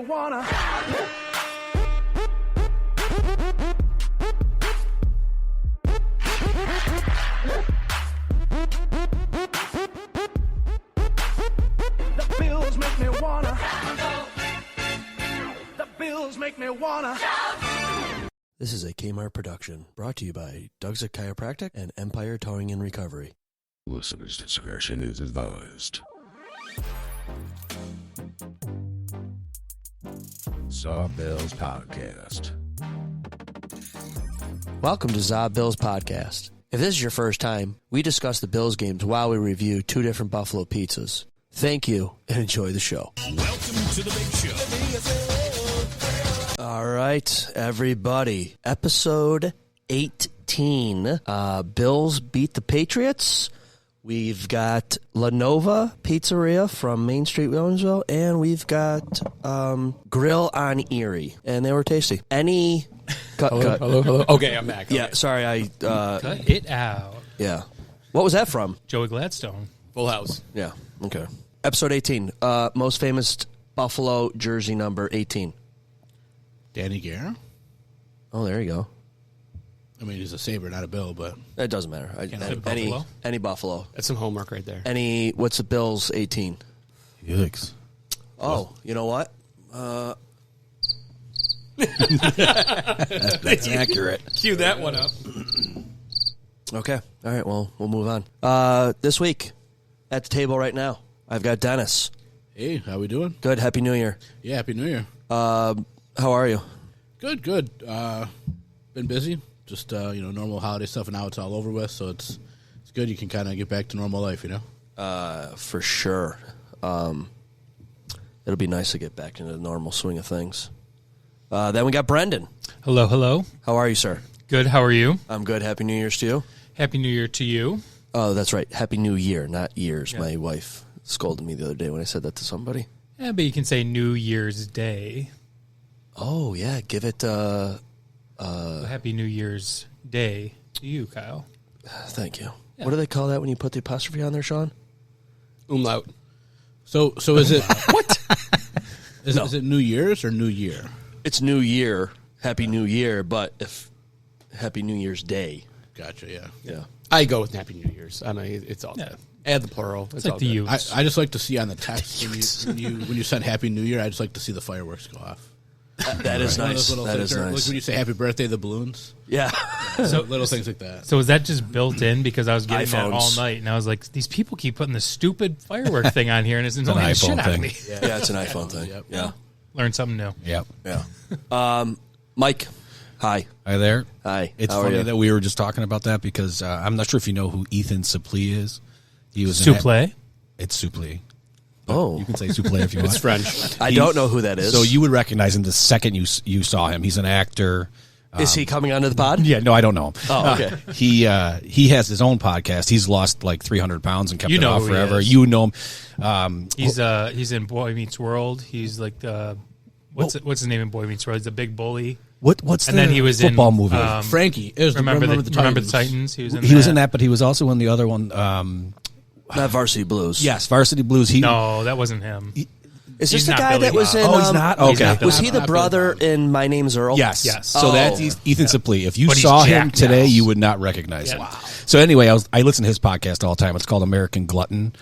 wanna. The Bills make me wanna. The Bills make me wanna. This is a Kmart production brought to you by Doug's Chiropractic and Empire Towing and Recovery. Listeners' discretion is advised. Sawbills Podcast. Welcome to Zob Bills Podcast. If this is your first time, we discuss the Bills games while we review two different Buffalo pizzas. Thank you and enjoy the show. Welcome to the big show. All right, everybody. Episode 18. Bills beat the Patriots. We've got La Nova Pizzeria from Main Street, Williamsville, and we've got Grill on Erie, and they were tasty. Any cut? Hello. Okay, I'm back. Yeah, sorry, Cut it out. yeah. What was that from? Joey Gladstone. Full House. Yeah, okay. Episode 18. Most famous Buffalo jersey number 18. Danny Guerra. Oh, there you go. I mean, he's a Sabre, not a Bill, but It doesn't matter. Buffalo? Any Buffalo. that's some homework right there. Any, what's the Bills 18? Yikes. Oh, you know what? That's accurate. Cue that one up. Okay. All right, well, we'll move on. This week, at the table right now, I've got Dennis. Hey, how we doing? Good. Happy New Year. Yeah, Happy New Year. How are you? Good. Been busy. Just normal holiday stuff, and now it's all over with, so it's good. You can kind of get back to normal life, For sure. It'll be nice to get back into the normal swing of things. Then we got Brendan. Hello. How are you, sir? Good, how are you? I'm good. Happy New Year's to you. Happy New Year to you. Oh, that's right. Happy New Year, not years. Yeah. My wife scolded me the other day when I said that to somebody. Yeah, but you can say New Year's Day. Oh, yeah. Give it... Happy New Year's Day to you, Kyle. Thank you. Yeah. What do they call that when you put the apostrophe on there, Sean? Umlaut. So is it... What? Is it New Year's or New Year? It's New Year. Happy New Year, but if Happy New Year's Day. Gotcha, yeah. Yeah. I go with Happy New Year's. I mean, it's all good. Add the plural. It's like the use. I just like to see on the text when you send Happy New Year, I just like to see the fireworks go off. That is nice. That is nice. Like when you say Happy Birthday, the balloons. Yeah. So little things like that. So is that just built in? Because I was getting that all iPhones. night, and I was like, these people keep putting the stupid firework thing on here, and it's annoying an the shit iPhone out of thing. me. Yeah, it's an iPhone thing. Yep. Yeah. Learn something new. Yep. Yeah. Mike, hi. Hi there. Hi. It's How are funny you? that we were just talking about that because I'm not sure if you know who Ethan Suplee is. He was Souffle? It's Suplee. Oh. You can say Suplee if you want. It's French. I don't know who that is. So you would recognize him the second you saw him. He's an actor. Is he coming onto the pod? Yeah, no, I don't know him. Oh, okay. He has his own podcast. He's lost like 300 pounds and kept You it know off who he forever. is. You know him. He's in Boy Meets World. He's like the what's his name in Boy Meets World? He's a big bully. What's And the then he was football in movie? Frankie. It was Remember the Titans. Titans? He was in He was in that, but he was also in the other one. Not Varsity Blues. Yes, Varsity Blues. No, that wasn't him. Is this He's the not guy Billy that was Bob. in... Oh, he's not? He's Okay. not Billy Was he the Bob. brother in My Name's Earl? Yes. Yes. So Oh. that's Ethan Suplee. If you But he's saw him jacked today, now. you would not recognize him. Wow. So anyway, I listen to his podcast all the time. It's called American Glutton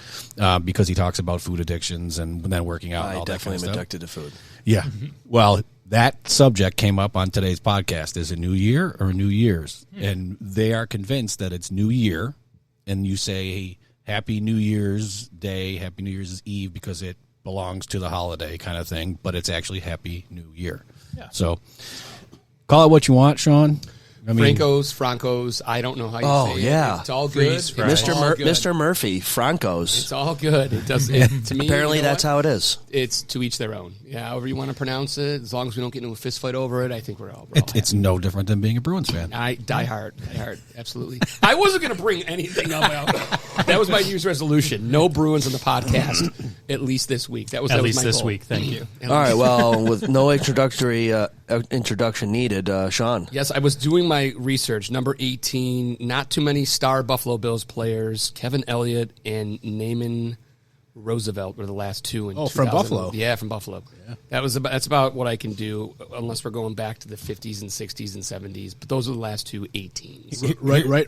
because he talks about food addictions and then working out and I all that kind definitely of am stuff. addicted to food. Yeah. Well, that subject came up on today's podcast. Is it New Year or New Year's? And they are convinced that it's New Year, and you say Happy New Year's Day, Happy New Year's Eve because it belongs to the holiday kind of thing, but it's actually Happy New Year. Yeah. So call it what you want, Sean. I mean, Francos, I don't know how you Oh, say yeah. it. It's all Freeze good. fries. It's all good. Mr. Murphy, Franco's. It's all good. It does to me. Apparently you know that's what? how it is. It's to each their own. Yeah, however you want to pronounce it. As long as we don't get into a fist fight over it, I think we're all it's no different than being a Bruins fan. I die hard, absolutely. I wasn't going to bring anything up. That was my New Year's resolution. No Bruins on the podcast, at least this week. That was At my least this goal. week. Thank you. At All right, least. well, with no introduction needed, Sean. Yes, I was doing my research. Number 18, not too many star Buffalo Bills players. Kevin Elliott and Naaman Roosevelt were the last two. In Oh, from 2000. Buffalo. Yeah, from Buffalo. Yeah. That's about what I can do, unless we're going back to the 50s and 60s and 70s. But those are the last two 18s.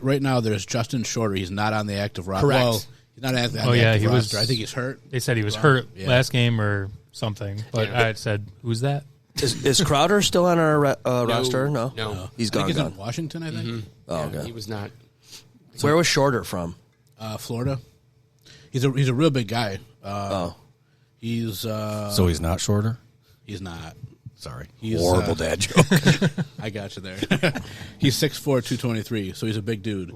Right now, there's Justin Shorter. He's not on the active roster. Correct. Well, he's not on the Oh, yeah, active he was- roster. I think he's hurt. They said he was hurt Yeah. last game or something, but Yeah. I said, "Who's that?" Is Crowder still on our roster? No, No. he's I think gone. he's in Gone. Washington, I think. Oh, Yeah, okay. he was not. Where was Shorter from? Florida. He's a real big guy. Oh, He's So he's not shorter? he's not. Sorry. He's, Horrible dad joke. I got you there. He's 6'4", 223, so he's a big dude.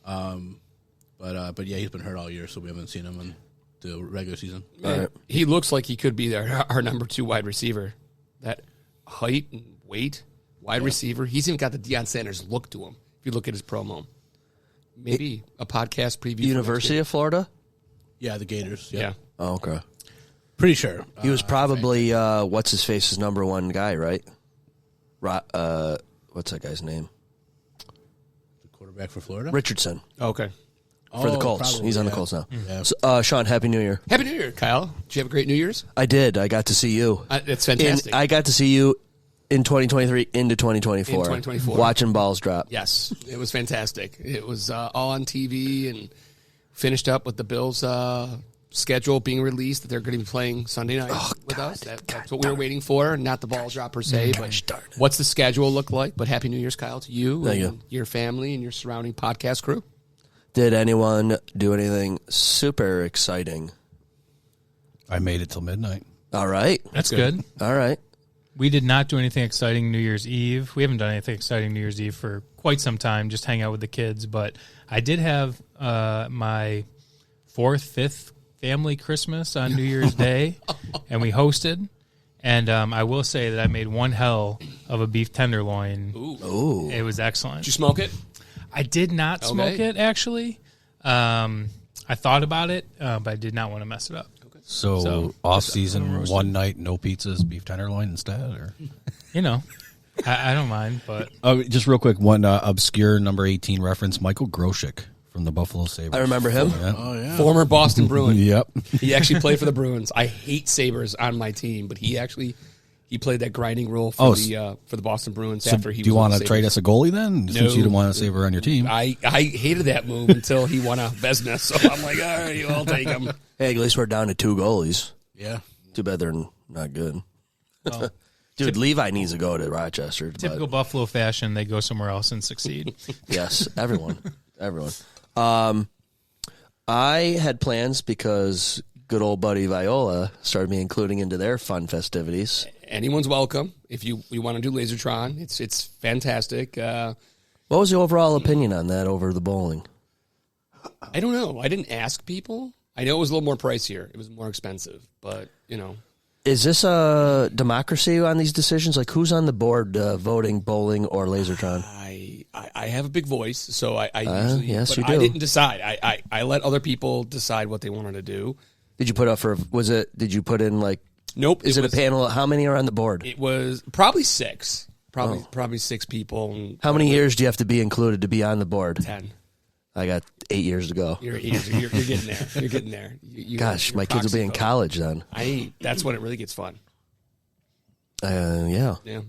But yeah, he's been hurt all year, so we haven't seen him in the regular season. Man, he looks like he could be our number 2 wide receiver. That height and weight, wide receiver. He's even got the Deion Sanders look to him. If you look at his promo, maybe a podcast preview. University of Florida. Yeah, the Gators. Yeah. Oh, okay. Pretty sure. He was probably what's his face's number one guy, right? What's that guy's name? The quarterback for Florida. Richardson Okay. for the Colts. Probably, He's on the yeah. Colts now. Yeah. So, Sean, Happy New Year. Happy New Year, Kyle. Did you have a great New Year's? I did. I got to see you. It's fantastic. I got to see you in 2023 into 2024. In 2024. Watching balls drop. Yes, it was fantastic. It was all on TV and finished up with the Bills' schedule being released that they're going to be playing Sunday night with us. That's what we were waiting for. Not the ball drop per se, but what's the schedule look like? But Happy New Year's, Kyle, to you Thank and you. your family and your surrounding podcast crew. Did anyone do anything super exciting? I made it till midnight. All right. That's good. All right. We did not do anything exciting New Year's Eve. We haven't done anything exciting New Year's Eve for quite some time, just hang out with the kids. But I did have my 4th, 5th family Christmas on New Year's Day, and we hosted. And I will say that I made one hell of a beef tenderloin. Ooh. It was excellent. Did you smoke it? I did not smoke Okay. it, actually. I thought about it, but I did not want to mess it up. So, off season, one night, no pizzas, beef tenderloin instead? Or You know, I don't mind, but just real quick, one obscure number 18 reference, Michael Groshek from the Buffalo Sabres. I remember him. Yeah. Oh yeah. Former Boston Bruin. Yep. He actually played for the Bruins. I hate Sabres on my team, but he played that grinding role for the Boston Bruins So after he do you was want with to the trade Sabres. us a goalie then? Since you didn't want to save her on your team. I hated that move until he won a Vezina, so I'm like, all right, I'll take him. Hey, at least we're down to 2 goalies. Yeah. Too bad they're not good. well, Dude, Levi needs to go to Rochester. typical But Buffalo fashion, they go somewhere else and succeed. yes, everyone. I had plans because good old buddy Viola started me including into their fun festivities. Anyone's welcome if you want to do Lasertron. It's fantastic. What was the overall opinion on that over the bowling? I don't know. I didn't ask people. I know it was a little more pricier. It was more expensive, but Is this a democracy on these decisions? Like, who's on the board voting bowling or Lasertron? I have a big voice, so I usually yes, but you I do. didn't decide. I let other people decide what they wanted to do. Did you put up for? Did you put in like? Nope. Is it was, a panel? How many are on the board? It was probably 6. Probably 6 people. And How many years do you have to be included to be on the board? 10. I got 8 years to go. You're getting there. You're getting there. Gosh, you're my kids will be in proxy college then. voting. That's when it really gets fun. Yeah. Yeah.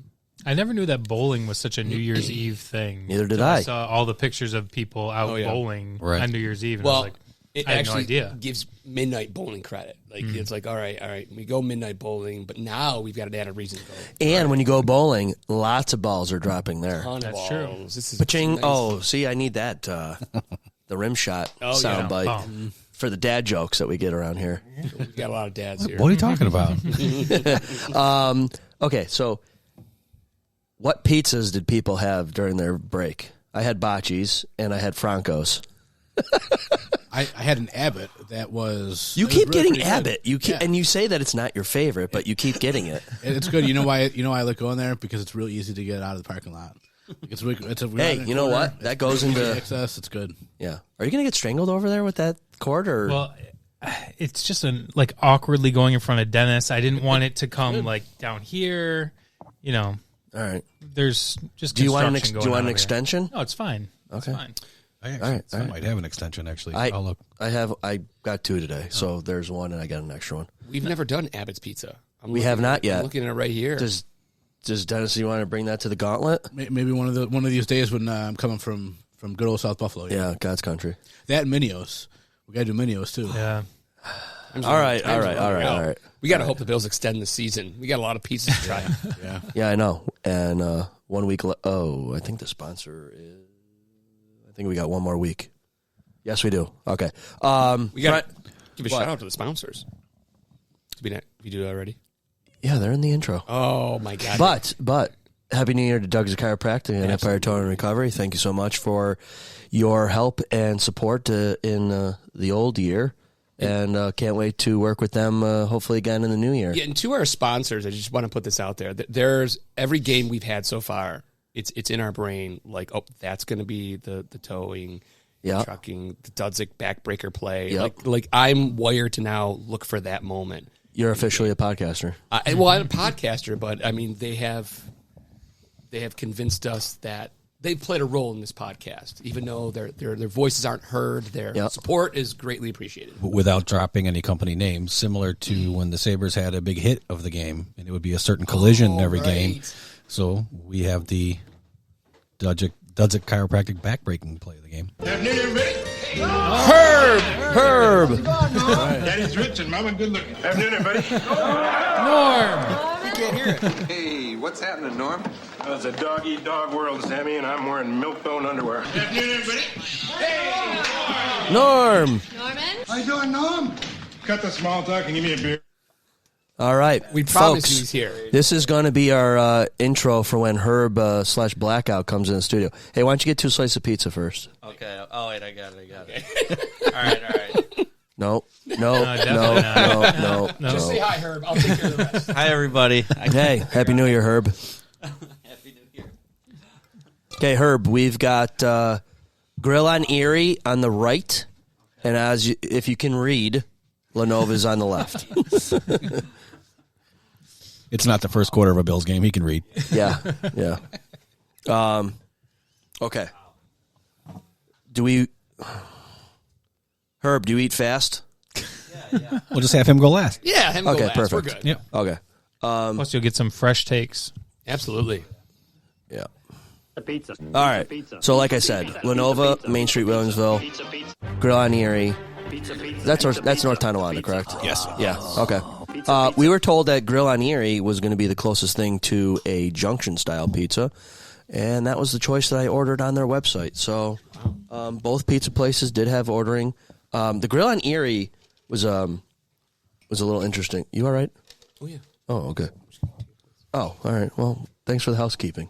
I never knew that bowling was such a New Year's Eve thing. Neither did Until I. saw all the pictures of people out yeah. bowling Right. on New Year's Eve. And I Well, was like, it I had no actually idea. gives midnight bowling credit. Like it's like, all right, we go midnight bowling, but now we've got an added reason to go. And when you go bowling, lots of balls are dropping there. Ton of That's true. balls. This is Paching. nice. Oh, see, I need that. The rim shot sound bite Oh. for the dad jokes that we get around here. We've got a lot of dads here. What are you talking about? Okay, so what pizzas did people have during their break? I had Bocce's and I had Franco's. I had an Abbott that was. You it was keep really getting pretty good. Abbott. You keep, Yeah. and you say that it's not your favorite, but you keep getting it. It's good. You know why? You know why I like going there? Because it's real easy to get out of the parking lot. It's really. It's a. Hey, you know what? That goes into access. It's good. yeah. Are you gonna get strangled over there with that cord or? Well, it's just like awkwardly going in front of Dennis. I didn't want it to come like down here. You know, all right. there's just Do you want an construction do you going want on an over here. extension? No, it's fine. Okay. It's fine. I actually might have an extension, actually. I'll look. I got 2 today, so there's 1 and I got an extra one. We've never done Abbott's Pizza. We have not yet. I'm looking at it right here. Does Dennis, you want to bring that to the gauntlet? Maybe one of these days when I'm coming from good old South Buffalo. Yeah, God's country. That and Minios. We got to do Minios too. Yeah. All right. We got to hope the Bills extend the season. We got a lot of pieces to try. Yeah. Yeah, I know. And 1 week. I think the sponsor is. I think we got 1 more week. Yes, we do. Okay. We got to give a shout out to the sponsors. Did we do that already? Yeah, they're in the intro. Oh my God! But Happy New Year to Doug's Chiropractic and Empire Tone and Recovery. Thank you so much for your help and support in the old year. And can't wait to work with them hopefully again in the new year. Yeah, and to our sponsors, I just want to put this out there. There's every game we've had so far, it's in our brain, like, oh, that's going to be the towing, the trucking, the Dudzik backbreaker play. Yep. Like I'm wired to now look for that moment. You're officially a podcaster. Well, I'm a podcaster, but I mean, they have convinced us that they've played a role in this podcast, even though their voices aren't heard. Their support is greatly appreciated. Without dropping any company names, similar to when the Sabres had a big hit of the game, and it would be a certain collision in every game. So we have the Dudzik Chiropractic backbreaking play of the game. Herb! Daddy's rich and Mama good looking. Afternoon, everybody. Hey, what's happening, Norm? It's a dog-eat-dog world, Sammy, and I'm wearing milk-bone underwear. Afternoon, everybody. Norm! How you doing, Norm? Cut the small talk and give me a beer. All right. We promise folks, he's here. This is going to be our intro for when Herb / Blackout comes in the studio. Hey, why don't you get 2 slices of pizza first? Okay. Oh, wait, I got it. All right. No. Just say hi, Herb. I'll take care of the rest. Hi, everybody. Hey, Happy New Year, Herb. Happy New Year. Okay, Herb, we've got Grill on Erie on the right, and if you can read, Lenova's on the left. It's not the first quarter of a Bills game. He can read. Yeah. Okay. Herb, do you eat fast? We'll just have him go last. Yeah, him go Okay, last. perfect. We're good. Yep. Okay. Plus, you'll get some fresh takes. Absolutely. Yeah. Pizza. All right. So, like I said, Lenova, Main Street, Williamsville, Grill on Erie. That's North Tonawanda, correct? Yes. Yeah. Okay. We were told that Grill on Erie was going to be the closest thing to a junction-style pizza, and that was the choice that I ordered on their website. So, both pizza places did have ordering. The Grill on Erie was a little interesting. You all right? Oh, yeah. Oh, okay. Oh, all right. Well, thanks for the housekeeping.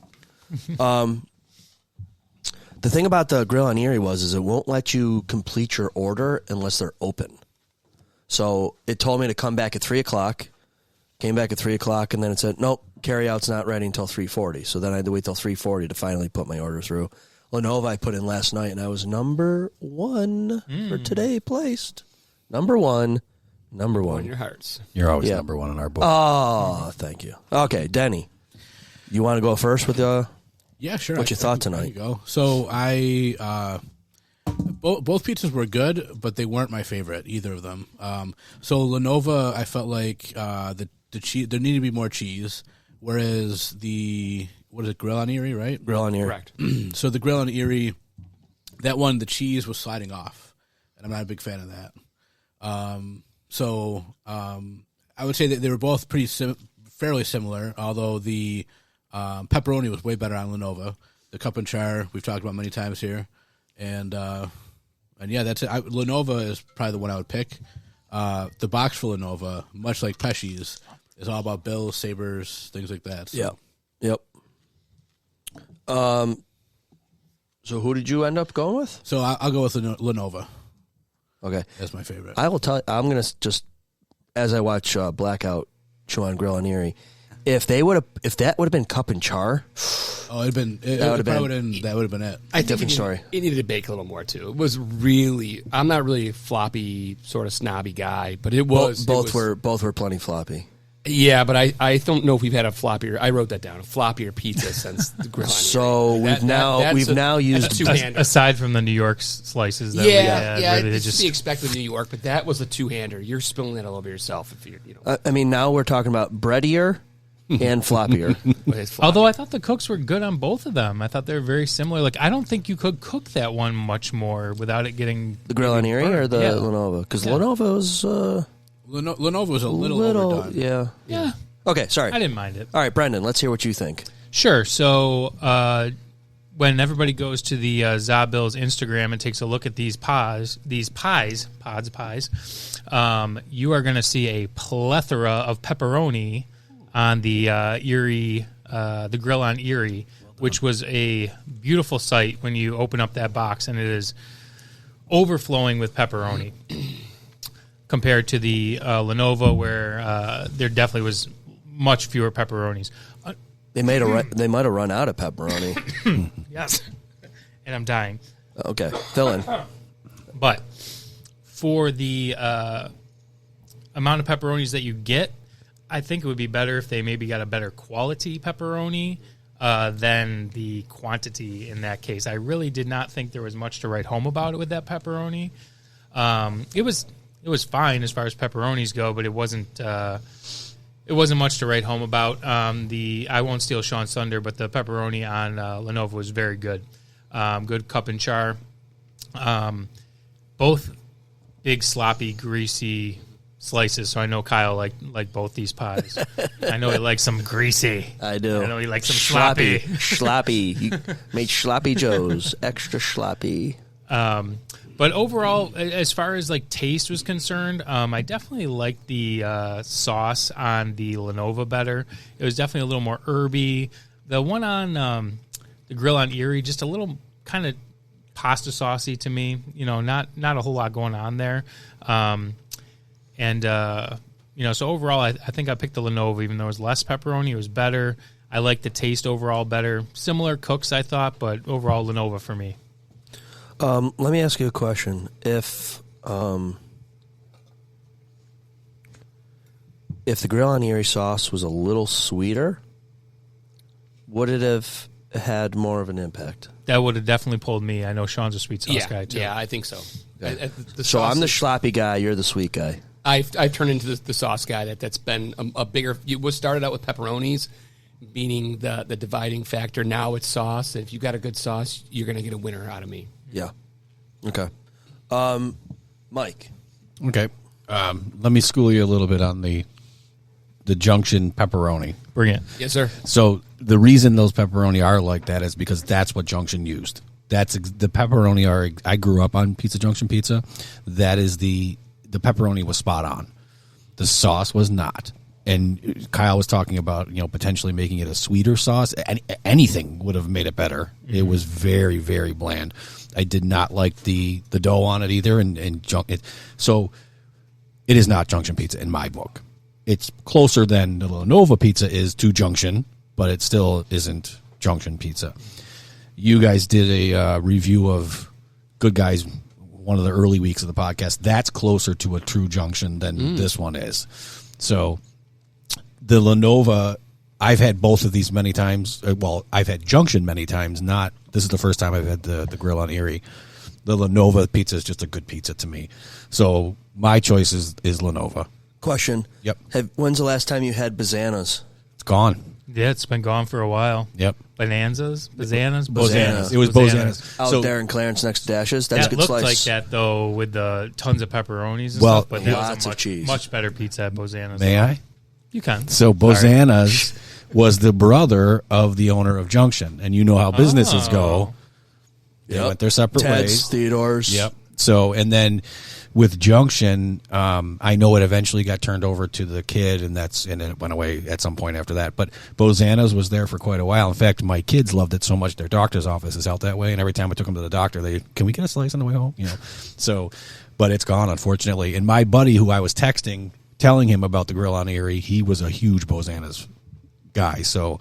The thing about the Grill on Erie is it won't let you complete your order unless they're open. So it told me to come back at 3 o'clock. Came back at 3 o'clock, and then it said, nope, carryout's not ready until 3:40. So then I had to wait till 3:40 to finally put my order through. Lenova I put in last night, and I was number 1 for today placed. Number one. In your hearts. You're always number 1 in our book. Oh, thank you. Okay, Denny, you want to go first with Yeah, sure. What you thought I can tonight? go. So both pizzas were good, but they weren't my favorite, either of them. So Lenova, I felt like the cheese, there needed to be more cheese, whereas Grill on Erie, right? Grill on Erie. Correct. So the Grill on Erie, that one, the cheese was sliding off, and I'm not a big fan of that. I would say that they were both fairly similar, although the pepperoni was way better on Lenova. The cup and char we've talked about many times here, and yeah, that's it. Lenova is probably the one I would pick. The box for Lenova, much like Pesci's, is all about Bills, Sabres, things like that. So. Yep. So who did you end up going with? So I'll go with Lenova. Okay. That's my favorite. I will tell. I'm gonna just as I watch Blackout chew on Grill on Erie. If that would have been cup and char, that would have been it. I think Different story. It needed to bake a little more too. It was really. I'm not really a floppy sort of snobby guy, but it was both were plenty floppy. Yeah, but I don't know if we've had a floppier. I wrote that down. A floppier pizza since the grill. So we've now used a two-hander. Aside from the New York slices that Yeah, we had, really it's just to be expected in New York, but that was a two-hander. You're spilling that all over yourself if you know. I mean, now we're talking about breadier and floppier. It's floppy. Although I thought the cooks were good on both of them. I thought they were very similar. Like, I don't think you could cook that one much more without it getting The Grill on Erie or the Yeah. Lenovo? Because Lenovo was Lenovo was a little overdone. yeah. Yeah, Okay, sorry. I didn't mind it. All right, Brendan, let's hear what you think. Sure. So when everybody goes to the Zabil's Instagram and takes a look at these pies, you are going to see a plethora of pepperoni on the Erie, the Grill on Erie, which was a beautiful sight when you open up that box, and it is overflowing with pepperoni compared to the Lenovo, where there definitely was much fewer pepperonis. They might have run out of pepperoni. Yes. And I'm dying. Okay, fill in. But for the amount of pepperonis that you get, I think it would be better if they maybe got a better quality pepperoni than the quantity in that case. I really did not think there was much to write home about it with that pepperoni. It was fine as far as pepperonis go, but it wasn't much to write home about. I won't steal Sean's thunder, but the pepperoni on Lenovo was very good. Good cup and char. Both big, sloppy, greasy slices. So I know Kyle like both these pies. I know he likes some greasy. I do. I know he likes some sloppy. Sloppy. You made sloppy joes. Extra sloppy. But overall, as far as like taste was concerned, I definitely liked the sauce on the Lenovo better. It was definitely a little more herby. The one on the Grill on Erie, just a little kind of pasta saucy to me. You know, not a whole lot going on there. So overall, I think I picked the Lenovo, even though it was less pepperoni. It was better. I liked the taste overall better. Similar cooks, I thought, but overall, Lenovo for me. Let me ask you a question. If the Grill on Erie sauce was a little sweeter, would it have had more of an impact? That would have definitely pulled me. I know Sean's a sweet sauce guy, too. Yeah, I think so. So I'm the sloppy guy, you're the sweet guy. I've turned into the sauce guy. That's been a bigger. You was started out with pepperonis, meaning the dividing factor. Now it's sauce. If you got a good sauce, you're going to get a winner out of me. Yeah. Okay. Mike. Okay. Let me school you a little bit on the Junction pepperoni. Bring it. Yes, sir. So the reason those pepperoni are like that is because that's what Junction used. That's the pepperoni I grew up on Pizza Junction pizza. That is the pepperoni was spot on. The sauce was not. And Kyle was talking about, potentially making it a sweeter sauce. Anything would have made it better. Mm-hmm. It was very, very bland. I did not like the dough on it either. So it is not Junction pizza in my book. It's closer than the Lenovo pizza is to Junction, but it still isn't Junction pizza. You guys did a review of Good Guys, one of the early weeks of the podcast. That's closer to a true Junction than this one is. So the Lenovo, I've had both of these many times. Well, I've had Junction many times. This is the first time I've had the Grill on Erie. The Lenovo pizza is just a good pizza to me. So my choice is Lenovo. Question. Yep. When's the last time you had Bozana's? It's gone. Yeah, it's been gone for a while. Yep. Bonanzas? Bozana's? Bozana's. It was Bozana's. Out there in Clarence next to Dashes. That's a that good looked slice. like that, though, with the tons of pepperonis and Well, stuff, but that lots was a of cheese. much better pizza at Bozana's. May I? You can. So Bozana's was the brother of the owner of Junction, and you know how businesses go. They went their separate Ted's, ways. Theodore's. Yep. So, and then with Junction, I know it eventually got turned over to the kid, and it went away at some point after that. But Bozana's was there for quite a while. In fact, my kids loved it so much. Their doctor's office is out that way, and every time I took them to the doctor, can we get a slice on the way home? So, but it's gone, unfortunately. And my buddy, who I was texting, telling him about the Grill on Erie, he was a huge Bozana's guy, so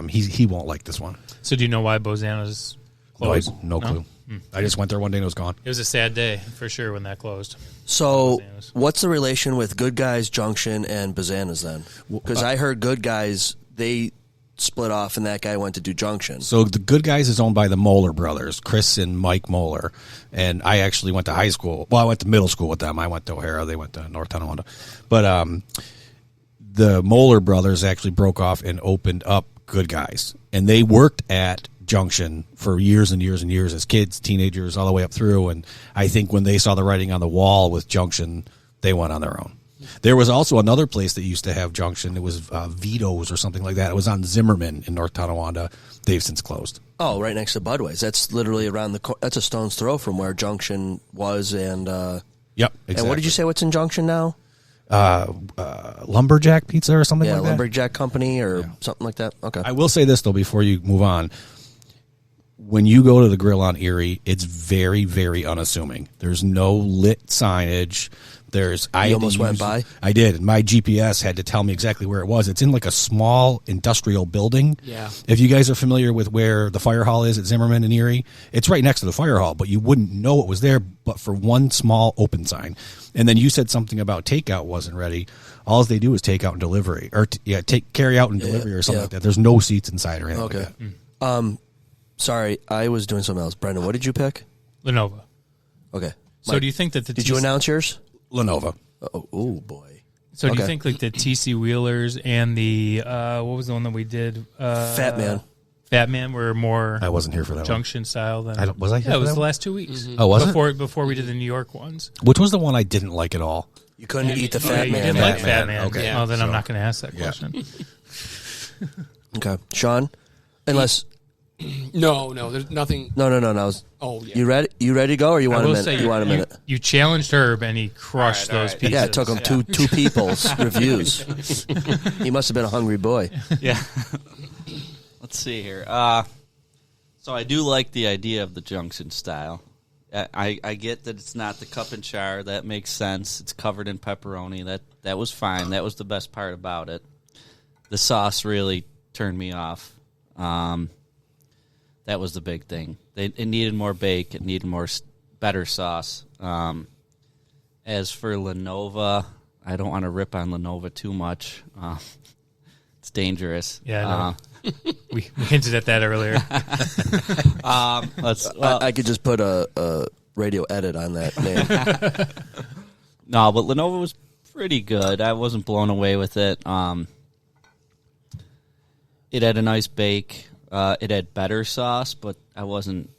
he won't like this one. So do you know why Bozana's closed? No clue. I just went there one day and it was gone. It was a sad day for sure when that closed. So, Bazana's. what's the relation with Good Guys Junction and Bazana's then? Because I heard Good Guys, they split off and that guy went to do Junction. So the Good Guys is owned by the Moeller brothers, Chris and Mike Moeller. And I actually went to high school. Well, I went to middle school with them. I went to O'Hara. They went to North Tonawanda. But the Moeller brothers actually broke off and opened up Good Guys. And they worked at Junction for years and years and years as kids, teenagers, all the way up through. And I think when they saw the writing on the wall with Junction, they went on their own. There was also another place that used to have Junction. It was Vito's or something like that. It was on Zimmerman in North Tonawanda. They've since closed. Oh, right next to Budweiser. That's literally around that's a stone's throw from where Junction was. And Yep, exactly. And what did you say? What's in Junction now? Lumberjack Pizza or something like that? Lumberjack Company or something like that. Okay. I will say this, though, before you move on. When you go to the grill on Erie, it's very, very unassuming. There's no lit signage. You almost went by? I did. My GPS had to tell me exactly where it was. It's in like a small industrial building. Yeah. If you guys are familiar with where the fire hall is at Zimmerman and Erie, it's right next to the fire hall, but you wouldn't know it was there but for one small open sign. And then you said something about takeout wasn't ready. All they do is take out and delivery, or carry out and delivery or something like that. There's no seats inside or anything like that. Sorry, I was doing something else. Brendan, what did you pick? Lenovo. Okay. So Mike, do you think that did you announce yours? Lenovo. Oh boy. So do you think like the TC Wheelers and the what was the one that we did? Fat Man were more I wasn't here for that Junction style than was I here Yeah, it for was that the one? last 2 weeks. Oh, was it? Before we did the New York ones. Which was the one I didn't like at all? You couldn't eat the Oh, Fat you Man. didn't like Fat Fat Man. Man. Okay. Oh, then So- I'm not going to ask that question. Okay. Sean? Unless No, there's nothing. No. Oh, yeah. You ready? You ready to go, or you I want a will minute? say You want a minute? You challenged Herb and he crushed All right, those all right. pieces. Yeah, it took him two people's reviews. He must have been a hungry boy. Yeah. Let's see here. So I do like the idea of the Junction style. I get that it's not the cup and char. That makes sense. It's covered in pepperoni. That was fine. That was the best part about it. The sauce really turned me off. That was the big thing. It needed more bake. It needed better sauce. As for Lenovo, I don't want to rip on Lenovo too much. It's dangerous. Yeah, we hinted at that earlier. I could just put a radio edit on that name. No, but Lenovo was pretty good. I wasn't blown away with it. It had a nice bake. It had better sauce, but I wasn't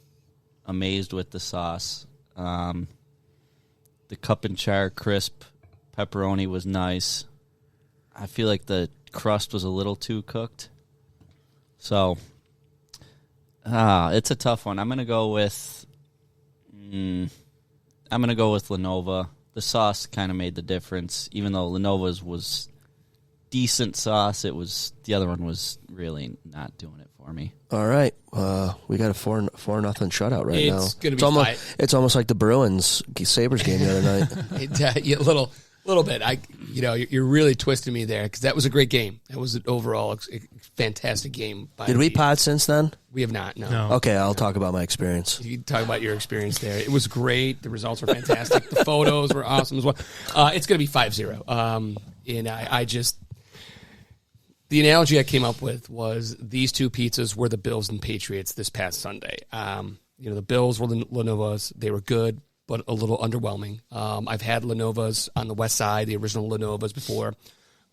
amazed with the sauce. The cup and char crisp pepperoni was nice. I feel like the crust was a little too cooked. So, it's a tough one. I'm gonna go with Lenovo. The sauce kind of made the difference, even though Lenovo's was decent sauce. The other one was really not doing it for me. All right, we got a 4-0 shutout right now. It's gonna be it's almost like the Bruins Sabres game the other night. A little bit. You're really twisting me there because that was a great game. That was an overall fantastic game. Did we pod since then? We have not. No. Okay, I'll talk about my experience. You can talk about your experience there. It was great. The results were fantastic. The photos were awesome as well. It's going to be 5-0. And I just the analogy I came up with was these two pizzas were the Bills and Patriots this past Sunday. The Bills were the Lenovo's. They were good, but a little underwhelming. I've had Lenovo's on the west side, the original Lenovo's before.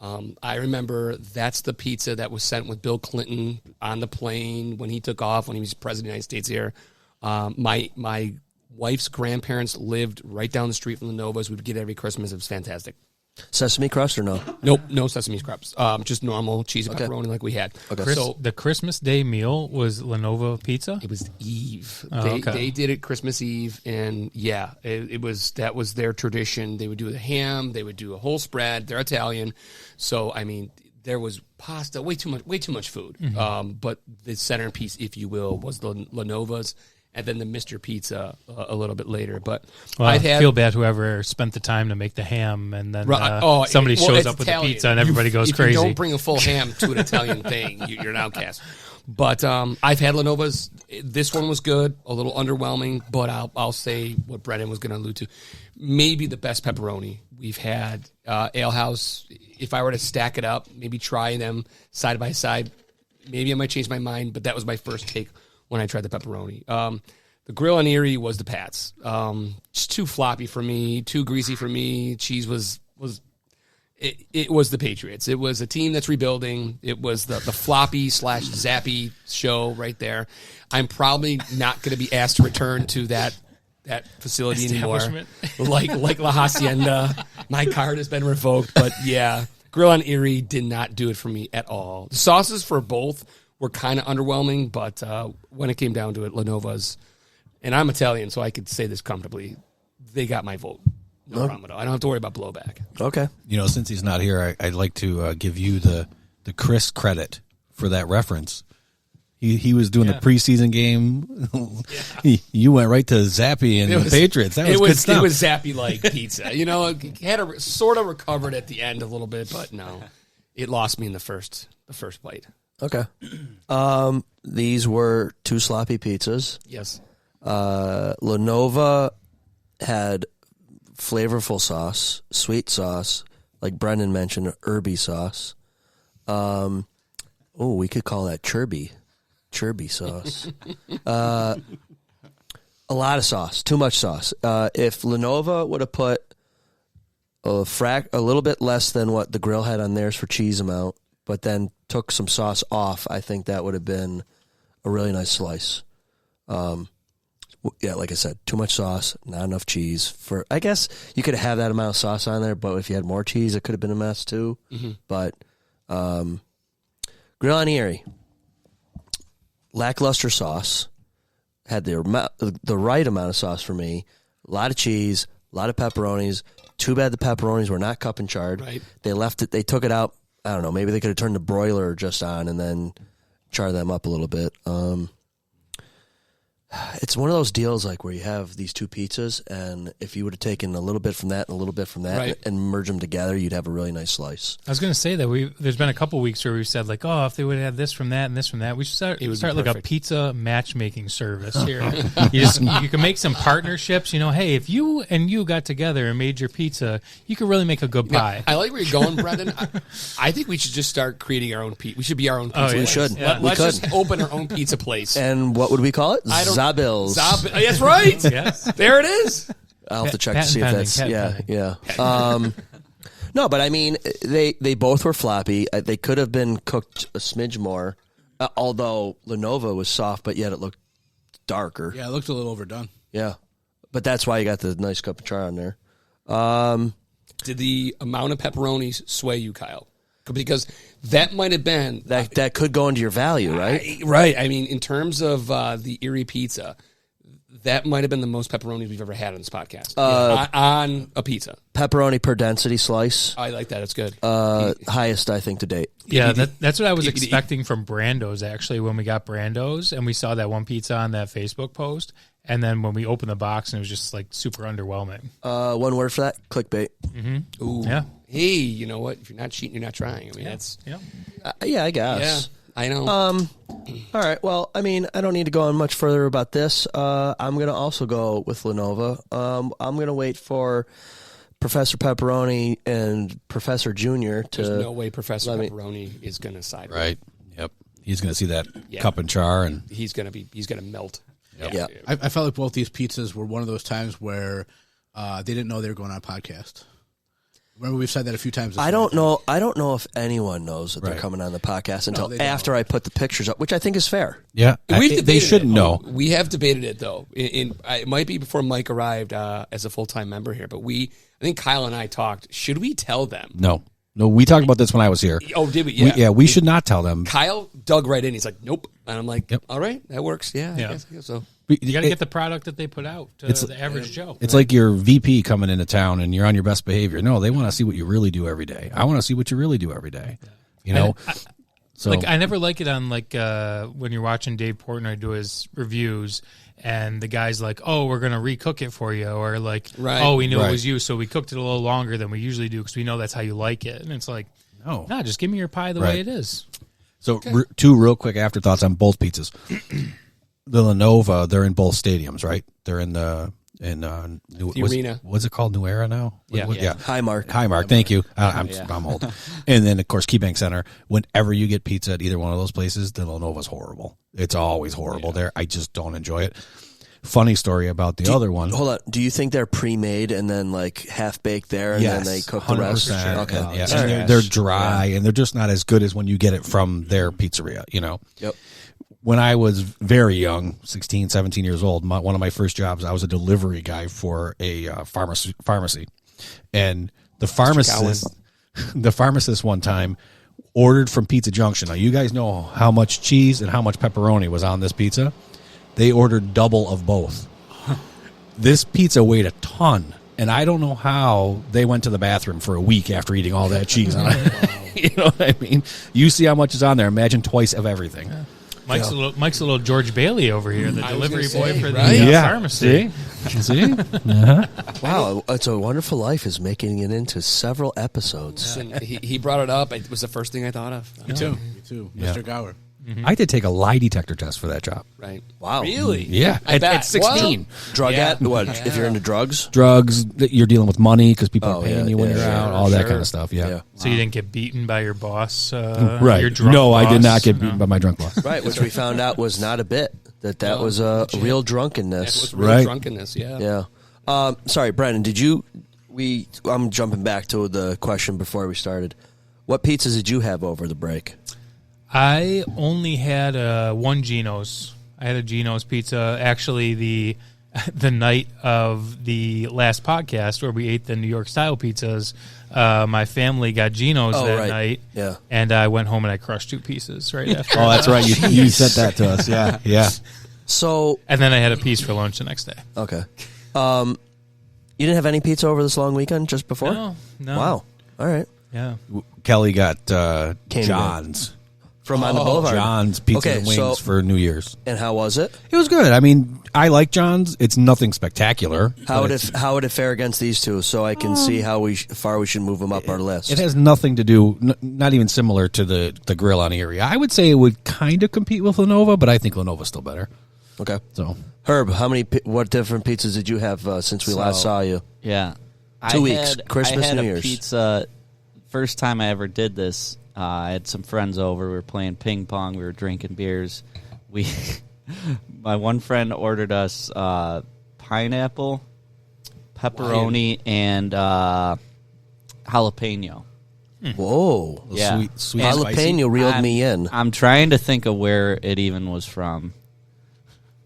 I remember that's the pizza that was sent with Bill Clinton on the plane when he took off, when he was president of the United States here. My wife's grandparents lived right down the street from Lenovo's. We would get it every Christmas. It was fantastic. Sesame crust or no? Nope, no sesame crust. Just normal cheese and pepperoni like we had. Okay. So the Christmas Day meal was Lenovo pizza? it was Eve. Oh, They did it Christmas Eve, and yeah, that was their tradition. They would do the ham, they would do a whole spread. They're Italian, so I mean, there was pasta, way too much food. Mm-hmm. But the centerpiece, if you will, was the Lenovo's, and then the Mr. Pizza a little bit later. But Well, I've I had feel bad whoever spent the time to make the ham, and then somebody well, shows it's up with Italian. a pizza, and everybody goes if crazy. you don't bring a full ham to an Italian thing, you're an outcast. But I've had Lenova's. This one was good, a little underwhelming, but I'll say what Brennan was going to allude to. Maybe the best pepperoni we've had. Ale House, if I were to stack it up, maybe try them side by side, maybe I might change my mind, but that was my first take when I tried the pepperoni. The Grill on Erie was the Pats. Just too floppy for me, too greasy for me. Cheese was it was the Patriots. It was a team that's rebuilding. It was the floppy / zappy show right there. I'm probably not going to be asked to return to that facility anymore. Like La Hacienda. My card has been revoked. But yeah, Grill on Erie did not do it for me at all. The sauces for both were kind of underwhelming, but when it came down to it, Lenova's, and I'm Italian, so I could say this comfortably, they got my vote. No problem at all. I don't have to worry about blowback. Okay. Since he's not here, I'd like to give you the Chris credit for that reference. He was doing the preseason game. You went right to Zappy and the Patriots. That was good stuff. It was Zappy-like pizza. It had sort of recovered at the end a little bit, but no. It lost me in the first bite. Okay. These were two sloppy pizzas. Yes. Lenova had flavorful sauce, sweet sauce, like Brendan mentioned, herby sauce. We could call that chirby sauce. A lot of sauce, too much sauce. If Lenova would have put a little bit less than what the Grill had on theirs for cheese amount, but then took some sauce off, I think that would have been a really nice slice. Yeah, like I said, too much sauce, not enough cheese. I guess you could have that amount of sauce on there, but if you had more cheese, it could have been a mess too. Mm-hmm. But Grill on Erie, lackluster sauce, had the right amount of sauce for me. A lot of cheese, a lot of pepperonis. Too bad the pepperonis were not cup and charred. Right. They left it. They took it out. I don't know. Maybe they could have turned the broiler just on and then char them up a little bit. It's one of those deals like where you have these two pizzas, and if you would have taken a little bit from that and a little bit from that right. and merge them together, you'd have a really nice slice. I was going to say that there's been a couple weeks where we've said like, oh, if they would have had this from that and this from that, we should start like a pizza matchmaking service here. you can make some partnerships. Hey, if you and you got together and made your pizza, you could really make a good pie. I like where you're going, Brendan. I think we should just start creating our own pizza. We should be our own pizza. We should. Yeah. Let's just open our own pizza place. And what would we call it? Zabills. That's right. Yes. There it is. I'll have to check to see if that's yeah. No, but I mean, they both were floppy. They could have been cooked a smidge more, although Lenova was soft, but yet it looked darker. Yeah, it looked a little overdone. Yeah, but that's why you got the nice cup of char on there. Did the amount of pepperonis sway you, Kyle? Because that might have been that could go into your value, right? Right. I mean, in terms of the Erie pizza, that might have been the most pepperonis we've ever had on this podcast. On a pizza. Pepperoni per density slice. I like that. It's good. Highest, I think, to date. Yeah, that's what I was expecting from Brando's, actually, when we got Brando's, and we saw that one pizza on that Facebook post, and then when we opened the box, and it was just, like, super underwhelming. One word for that, clickbait. Mm-hmm. Ooh. Yeah. Hey, you know what? If you're not cheating, you're not trying. I mean, that's... Yeah, I guess. Yeah. I know. All right. Well, I mean, I don't need to go on much further about this. I'm going to also go with Lenova. I'm going to wait for Professor Pepperoni and Professor Junior to. There's no way Professor Pepperoni is going to side. Right. Yep. He's going to see that cup and char, and he's going to melt. Yep. Yeah. I felt like both these pizzas were one of those times where they didn't know they were going on a podcast. Remember, we've said that a few times. I don't know if anyone knows that they're coming on the podcast until after I put the pictures up, which I think is fair. Yeah, they shouldn't know. We have debated it though. It might be before Mike arrived as a full-time member here, but I think Kyle and I talked. Should we tell them? No, we talked about this when I was here. Oh, did we? Yeah, we should not tell them. Kyle dug right in. He's like, nope, and I'm like, all right, that works. Yeah. I guess so. You got to get the product that they put out to the average Joe. It's like your VP coming into town and you're on your best behavior. No, they want to see what you really do every day. I want to see what you really do every day. You know? I never like it on when you're watching Dave Portnoy do his reviews and the guy's like, oh, we're going to recook it for you. Or like, oh, we knew it was you, so we cooked it a little longer than we usually do because we know that's how you like it. And it's like, no, just give me your pie the way it is. So two real quick afterthoughts on both pizzas. The Lenova, they're in both stadiums, right? They're in the arena. What's it called? New Era now? Yeah. Yeah. Highmark. Thank you. I'm old. And then of course KeyBank Center. Whenever you get pizza at either one of those places, the Lenova's horrible. It's always horrible there. I just don't enjoy it. Funny story about the other one. Hold on. Do you think they're pre-made and then like half-baked there and then they cook the rest? 100%. Okay. Yeah. And they're dry and they're just not as good as when you get it from their pizzeria, you know? Yep. When I was very young, 16, 17 years old, one of my first jobs, I was a delivery guy for a pharmacy. And the pharmacist one time ordered from Pizza Junction. Now, you guys know how much cheese and how much pepperoni was on this pizza. They ordered double of both. This pizza weighed a ton. And I don't know how they went to the bathroom for a week after eating all that cheese on it. You know what I mean? You see how much is on there. Imagine twice of everything. Yeah. Mike's a little George Bailey over here, the delivery boy for the pharmacy. See? Wow, It's a Wonderful Life is making it into several episodes. Listen, he brought it up. It was the first thing I thought of. Me too. Mr. Gower. I did take a lie detector test for that job. Right. Wow. Really? Yeah. At 16. Drug what? If you're into drugs? Drugs, you're dealing with money because people are paying you when you're sure, out, all that kind of stuff. Yeah. So you didn't get beaten by your boss? Right. Your drunk No, boss? I did not get beaten by my drunk boss. Right, which we found out was not a bit. That was a real drunkenness. That was real Right. drunkenness, yeah. Yeah. Sorry, Brandon, I'm jumping back to the question before we started. What pizzas did you have over the break? I only had one Geno's. I had a Geno's pizza. Actually, the night of the last podcast where we ate the New York style pizzas, my family got Geno's that night. Yeah. And I went home and I crushed 2 pieces right after. Oh, that's right. You said that to us. Yeah. Yeah. So, and then I had a piece for lunch the next day. okay. You didn't have any pizza over this long weekend just before? No. Wow. All right. Yeah. Kelly got Candy John's. From on the boulevard. John's Pizza and Wings for New Year's. And how was it? It was good. I mean, I like John's. It's nothing spectacular. How would it fare against these two so I can see how far we should move them up our list? It has nothing to do, not even similar to the grill on Erie. I would say it would kind of compete with Lenova, but I think Lenova's still better. Okay. So, Herb, what different pizzas did you have since we last saw you? Yeah. 2 weeks, Christmas, I had New a Year's. Pizza, first time I ever did this. I had some friends over. We were playing ping pong. We were drinking beers. My one friend ordered us pineapple, pepperoni, and jalapeno. Whoa. Yeah. Sweet Jalapeno reeled me in. I'm trying to think of where it even was from.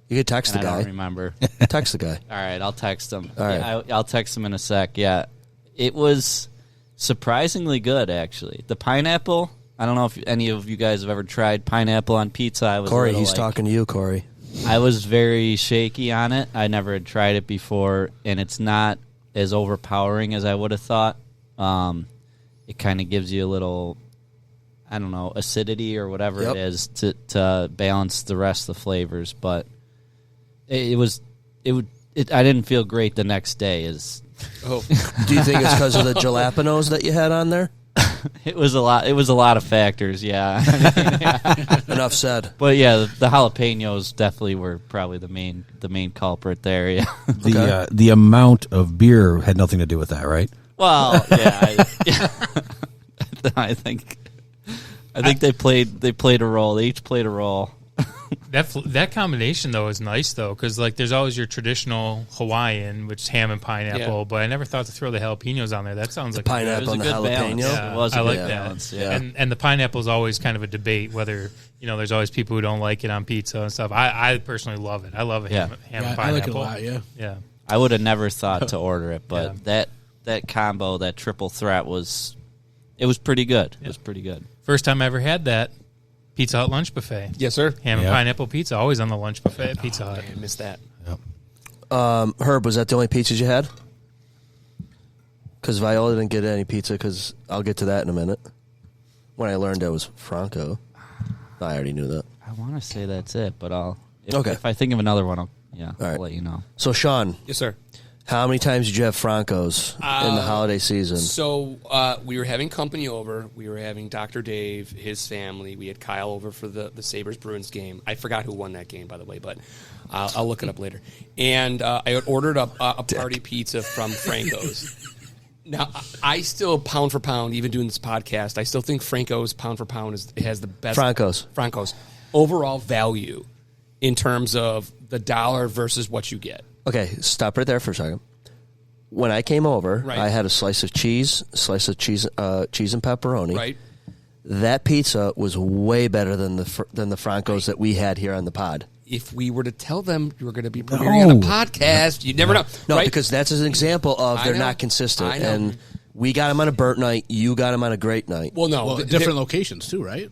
You could text the I guy. don't remember. Text the guy. All right, I'll text him. All right. Yeah, I'll text him in a sec. Yeah, it was surprisingly good, actually. The pineapple, I don't know if any of you guys have ever tried pineapple on pizza. I was Corey, he's talking to you, Corey. I was very shaky on it. I never had tried it before, and it's not as overpowering as I would have thought. It kind of gives you a little, I don't know, acidity or whatever it is to balance the rest of the flavors, but I didn't feel great the next day. Do you think it's because of the jalapenos that you had on there? It was a lot of factors, yeah. Enough said. But yeah, the jalapenos definitely were probably the main culprit there. Yeah. The amount of beer had nothing to do with that, right? Well, yeah. I think they played a role. They each played a role. That combination though is nice though, because like there's always your traditional Hawaiian, which is ham and pineapple, but I never thought to throw the jalapenos on there. That sounds like pineapple and the jalapeno. Yeah, it was a I good like balance. that. Yeah. And the pineapple is always kind of a debate whether there's always people who don't like it on pizza and stuff. I personally love it. I love ham and pineapple. I like it a lot. Yeah. I would have never thought to order it, but that combo, that triple threat was pretty good. It was pretty good. First time I ever had that. Pizza Hut lunch buffet. Yes, sir. Ham and pineapple pizza, always on the lunch buffet at Pizza Hut. I missed that. Yep. Herb, was that the only pizzas you had? Because Viola didn't get any pizza, because I'll get to that in a minute. When I learned it was Franco. I already knew that. I want to say that's it, but if Okay. I think of another one, I'll right. let you know. So, Sean, Yes, sir. How many times did you have Franco's in the holiday season? So we were having company over. We were having Dr. Dave, his family. We had Kyle over for the Sabres-Bruins game. I forgot who won that game, by the way, but I'll look it up later. And I had ordered a party pizza from Franco's. Now, I still, pound for pound, even doing this podcast, I still think Franco's pound for pound has the best Franco's overall value in terms of the dollar versus what you get. Okay, stop right there for a second. When I came over, Right. I had a slice of cheese and pepperoni. Right. That pizza was way better than the Franco's that we had here on the pod. If we were to tell them you were going to be premiering on a podcast, you'd never know. No, right? because that's an example of I they're know. not consistent. I know. And we got them on a burnt night. You got them on a great night. Well, no. Well, different locations too, right?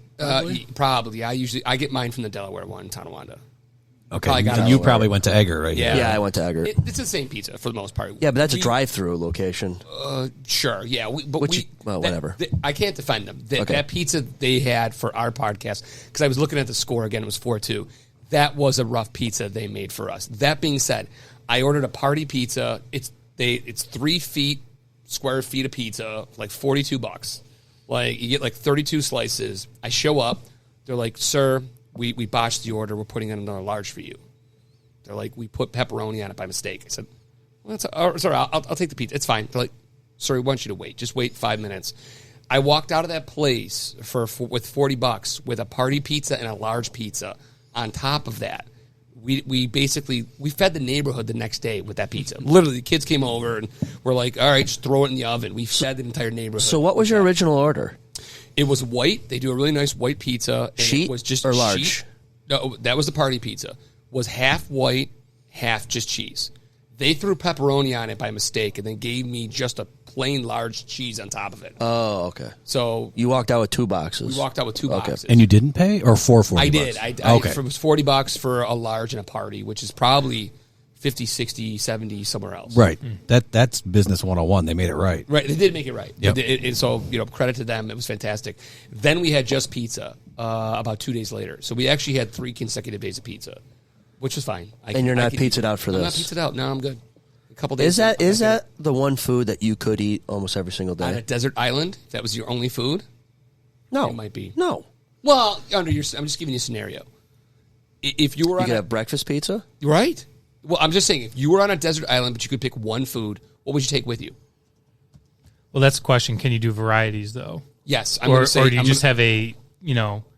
Probably. I get mine from the Delaware one, Tonawanda. Okay, Probably got and it. you probably went to Egger, right? Yeah. Yeah, I went to Eggert. It's the same pizza for the most part. Yeah, but that's a We- drive-through location. Sure, yeah. Whatever. I can't defend them. Okay. That pizza they had for our podcast, because I was looking at the score again, it was 4-2. That was a rough pizza they made for us. That being said, I ordered a party pizza. It's 3 square feet of pizza, like $42. Like you get like 32 slices. I show up. They're like, "Sir, we botched the order. We're putting in another large for you." They're like, "We put pepperoni on it by mistake." I said, "Well, sorry, I'll take the pizza. It's fine." They're like, "Sorry, we want you to wait. Just wait 5 minutes." I walked out of that place with $40 with a party pizza and a large pizza. On top of that, we basically fed the neighborhood the next day with that pizza. Literally, the kids came over and were like, "All right, just throw it in the oven." We fed the entire neighborhood. So what was your original order? It was white. They do a really nice white pizza. And Sheet it was just or large? sheet. No, that was the party pizza. Was half white, half just cheese. They threw pepperoni on it by mistake and then gave me just a plain large cheese on top of it. Oh, okay. So You walked out with 2 boxes. we walked out with 2 boxes. And you didn't pay, or $4.40? I did. Okay. It was $40 for a large and a party, which is probably 50, 60, 70 somewhere else. Right. That's business 101. They made it right. Right, they did make it right. Yep. So credit to them. It was fantastic. Then we had just pizza about 2 days later. So we actually had 3 consecutive days of pizza, which was fine. And you're not pizzaed out for I'm this? not pizzaed out. No, I'm good. A couple days. Is that the one food that you could eat almost every single on a day? desert island? If that was your only food? No. It might be. No. Well, I'm just giving you a scenario. If you were You on could have breakfast pizza? right. Well, I'm just saying, if you were on a desert island, but you could pick one food, what would you take with you? Well, that's the question. Can you do varieties though? Yes, I'm Or going to say. do you just have a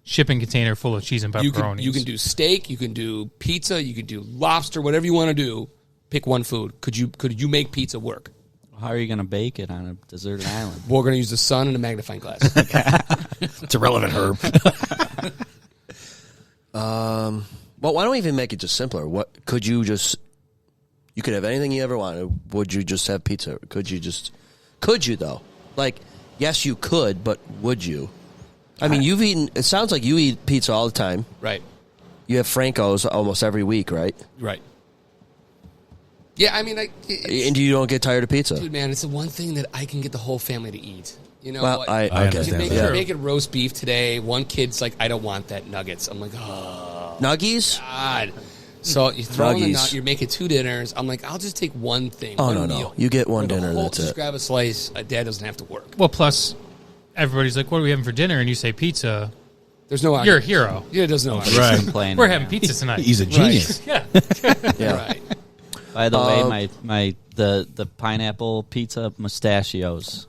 shipping container full of cheese and you pepperonis? can do steak, you can do pizza, you can do lobster, whatever you want to do. Pick one food. Could you make pizza work? How are you going to bake it on a deserted island? We're going to use the sun and a magnifying glass. It's irrelevant, Herb. Well, why don't we even make it just simpler? What could you just? You could have anything you ever wanted. Would you just have pizza? Could you though? Like, yes, you could, but would you? I mean, you've eaten. It sounds like you eat pizza all the time. Right. You have Franco's almost every week, right? Right. Yeah, I mean, And you don't get tired of pizza. dude, man, it's the one thing that I can get the whole family to eat. You know, Well, what? I I okay. understand make, that. make it roast beef today. One kid's like, I don't want that nuggets. I'm like, oh Nuggies? God. So you throw in the Nuggies. nut. You're making 2 dinners. I'm like, I'll just take one thing. Oh, one no. meal. You get one For the dinner, whole- that's just it. grab a slice. Dad doesn't have to work. Well, plus everybody's like, "What are we having for dinner?" And you say pizza. There's no You're a argument. hero. Yeah, there's no argument. Right. Complaining, We're having yeah. pizza tonight. He's a genius. Yeah. Yeah. Right. By the way, the pineapple pizza mustachios.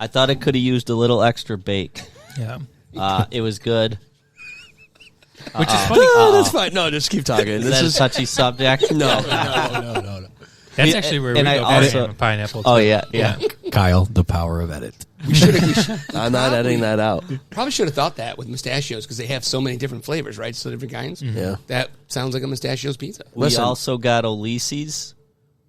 I thought it could have used a little extra bake. Yeah. It was good. Which is funny. Oh, that's fine. No, just keep talking. Is This that a is touchy subject? no. No. That's actually where we and I go also- with pineapple. Oh too. yeah. Kyle, the power of edit. I'm not editing that out. Probably should have thought that with mustachios because they have so many different flavors, right? So different kinds. Yeah. That sounds like a mustachios pizza. We Listen. also got Ulysses.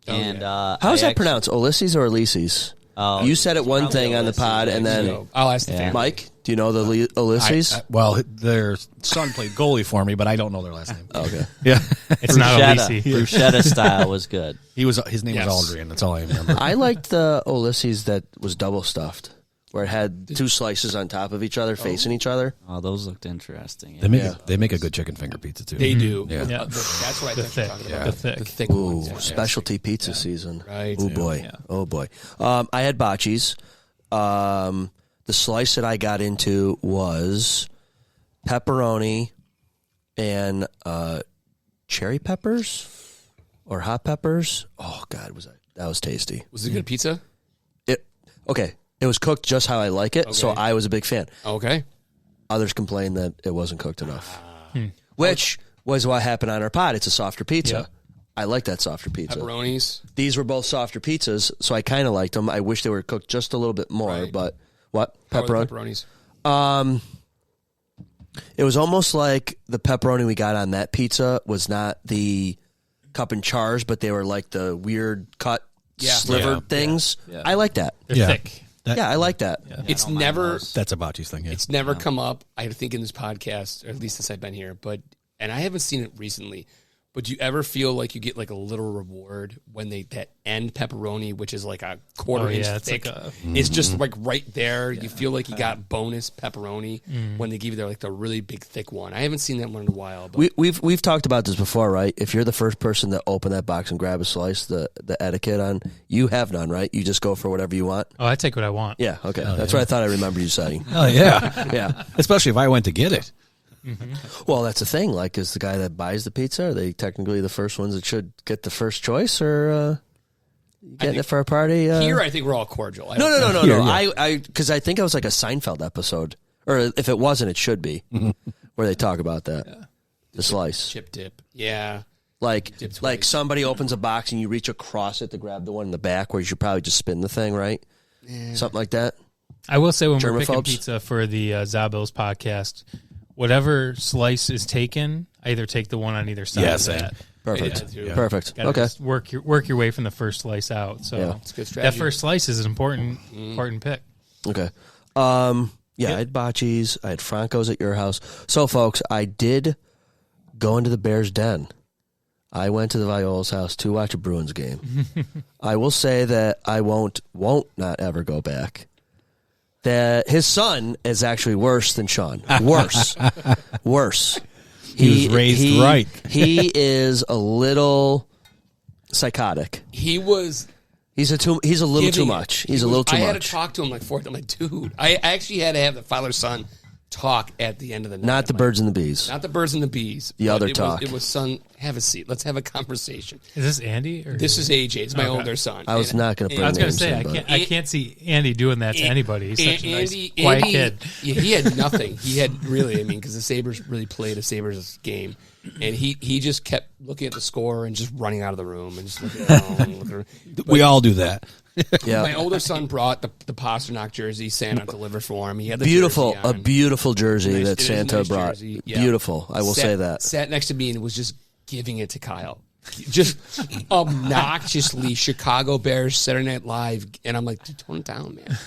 And How's that pronounced? Ulysses or Ulysses? Oh, You said it one probably thing on the Ulysses, pod, and then So I'll ask the family. Mike, do you know the Ulysses? Well, their son played goalie for me, but I don't know their last name. Okay. Yeah, It's not Bruschetta. Elise. Bruschetta style was good. his name Yes. was Aldrian. That's all I remember. I liked the Ulysses that was double stuffed. where it had two slices on top of each other, facing each other. Oh, those looked interesting. Yeah. They make a good chicken finger pizza too. They do. Yeah. Yeah. That's right. The thick. About. The thick. The Ooh, ones. specialty pizza season. Right. Oh boy. Yeah. Oh boy. I had bocce's. The slice that I got into was pepperoni and cherry peppers or hot peppers. Oh God, that was tasty. Was it good pizza? It was cooked just how I like it, so Okay. I was a big fan. Okay. Others complained that it wasn't cooked enough, which was what happened on our pod. It's a softer pizza. Yeah. I like that softer pizza. Pepperonis. These were both softer pizzas, so I kind of liked them. I wish they were cooked just a little bit more, Right. but what? How were the Pepperoni? pepperonis. It was almost like the pepperoni we got on that pizza was not the cup and chars, but they were like the weird cut sliver Yeah. things. Yeah. I like that. They're thick. Yeah, I like that. It's never. That's a Bocce's thing. Yeah. It's never come up, I think, in this podcast, or at least since I've been here. And I haven't seen it recently. But do you ever feel like you get like a little reward when that end pepperoni, which is like a quarter inch it's thick, like a- it's just like right there. You feel like you got bonus pepperoni when they give you the really big thick one. I haven't seen that one in a while. But We've talked about this before, right? If you're the first person to open that box and grab a slice, the etiquette on you have none, right? You just go for whatever you want. Oh, I take what I want. Yeah, okay. That's what I thought I remember you saying. Oh yeah, Yeah. especially if I went to get it. Well, that's the thing. Like, is the guy that buys the pizza, are they technically the first ones that should get the first choice, or getting it for a party? here, I think we're all cordial. No. Here, Because I think it was like a Seinfeld episode, or if it wasn't, it should be, where they talk about that. The slice. Chip dip. Yeah. Like twice. somebody opens a box and you reach across it to grab the one in the back, where you should probably just spin the thing, right? Something like that. I will say when we're picking Germaphobes? pizza for the Zabils podcast, whatever slice is taken, I either take the one on either side Yeah, of same. that. Perfect. Yeah. Perfect. Gotta Okay. just work your way from the first slice out. So Yeah. It's a good that strategy. first slice is an important pick. Okay. Yeah, I had Bocce's. I had Franco's at your house. So, folks, I did go into the Bears' den. I went to the Viola's house to watch a Bruins game. I will say that I won't not ever go back. That his son is actually worse than Sean. Worse. He was raised right. He is a little psychotic. He was. He's a little too giving much. it. He's a little too I had much. to talk to him like fourth. I'm like, dude, I actually had to have the father-son talk at the end of the night. Not the I'm like, birds and the bees. Not the birds and the bees. The but other it talk. Was, it was, son, have a seat. Let's have a conversation. Is this Andy? Or This is AJ. It's my Okay. older son. I was not going to and- put I was going names to say in, but- I can't see Andy doing that to anybody. He's such a nice, quiet kid. Yeah, he had nothing. He had really, because the Sabres really played a Sabres game, and he just kept looking at the score and just running out of the room and just looking around. We all do that. Yeah. My older son brought the Pasternak jersey Santa delivered for him. He had the Beautiful, jersey a on. beautiful jersey Nice- that it is a Santa nice brought. jersey, yeah. Beautiful, I will say that. Sat next to me and was just giving it to Kyle. Just obnoxiously Chicago Bears Saturday Night Live, and I'm like, dude, tone it down, man.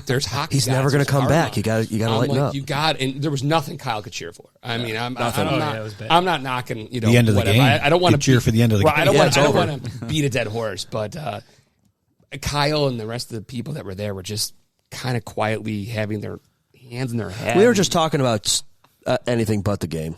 There's hockey. He's gods, never going there's to come back. karma. You got to I'm lighten like, up. You got, and there was nothing Kyle could cheer for. I mean, I'm Oh, yeah, not. it was bad. I'm not knocking. The end of the whatever. game. I don't want You to cheer for the end of the game. I don't Yeah, want. it's I don't over. want to beat a dead horse, but Kyle and the rest of the people that were there were just kind of quietly having their hands in their head. We were just talking about anything but the game.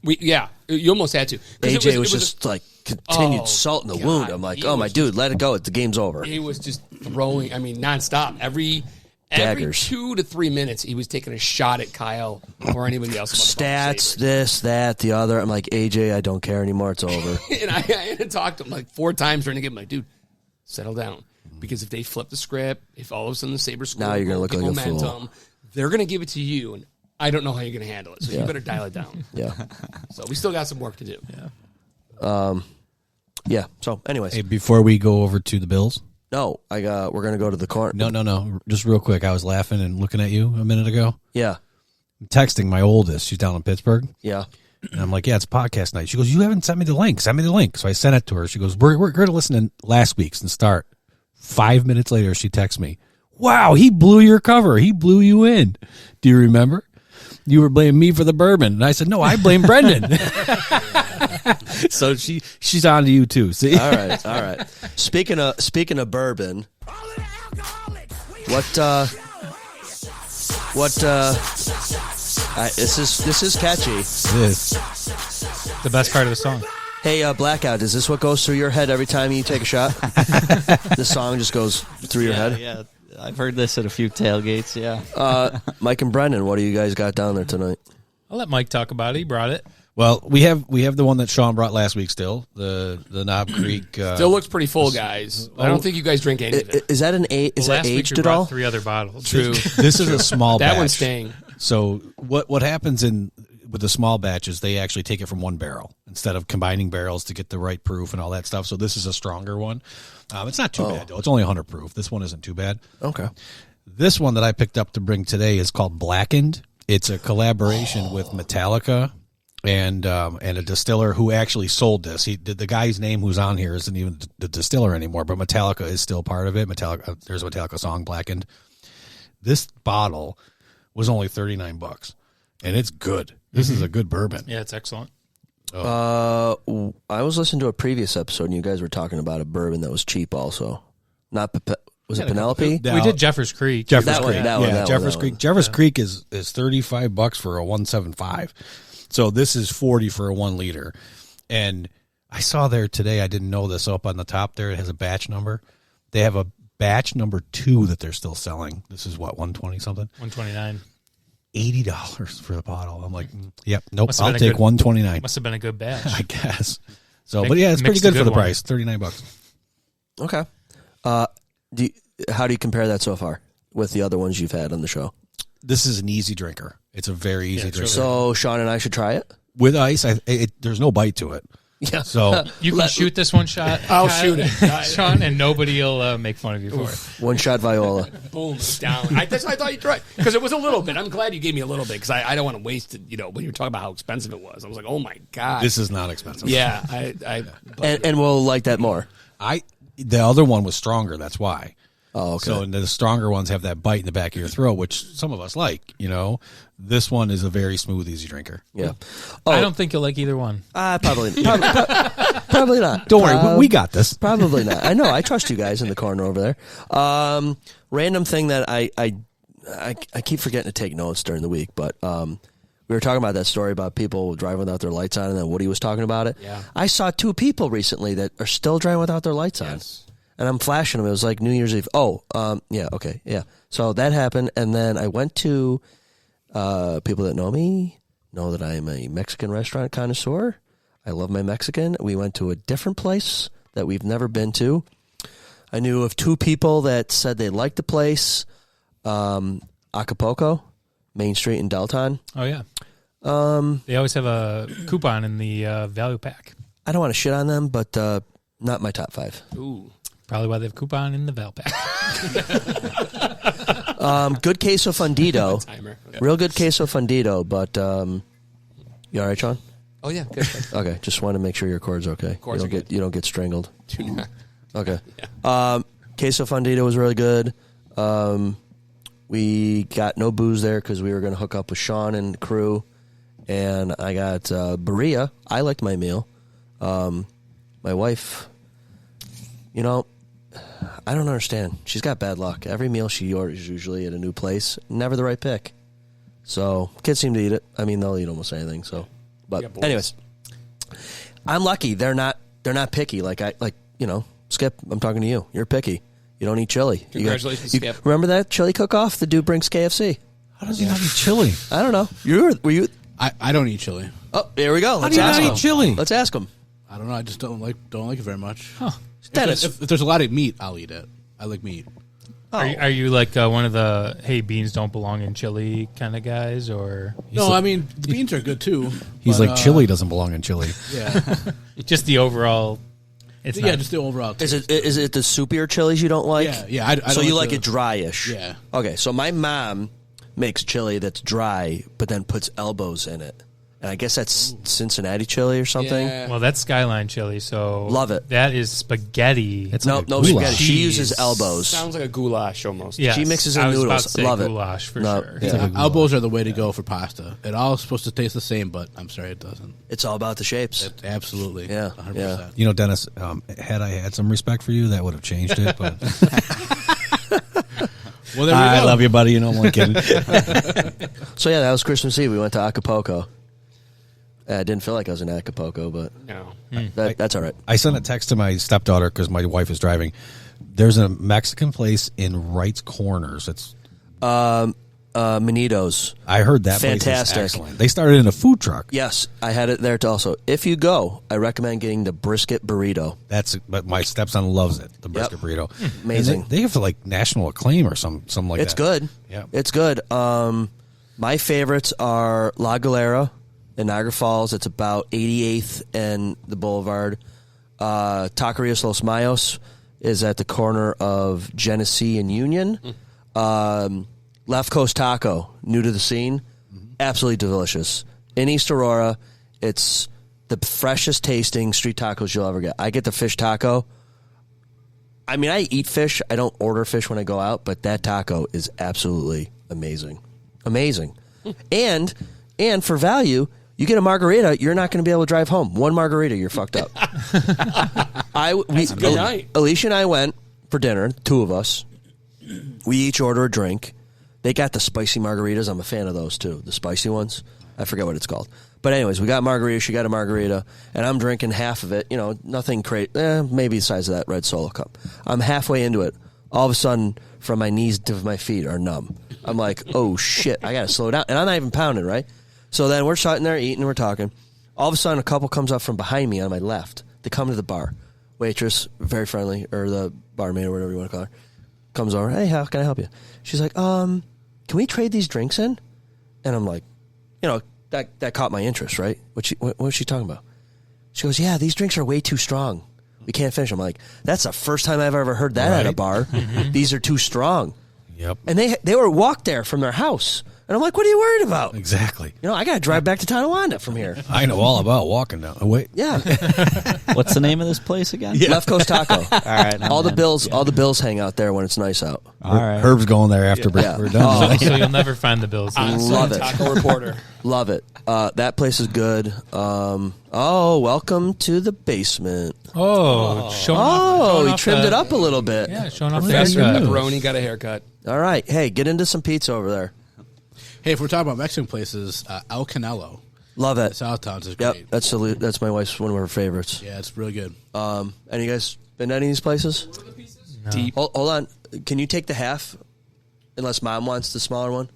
You almost had to. 'Cause AJ it was just like continued Oh, salt in the God. wound. I'm like, He oh my was dude, let it go. The game's over. He was just throwing. I mean, nonstop. Every Daggers. 2 to 3 minutes, he was taking a shot at Kyle or anybody else. about the Stats, Sabres. this, that, the other. I'm like, AJ, I don't care anymore. It's over. And I had to talk to him like 4 times during the game. I'm like, dude, settle down. Because if they flip the script, if all of a sudden the Sabres score, Now you're gonna look get like a fool. momentum, they're going to give it to you, and I don't know how you're going to handle it. So Yeah. you better dial it down. Yeah. So we still got some work to do. Yeah. So, anyways, Hey, before we go over to the Bills. no, we're going to go to the corner. No. Just real quick. I was laughing and looking at you a minute ago. Yeah. I'm texting my oldest. She's down in Pittsburgh. Yeah. And I'm like, yeah, it's podcast night. She goes, you haven't sent me the link. Send me the link. So I sent it to her. She goes, we're going to listen to last week's and start. 5 minutes later, she texts me, wow, he blew your cover. He blew you in. Do you remember? You were blaming me for the bourbon. And I said, no, I blame Brendan. So she's on to you too. See? All right. Speaking of bourbon, what What? This is catchy. It is. The best part of the song. Hey, Blackout, is this what goes through your head every time you take a shot? This song just goes through your head? Yeah, I've heard this at a few tailgates, yeah. Mike and Brendan, what do you guys got down there tonight? I'll let Mike talk about it. He brought it. Well, we have the one that Sean brought last week still, the Knob Creek. Still looks pretty full, guys. I don't think you guys drink any of it. Is that an eight? Is Well, that last week aged we at brought all? 3 other bottles. True. This is a small batch. That one's staying. So what happens with the small batches, they actually take it from one barrel instead of combining barrels to get the right proof and all that stuff. So this is a stronger one. It's not too bad, though. It's only 100 proof. This one isn't too bad. Okay. This one that I picked up to bring today is called Blackened. It's a collaboration with Metallica and a distiller who actually sold this. The guy's name who's on here isn't even the distiller anymore, but Metallica is still part of it. There's a Metallica song, Blackened. This bottle was only $39, and it's good. This is a good bourbon. Yeah, it's excellent. I was listening to a previous episode, and you guys were talking about a bourbon that was cheap also. Not was it Penelope? Now- We did Jeffers Creek. Jeffers That one, Creek. that one, Yeah, that one, Jeffers that Creek. one. Jeffers Creek is $35 for a 175. So this is 40 for a 1 liter. And I saw there today, I didn't know this, up on the top there, it has a batch number. They have a batch number 2 that they're still selling. This is what, 120 something? 129. $80 for the bottle. I'm like, yep, nope, Must have I'll been a take good- 129. Must have been a good batch. I guess. So, Mix- but yeah, it's pretty mixed a good for good the one. price. $39. Okay. How do you compare that so far with the other ones you've had on the show? This is an easy drinker. It's a very easy it's drinker. So Sean and I should try it? With ice, there's no bite to it. Yeah. So You can shoot this one shot. I'll Kyle, shoot it. Sean, and nobody will make fun of you for it. One shot Viola. Boom, it's down. That's what I thought you'd try. Because it was a little bit. I'm glad you gave me a little bit because I don't want to waste it. You know, when you were talking about how expensive it was, I was like, oh my God. this is not expensive. Yeah. And we'll like that more. The other one was stronger. That's why. Oh, okay. So the stronger ones have that bite in the back of your throat, which some of us like. You know, this one is a very smooth, easy drinker. Yeah. I don't think you'll like either one. Probably not. Don't worry, we got this. Probably not. I know. I trust you guys in the corner over there. Random thing that I keep forgetting to take notes during the week, but we were talking about that story about people driving without their lights on, and then Woody was talking about it. Yeah. I saw 2 people recently that are still driving without their lights on. And I'm flashing them. It was like New Year's Eve. Yeah, okay, yeah. So that happened, and then I went to people that know me know that I am a Mexican restaurant connoisseur. I love my Mexican. We went to a different place that we've never been to. I knew of 2 people that said they liked the place. Acapulco, Main Street in Delton. Oh, yeah. They always have a coupon in the value pack. I don't want to shit on them, but not my top 5. Ooh. Probably why they have coupon in the value pack. Good queso fundido. Timer. Real good queso fundido, but you all right, Sean? Oh, yeah. Good. Okay, just want to make sure your cord's okay. Cords are good. You don't get strangled. Do not. Okay. Queso fundido was really good. We got no booze there because we were going to hook up with Sean and crew, and I got birria. I liked my meal. My wife, you know, I don't understand. She's got bad luck. Every meal she orders usually at a new place, never the right pick. So kids seem to eat it. I mean, they'll eat almost anything. So, but Yeah, boys. anyways, I'm lucky. They're not picky. Like Skip. I'm talking to you. You're picky. You don't eat chili. Congratulations, you Skip. Remember that chili cook-off? The dude brings KFC. How does he not eat chili? I don't know. Were you? I don't eat chili. Oh, there we go. How Let's do you ask not him. eat chili? Let's ask him. I don't know. I just don't like it very much. Dennis. If there's a lot of meat, I'll eat it. I like meat. Are you like one of the, hey, beans don't belong in chili kind of guys? Or No, I mean the beans are good too. He's but, like, chili doesn't belong in chili. Yeah, just the overall? It's yeah, not, just the overall. Is Taste. it the soupier chilies you don't like? Yeah. I So don't you like the- it dryish? Yeah. Okay. So my mom makes chili that's dry, but then puts elbows in it, and I guess that's Cincinnati chili or something. Yeah. well, that's Skyline chili, so Love it. That is spaghetti. It's No, like a no goulash. spaghetti. She uses Cheese. elbows. Sounds like a goulash almost. Yes, she mixes in I was noodles. About to say Love it. goulash for No, sure. yeah. Elbows are the way to go for pasta. It all is supposed to taste the same, but I'm sorry, it doesn't. It's all about the shapes. Absolutely. Yeah, 100%. yeah. You know, Dennis, had I had some respect for you, that would have changed it. But Well, there you I go. love you, buddy. You know I'm only kidding. So yeah, that was Christmas Eve. We went to Acapulco. I didn't feel like I was in Acapulco, but No. that's all right. I sent a text to my stepdaughter because my wife is driving. There's a Mexican place in Wright's Corners. It's Manitos. I heard that Fantastic. place is excellent. They started in a food truck. Yes, I had it there also. If you go, I recommend getting the brisket burrito. But my stepson loves it. The brisket burrito, Amazing. And they have like national acclaim or something like It's that. good. Yeah. It's good. My favorites are La Galera in Niagara Falls. It's about 88th and the Boulevard. Taquerias Los Mayos is at the corner of Genesee and Union. Left Coast Taco, new to the scene, absolutely delicious. In East Aurora, it's the freshest tasting street tacos you'll ever get. I get the fish taco. I mean, I eat fish. I don't order fish when I go out, but that taco is absolutely amazing. Amazing. And for value, you get a margarita, you're not going to be able to drive home. One margarita, you're fucked up. That's a good night. Alicia and I went for dinner, two of us. We each order a drink. They got the spicy margaritas. I'm a fan of those, too. The spicy ones. I forget what it's called. But anyways, we got margarita. She got a margarita. And I'm drinking half of it. You know, nothing crazy. Maybe the size of that red Solo cup. I'm halfway into it. All of a sudden, from my knees to my feet are numb. I'm like, oh, shit. I got to slow down. And I'm not even pounding, right? So then we're sitting there eating. We're talking. All of a sudden, a couple comes up from behind me on my left. They come to the bar. Waitress, very friendly, or the barmaid or whatever you want to call her, comes over. Hey, how can I help you? She's like, can we trade these drinks in? And I'm like, you know, that caught my interest, right? What was she talking about? She goes, yeah, these drinks are way too strong. We can't finish. I'm like, that's the first time I've ever heard that at a bar. These are too strong. Yep. And they were walked there from their house. And I'm like, what are you worried about? Exactly. You know, I got to drive back to Tonawanda from here. I know all about walking down. Oh, wait. Yeah. What's the name of this place again? Left Coast Taco. All right. All the Bills hang out there when it's nice out. All right. Herb's going there after Yeah. we're done. So you'll never find the Bills. Love it. Taco reporter. Love it. That place is good. Welcome to the basement. Showing off You trimmed it up a little bit. Yeah, showing off Fast the pepperoni, got a haircut. All right. Hey, get into some pizza over there. Hey, if we're talking about Mexican places, El Canelo, Love it. Southtowns is Yep. great. That's my wife's one of her favorites. Yeah, it's really good. Any you guys been to any of these places? Deep. Hold on. Can you take the half? Unless Mom wants the smaller one.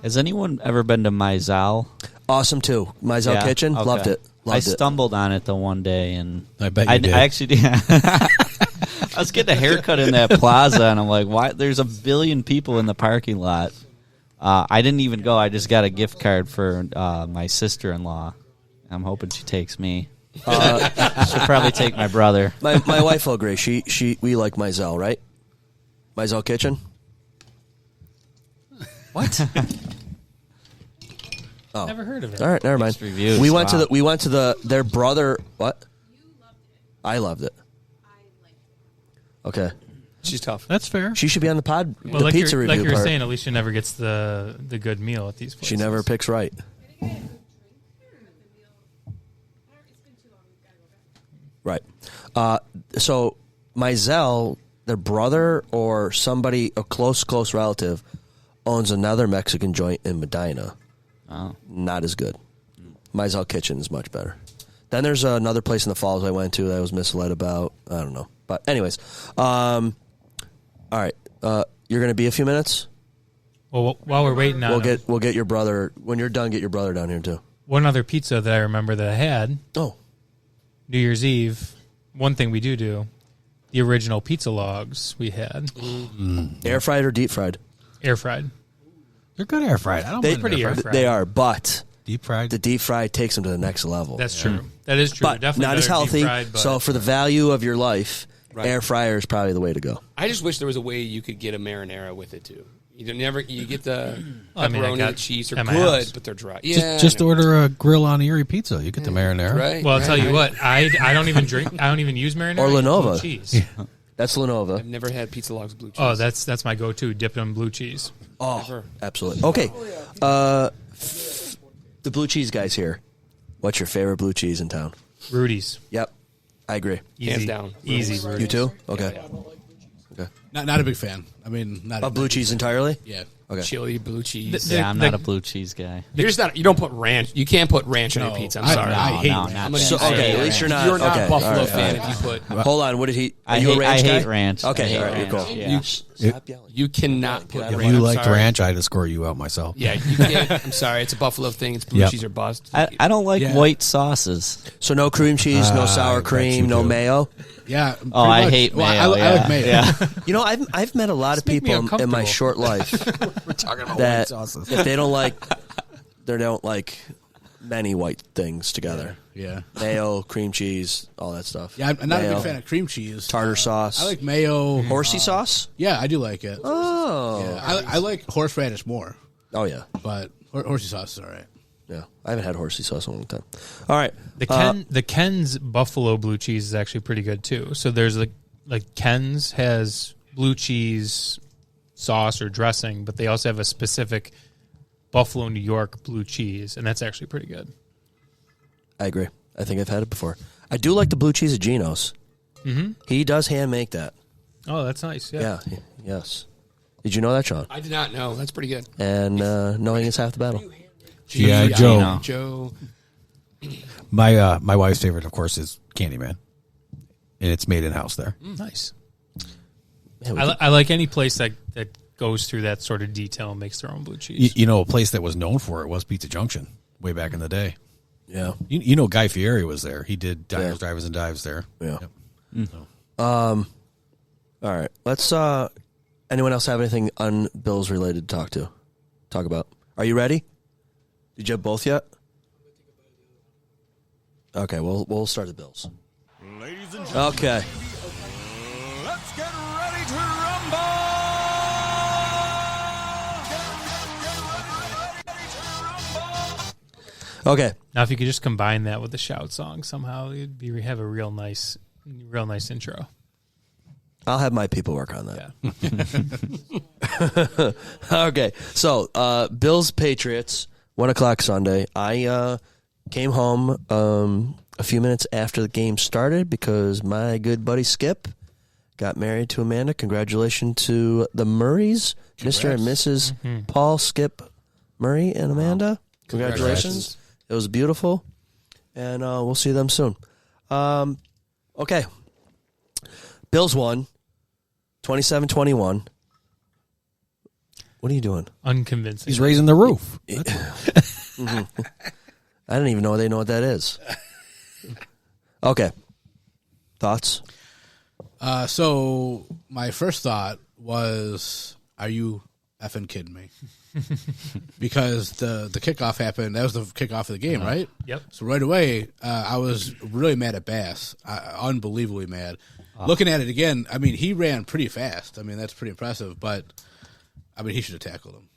Has anyone ever been to Maizal? Awesome too. Maizal Yeah? Kitchen. Okay. Loved it. I Loved it. stumbled on it the one day, and I bet you did. I actually did. I was getting a haircut in that plaza, and I'm like, "Why? There's a billion people in the parking lot." I didn't even go. I just got a gift card for my sister-in-law. I'm hoping she takes me. She'll probably take my brother. My wife will agree. We like Maizal, right? Maizal Kitchen. What? Never heard of it. All right, never mind. Mixed reviews. We went Wow. to their brother. What? I loved it. Okay, She's tough. That's fair. she should be on the pod. Well, the like pizza you're, review like you were part. saying, Alicia never gets the good meal at these places. She never picks right. Right. So Maizal, their brother or somebody, a close relative, owns another Mexican joint in Medina. Oh. Not as good. Maizal Kitchen is much better. Then there's another place in the Falls I went to that I was misled about. I don't know. But anyways, all right. You're going to be a few minutes? Well, while we're waiting on We'll get your brother, when you're done, get your brother down here too. one other pizza that I remember that I had, Oh. New Year's Eve, one thing we do, the original pizza logs we had, Air fried or deep fried? air fried. They're good air fried. I don't They, mind pretty air air fried. fried. They are, but Deep fried. the deep fried takes them to the next level. That's true. That is true. but Definitely not as better deep healthy. fried, but So for the value of your life, air fryer is probably the way to go. I just wish there was a way you could get a marinara with it too. You get the I mean, I pepperoni got and cheese are at my good, house. but they're dry. Just I know. order a grill on Erie pizza. You get the marinara. Right. well, I'll right, tell you right. what, I don't even drink. I don't even use marinara. Or I use blue Lenovo. cheese. That's Lenovo. I've never had pizza logs with blue cheese. Oh, that's my go-to. Dip it in blue cheese. Oh, absolutely. Okay. The blue cheese guys here. What's your favorite blue cheese in town? Rudy's. Yep. I agree. Easy. Hands down. Easy. Rudy's. You too? Okay. Okay. Not a big fan. I mean, not Blue cheese entirely? Yeah. Okay. Chili, blue cheese. Yeah, I'm not a blue cheese guy. You're just not. You don't put ranch. You can't put ranch on your pizza. I'm sorry. I hate no, ranch. not I'm a- that. So, okay, at least you're not. You're not okay, a Buffalo all right, fan all right. if you put. Hold on. What did he? Are I you hate, a ranch I guy? hate ranch. Okay, I hate all right, ranch. you're cool. Yeah. Stop yelling. You cannot put If ranch. If you I'm liked sorry. ranch, I'd escort you out myself. Yeah, you can't. I'm sorry. It's a Buffalo thing. It's blue Yep. cheese or bust. I don't like Yeah. white sauces. So no cream cheese, no I sour bet cream, you no do. mayo. Yeah. Oh, pretty I much. hate Well, mayo. I like mayo. Yeah. You know, I've met a lot of make me people in my uncomfortable. short life We're talking about that if they don't like many white things together. Yeah. Mayo, cream cheese, all that stuff. Yeah, I'm not Mayo, a big fan of cream cheese. tartar sauce. I like mayo. horsey sauce. Yeah, I do like it. Oh, Yeah, I like horseradish more, oh yeah, but horsey sauce is all right. yeah. I haven't had horsey sauce in a long time. All right, The Ken's Buffalo blue cheese is actually pretty good too. So there's like Ken's has blue cheese sauce or dressing, but they also have a specific Buffalo New York blue cheese, and that's actually pretty good. I agree. I think I've had it before. I do like the blue cheese at Geno's. Mm-hmm. He does hand make that. Oh, that's nice. Yeah. Yes. Did you know that, Sean? I did not know. That's pretty good. And knowing is half the battle. G.I. Joe. Joe. My wife's favorite, of course, is Candyman, and it's made in house there. Nice. Man, we I like any place that goes through that sort of detail and makes their own blue You, cheese. you know, a place that was known for it was Pizza Junction way back in the day. yeah. You know, Guy Fieri was there. He did Diners, Yeah. Drivers, and Dives there. Yeah. Yep. All right. Let's. Anyone else have anything on Bills related to talk about? Are you ready? Did you have both yet? Okay. We'll start the Bills. Ladies and gentlemen, Okay. let's get ready to rumble! Okay. Now, if you could just combine that with the shout song somehow, have a real nice intro. I'll have my people work on that. Yeah. Okay. So, Bills Patriots, 1:00 Sunday. I came home a few minutes after the game started because my good buddy Skip got married to Amanda. Congratulations to the Murrays, Mr. and Mrs. Paul Skip Murray and Amanda. Congratulations. It was beautiful, and we'll see them soon. Okay. Bills won 27-21. What are you doing? Unconvincing. He's raising the roof. I don't even know they know what that is. Okay. Thoughts? So my first thought was, are you effing kidding me? Because the kickoff happened. That was the kickoff of the game, right? Yep. So right away, I was really mad at Bass. Unbelievably mad. Looking at it again, I mean, he ran pretty fast. I mean, that's pretty impressive. But, I mean, he should have tackled him.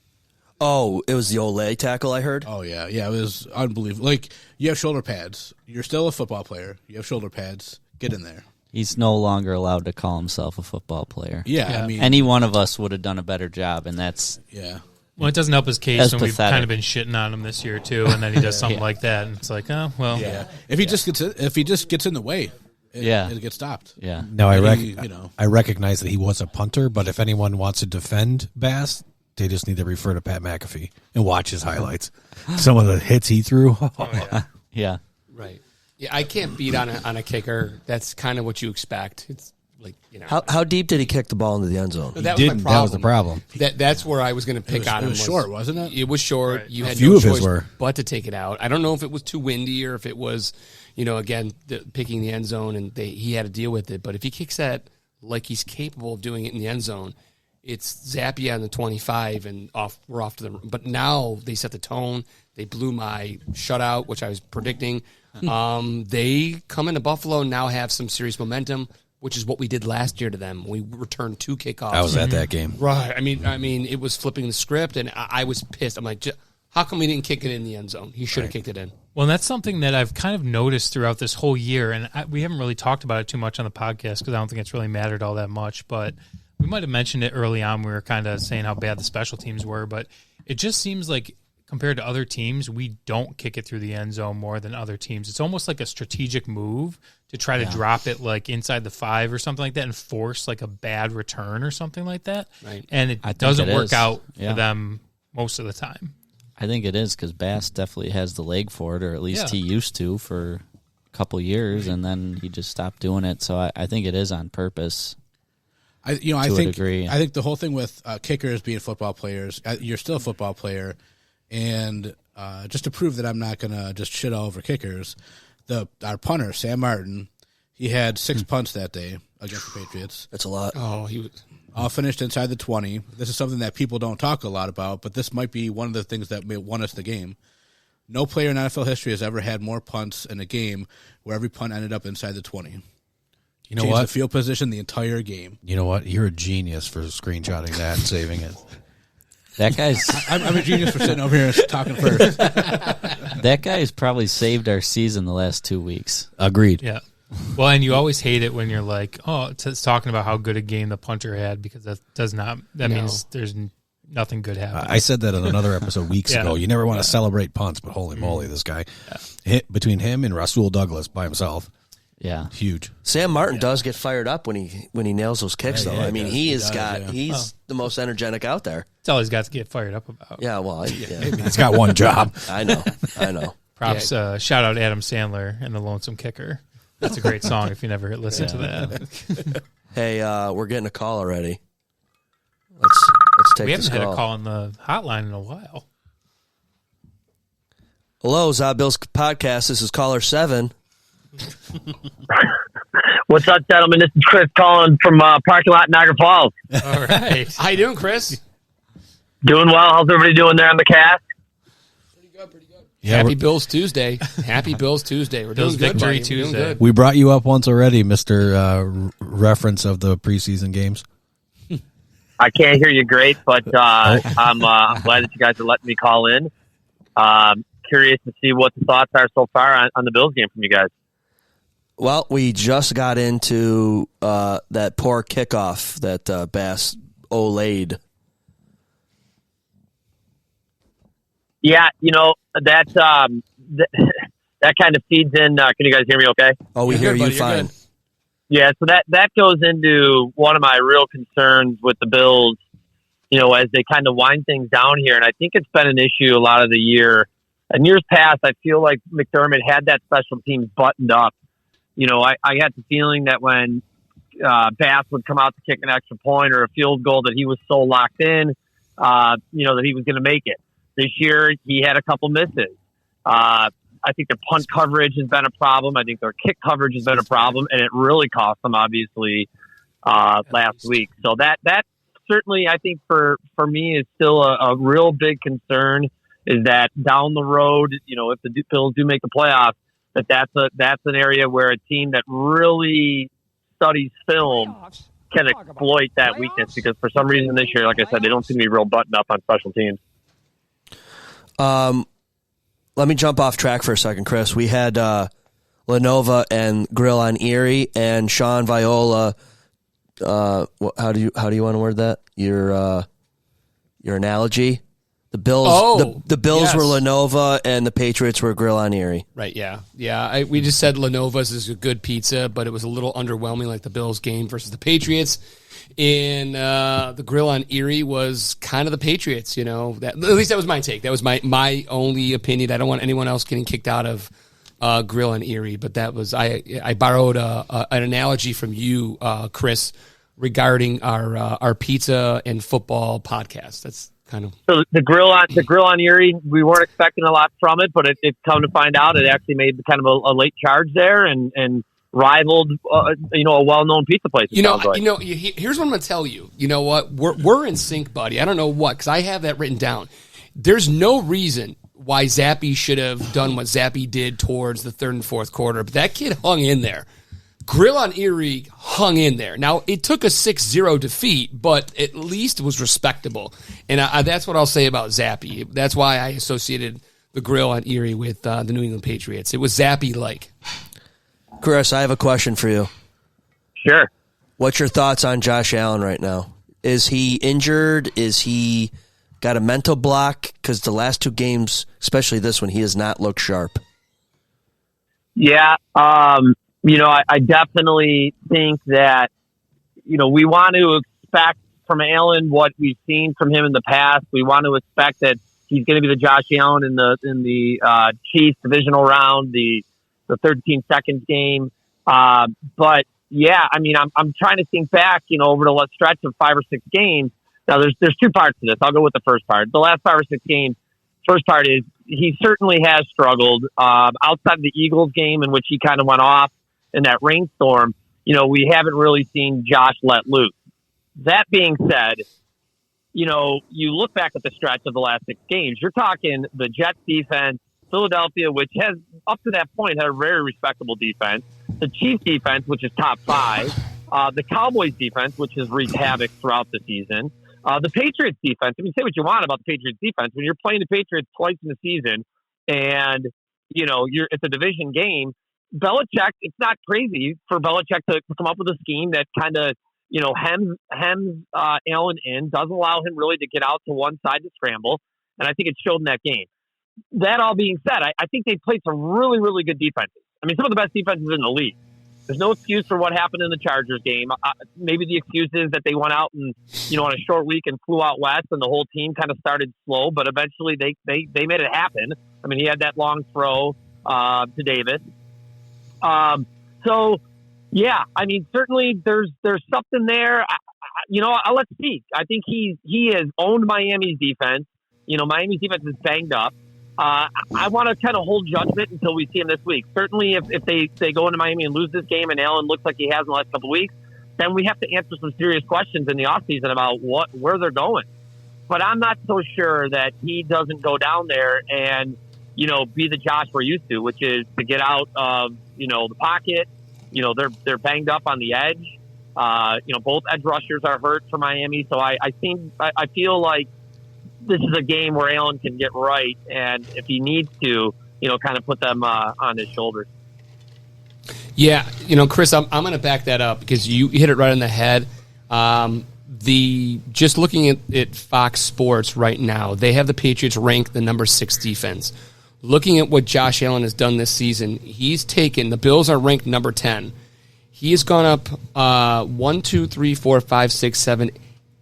Oh, it was the Olay tackle I heard? Oh, yeah. Yeah, it was unbelievable. Like, you have shoulder pads. You're still a football player. You have shoulder pads. Get in there. He's no longer allowed to call himself a football player. Yeah, I mean, Any one of us would have done a better job, and that's yeah. Well, it doesn't help his case That's when we've pathetic. kind of been shitting on him this year too, and then he does something like that, and it's like, oh well. Yeah. If he just gets in the way, it gets stopped. yeah. Now I And I recognize that he was a punter, but if anyone wants to defend Bass, they just need to refer to Pat McAfee and watch his highlights. Some of the hits he threw. Yeah. Right. Yeah, I can't beat on a kicker. That's kind of what you expect. It's like, you know. How deep did he kick the ball into the end zone? That Didn't. That was the problem. That's where I was going to pick on him. It was short, wasn't it? It was short. Right. You had few no of his choice were. but to take it out. I don't know if it was too windy or if it was, again, picking the end zone and he had to deal with it. But if he kicks that like he's capable of doing it in the end zone, it's Zappy on the 25 and we're off to the. But now they set the tone. They blew my shutout, which I was predicting. They come into Buffalo and now have some serious momentum, which is what we did last year to them. We returned 2 kickoffs. I was at that game. Right. I mean, it was flipping the script, and I was pissed. I'm like, how come we didn't kick it in the end zone? He should have kicked it in. Well, and that's something that I've kind of noticed throughout this whole year, and we haven't really talked about it too much on the podcast because I don't think it's really mattered all that much. But we might have mentioned it early on. We were kind of saying how bad the special teams were, but it just seems like compared to other teams, we don't kick it through the end zone more than other teams. It's almost like a strategic move to try to drop it like inside the 5 or something like that and force like a bad return or something like that. Right. And I think doesn't it work is. out Yeah. for them most of the time. I think it is because Bass definitely has the leg for it, or at least Yeah. he used to for a couple years, and then he just stopped doing it. So I think it is on purpose. I To a degree. think the whole thing with kickers being football players, you're still a football player, and just to prove that I'm not gonna just shit all over kickers, our punter Sam Martin, he had 6 punts that day against the Patriots, That's a lot. Oh, he was. all finished inside the 20. This is something that people don't talk a lot about, but this might be one of the things that may won us the game. No player in NFL history has ever had more punts in a game where every punt ended up inside the 20. You know Changed what? the field position the entire game. You know what? You're a genius for screenshotting that and saving it. That guy's I'm a genius for sitting over here and talking first. that guy's probably saved our season the last 2 weeks. Agreed. Yeah. Well, and you always hate it when you're like, oh, it's talking about how good a game the punter had, because that means there's nothing good happening. I said that in another episode weeks Yeah. ago. You never want to celebrate punts, but holy moly, this guy. Between him and Rasul Douglas by himself, Yeah. huge. Sam Martin does get fired up when he nails those kicks, though. yeah, I mean, he he does, has got yeah. he's the most energetic out there. That's all he's got to get fired up about. Yeah, well, yeah, He's got one job. I know. Props, shout out Adam Sandler and the Lonesome Kicker. That's a great song if you never listened to that. Hey, we're getting a call already. Let's take We this haven't had call. a call on the hotline in a while. Hello, Zob Bills podcast. This is caller 7. What's up, gentlemen? This is Chris calling from parking lot in Niagara Falls. All right. How you doing, Chris? Doing well. How's everybody doing there on the cast? Yeah, Happy Bills Tuesday. Happy Bills Tuesday. We're Bills doing good, Victory buddy. We're doing Tuesday. good. we brought you up once already, Mr. Reference of the preseason games. I can't hear you great, but I'm glad that you guys are letting me call in. Curious to see what the thoughts are so far on the Bills game from you guys. Well, we just got into that poor kickoff that Bass Olayed. Yeah, that that kind of feeds in. Can you guys hear me okay? Oh, we You're hear good, you buddy. You're fine. good. Yeah, so that goes into one of my real concerns with the Bills, as they kind of wind things down here. And I think it's been an issue a lot of the year. In years past, I feel like McDermott had that special teams buttoned up. I had the feeling that when Bass would come out to kick an extra point or a field goal, that he was so locked in, that he was going to make it. This year, he had a couple misses. I think their punt coverage has been a problem. I think their kick coverage has been a problem, and it really cost them, obviously, last week. So that certainly, I think, for me, is still a real big concern, is that down the road, if the Bills do make the playoffs, that's an area where a team that really studies film can exploit that weakness, because for some reason this year, like I said, they don't seem to be real buttoned up on special teams. Let me jump off track for a second, Chris. We had Lenova and Grill on Erie and Sean Viola. How do you want to word that? Your analogy. The Bills. The Bills yes. were Lenova and the Patriots were Grill on Erie. Right, yeah. We just said Lenova's is a good pizza, but it was a little underwhelming, like the Bills game versus the Patriots. And the Grill on Erie was kind of the Patriots, at least that was my take. That was my only opinion. I don't want anyone else getting kicked out of Grill on Erie, but that was I borrowed an analogy from you, Chris, regarding our pizza and football podcast. That's kind of So the grill on Erie, we weren't expecting a lot from it, but it come to find out, it actually made kind of a late charge there and rivaled, a well-known pizza place. Here's what I'm going to tell you. You know what? We're in sync, buddy. I don't know what, because I have that written down. There's no reason why Zappe should have done what Zappe did towards the third and fourth quarter, but that kid hung in there. Grill on Erie hung in there. Now, it took a 6-0 defeat, but at least it was respectable. And that's what I'll say about Zappe. That's why I associated the Grill on Erie with the New England Patriots. It was Zappe-like. Chris, I have a question for you. Sure. What's your thoughts on Josh Allen right now? Is he injured? Is he got a mental block? Because the last 2 games, especially this one, he has not looked sharp. Yeah, I definitely think that, we want to expect from Allen what we've seen from him in the past. We want to expect that he's going to be the Josh Allen in the Chiefs divisional round, the 13-second game. But yeah, I mean, I'm trying to think back, over the stretch of 5 or 6 games. Now there's 2 parts to this. I'll go with the first part. The last 5 or 6 games. First part is he certainly has struggled outside of the Eagles game in which he kind of went off in that rainstorm. We haven't really seen Josh let loose. That being said, you look back at the stretch of the last 6 games, you're talking the Jets defense, Philadelphia, which has up to that point had a very respectable defense, the Chiefs defense, which is top 5, the Cowboys defense, which has wreaked havoc throughout the season, the Patriots defense. I mean, say what you want about the Patriots defense. When you're playing the Patriots twice in the season and, it's a division game, Belichick, it's not crazy for Belichick to come up with a scheme that kind of, hems Allen in, doesn't allow him really to get out to one side to scramble. And I think it showed in that game. That all being said, I think they played some really, really good defenses. I mean, some of the best defenses in the league. There's no excuse for what happened in the Chargers game. Maybe the excuse is that they went out and, on a short week and flew out west and the whole team kind of started slow, but eventually they made it happen. I mean, he had that long throw to Davis. So, yeah, I mean, certainly there's something there. Let's see. I think he has owned Miami's defense. Miami's defense is banged up. I want to kind of hold judgment until we see him this week. Certainly, if they go into Miami and lose this game and Allen looks like he has in the last couple of weeks, then we have to answer some serious questions in the offseason about where they're going. But I'm not so sure that he doesn't go down there and, be the Josh we're used to, which is to get out of, the pocket. They're banged up on the edge. Both edge rushers are hurt for Miami. So I feel like this is a game where Allen can get right, and if he needs to, kind of put them on his shoulders. Yeah, Chris, I'm going to back that up because you hit it right on the head. Just looking at Fox Sports right now, they have the Patriots ranked the number 6 defense. Looking at what Josh Allen has done this season, the Bills are ranked number 10. He has gone up 1, 2, 3, 4, 5, 6, 7,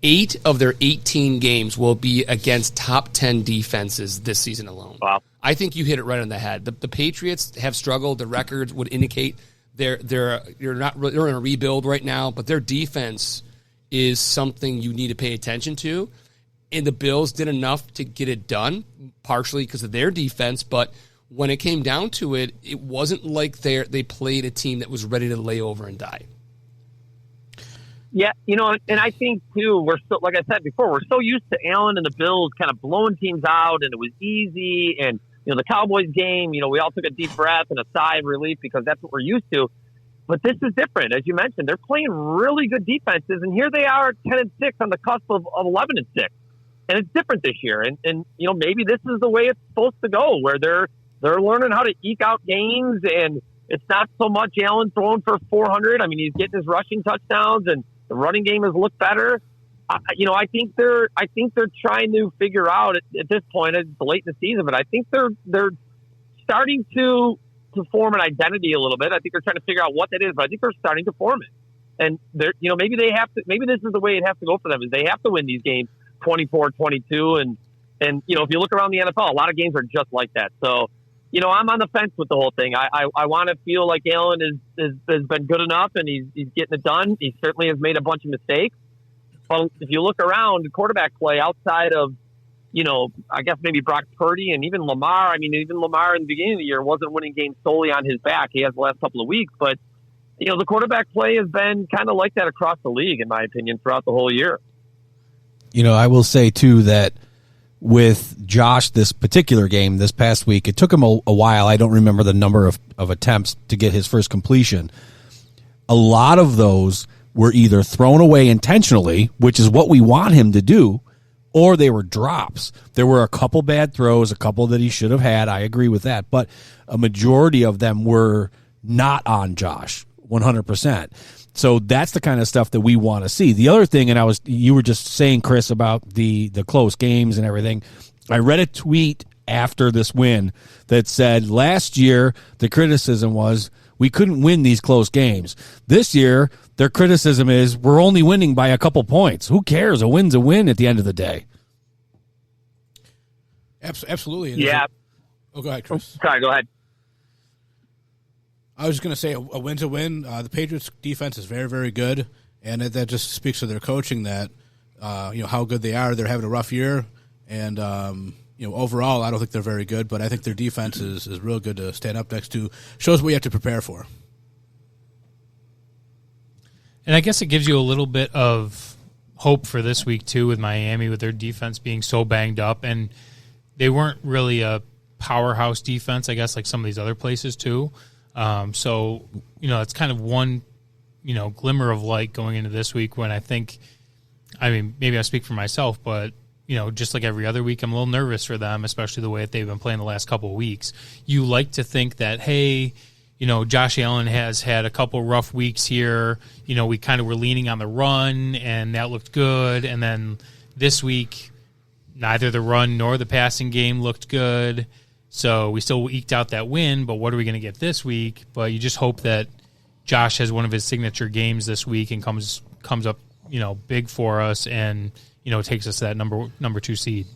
8 of their 18 games will be against top 10 defenses this season alone. Wow. I think you hit it right on the head. The Patriots have struggled. The records would indicate they're in a rebuild right now, but their defense is something you need to pay attention to. And the Bills did enough to get it done, partially because of their defense, but when it came down to it, it wasn't like they played a team that was ready to lay over and die. Yeah, and I think, too, we're still, like I said before, we're so used to Allen and the Bills kind of blowing teams out, and it was easy, and, the Cowboys game, we all took a deep breath and a sigh of relief because that's what we're used to. But this is different. As you mentioned, they're playing really good defenses, and here they are 10-6 on the cusp of 11-6. And it's different this year. And maybe this is the way it's supposed to go, where they're learning how to eke out games, and it's not so much Allen throwing for 400. I mean, he's getting his rushing touchdowns, and the running game has looked better. I think they're trying to figure out at this point. It's late in the season, but I think they're starting to form an identity a little bit. I think they're trying to figure out what that is, but I think they're starting to form it. And they're, maybe they have to. Maybe this is the way it has to go for them. Is they have to win these games 24-22, and if you look around the NFL, a lot of games are just like that. So. I'm on the fence with the whole thing. I want to feel like Allen has been good enough, and he's getting it done. He certainly has made a bunch of mistakes. But if you look around the quarterback play outside of, I guess maybe Brock Purdy and even Lamar. I mean, even Lamar in the beginning of the year wasn't winning games solely on his back. He has the last couple of weeks. But, the quarterback play has been kind of like that across the league, in my opinion, throughout the whole year. I will say, too, that with Josh, this particular game this past week, it took him a while. I don't remember the number of attempts to get his first completion. A lot of those were either thrown away intentionally, which is what we want him to do, or they were drops. There were a couple bad throws, a couple that he should have had. I agree with that. But a majority of them were not on Josh, 100%. So that's the kind of stuff that we want to see. The other thing, and you were just saying, Chris, about the close games and everything. I read a tweet after this win that said last year the criticism was we couldn't win these close games. This year their criticism is we're only winning by a couple points. Who cares? A win's a win at the end of the day. Absolutely. Yeah. Go ahead, Chris. Sorry, go ahead. I was going to say a win's a win. The Patriots' defense is very, very good, and that just speaks to their coaching that, how good they are. They're having a rough year, and, overall, I don't think they're very good, but I think their defense is real good to stand up next to. Shows what you have to prepare for. And I guess it gives you a little bit of hope for this week, too, with Miami, with their defense being so banged up, and they weren't really a powerhouse defense, I guess, like some of these other places, too. So, it's kind of one, glimmer of light going into this week when maybe I speak for myself, but, just like every other week, I'm a little nervous for them, especially the way that they've been playing the last couple of weeks. You like to think that, hey, Josh Allen has had a couple rough weeks here. We kind of were leaning on the run, and that looked good. And then this week, neither the run nor the passing game looked good. So we still eked out that win, but what are we going to get this week? But you just hope that Josh has one of his signature games this week and comes up, big for us and, takes us to that number 2 seed.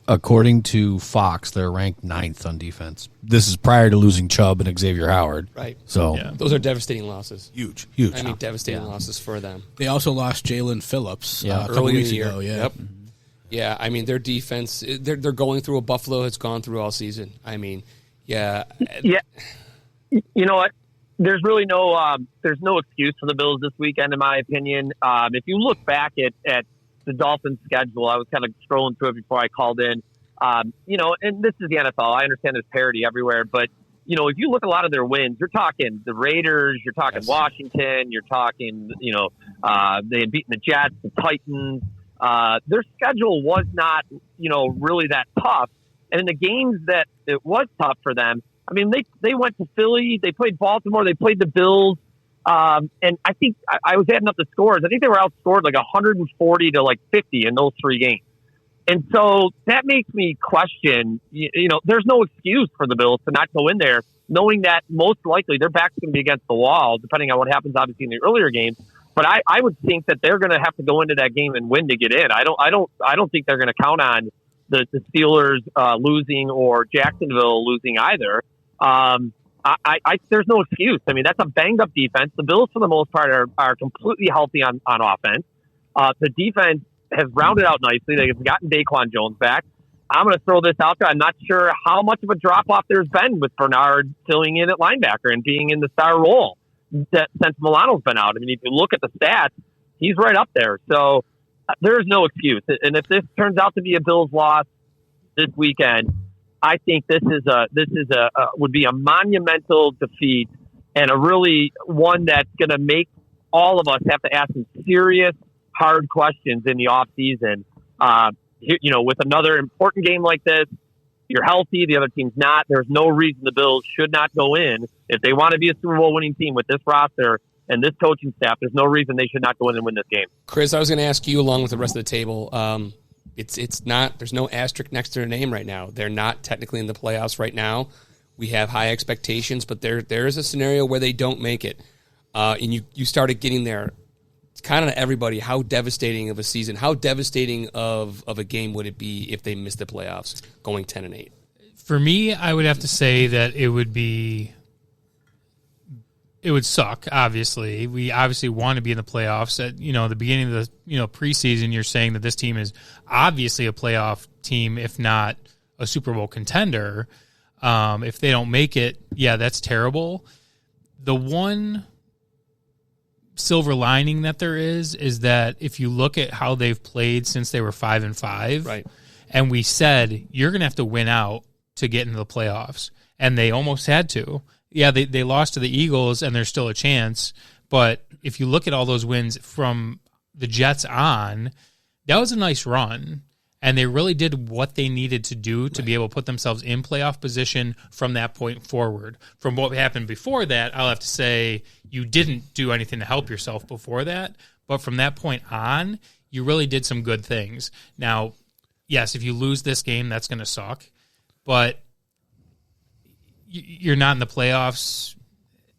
According to Fox, they're ranked 9th on defense. This is prior to losing Chubb and Xavier Howard. Right. So those are devastating losses. Huge. Devastating losses for them. They also lost Jalen Phillips a couple early weeks in the year. ago. Yeah. Yep. Yeah, their defense, they're going through what Buffalo has gone through all season. Yeah. You know what? There's really no excuse for the Bills this weekend, in my opinion. If you look back at the Dolphins' schedule, I was kind of scrolling through it before I called in. And this is the NFL. I understand there's parity everywhere, but if you look at a lot of their wins, you're talking the Raiders, you're talking Washington, you're talking they had beaten the Jets, the Titans. Their schedule was not, really that tough. And in the games that it was tough for them, they went to Philly, they played Baltimore, they played the Bills. And I think I was adding up the scores. I think they were outscored like 140 to 50 in those 3 games. And so that makes me question, there's no excuse for the Bills to not go in there, knowing that most likely their back's going to be against the wall, depending on what happens, obviously, in the earlier games. But I would think that they're going to have to go into that game and win to get in. I don't think they're going to count on the Steelers losing or Jacksonville losing either. There's no excuse. That's a banged up defense. The Bills, for the most part, are completely healthy on offense. The defense has rounded out nicely. They've gotten Daquan Jones back. I'm going to throw this out there. I'm not sure how much of a drop off there's been with Bernard filling in at linebacker and being in the star role since Milano's been out. If you look at the stats, he's right up there. So there's no excuse. And if this turns out to be a Bills loss this weekend, I think this would be a monumental defeat and a really one that's going to make all of us have to ask some serious, hard questions in the off season. With another important game like this, you're healthy, the other team's not. There's no reason the Bills should not go in. If they want to be a Super Bowl winning team with this roster and this coaching staff, there's no reason they should not go in and win this game. Chris, I was going to ask you, along with the rest of the table, it's not, there's no asterisk next to their name right now. They're not technically in the playoffs right now. We have high expectations, but there is a scenario where they don't make it. And you started getting there. It's kind of everybody, how devastating of a season, how devastating of a game would it be if they missed the playoffs going 10-8? For me, I would have to say that it would suck, obviously. We obviously want to be in the playoffs. At the beginning of the preseason, you're saying that this team is obviously a playoff team, if not a Super Bowl contender. If they don't make it, yeah, that's terrible. The one silver lining that there is that if you look at how they've played since they were 5-5, right, and we said you're going to have to win out to get into the playoffs, and they almost had to. Yeah, they lost to the Eagles, and there's still a chance. But if you look at all those wins from the Jets on, that was a nice run. And they really did what they needed to do to be able to put themselves in playoff position from that point forward. From what happened before that, I'll have to say you didn't do anything to help yourself before that. But from that point on, you really did some good things. Now, yes, if you lose this game, that's going to suck. But you're not in the playoffs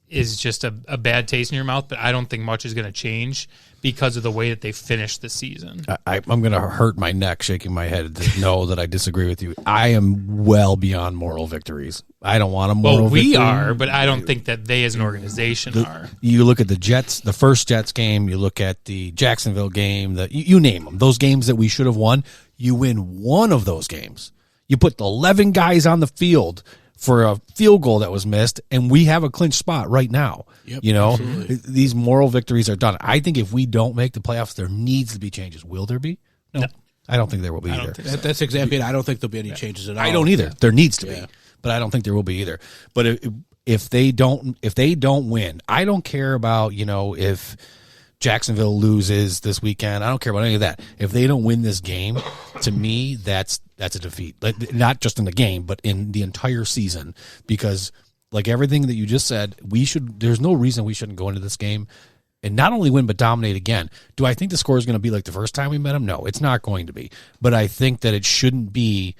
is just a bad taste in your mouth. But I don't think much is going to change because of the way that they finished the season. I'm going to hurt my neck shaking my head to know that I disagree with you. I am well beyond moral victories. I don't want a moral victory. We are, but I don't think that they as an organization are. You look at the Jets, the first Jets game, you look at the Jacksonville game, you name them. Those games that we should have won, you win one of those games. You put 11 guys on the field for a field goal that was missed, and we have a clinch spot right now. Yep, absolutely. These moral victories are done. I think if we don't make the playoffs, there needs to be changes. Will there be? No. I don't think there will be either. That's exactly it. I don't think there'll be any changes at all. I don't either. There needs to be, but I don't think there will be either. But if they don't win, I don't care about if Jacksonville loses this weekend. I don't care about any of that. If they don't win this game, to me, that's a defeat. Not just in the game, but in the entire season. Because, like everything that you just said, there's no reason we shouldn't go into this game and not only win but dominate again. Do I think the score is going to be like the first time we met them? No, it's not going to be. But I think that it shouldn't be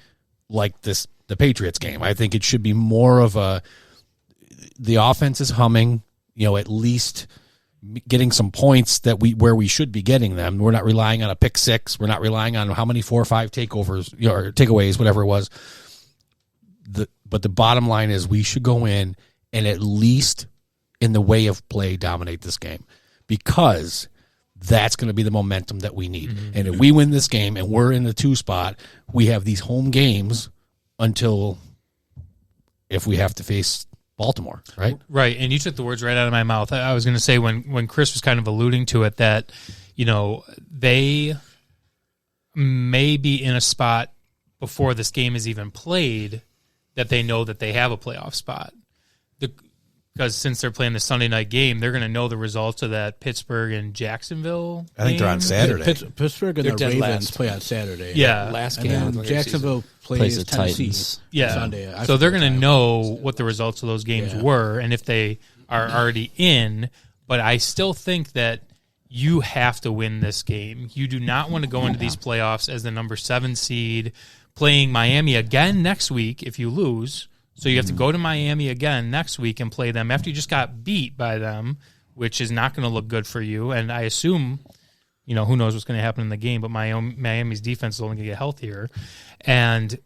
like the Patriots game. I think it should be more of the offense is humming, at least getting some points where we should be getting them. We're not relying on a pick six. We're not relying on how many 4 or 5 takeovers, or takeaways, whatever it was. But the bottom line is we should go in and at least in the way of play dominate this game, because that's going to be the momentum that we need. Mm-hmm. And if we win this game and we're in the 2 spot, we have these home games until if we have to face Baltimore, right? Right, and you took the words right out of my mouth. I was going to say when Chris was kind of alluding to it that, they may be in a spot before this game is even played that they know that they have a playoff spot. Because since they're playing the Sunday night game, they're going to know the results of that Pittsburgh and Jacksonville I think they're on Saturday. Pittsburgh and the Ravens play on Saturday. Yeah. Last and game. then Jacksonville plays the Tennessee on Sunday. So they're going to know what the results of those games were and if they are already in. But I still think that you have to win this game. You do not want to go into these playoffs as the number 7 seed, playing Miami again next week if you lose. So you have to go to Miami again next week and play them after you just got beat by them, which is not going to look good for you. And I assume, who knows what's going to happen in the game, but Miami's defense is only going to get healthier. And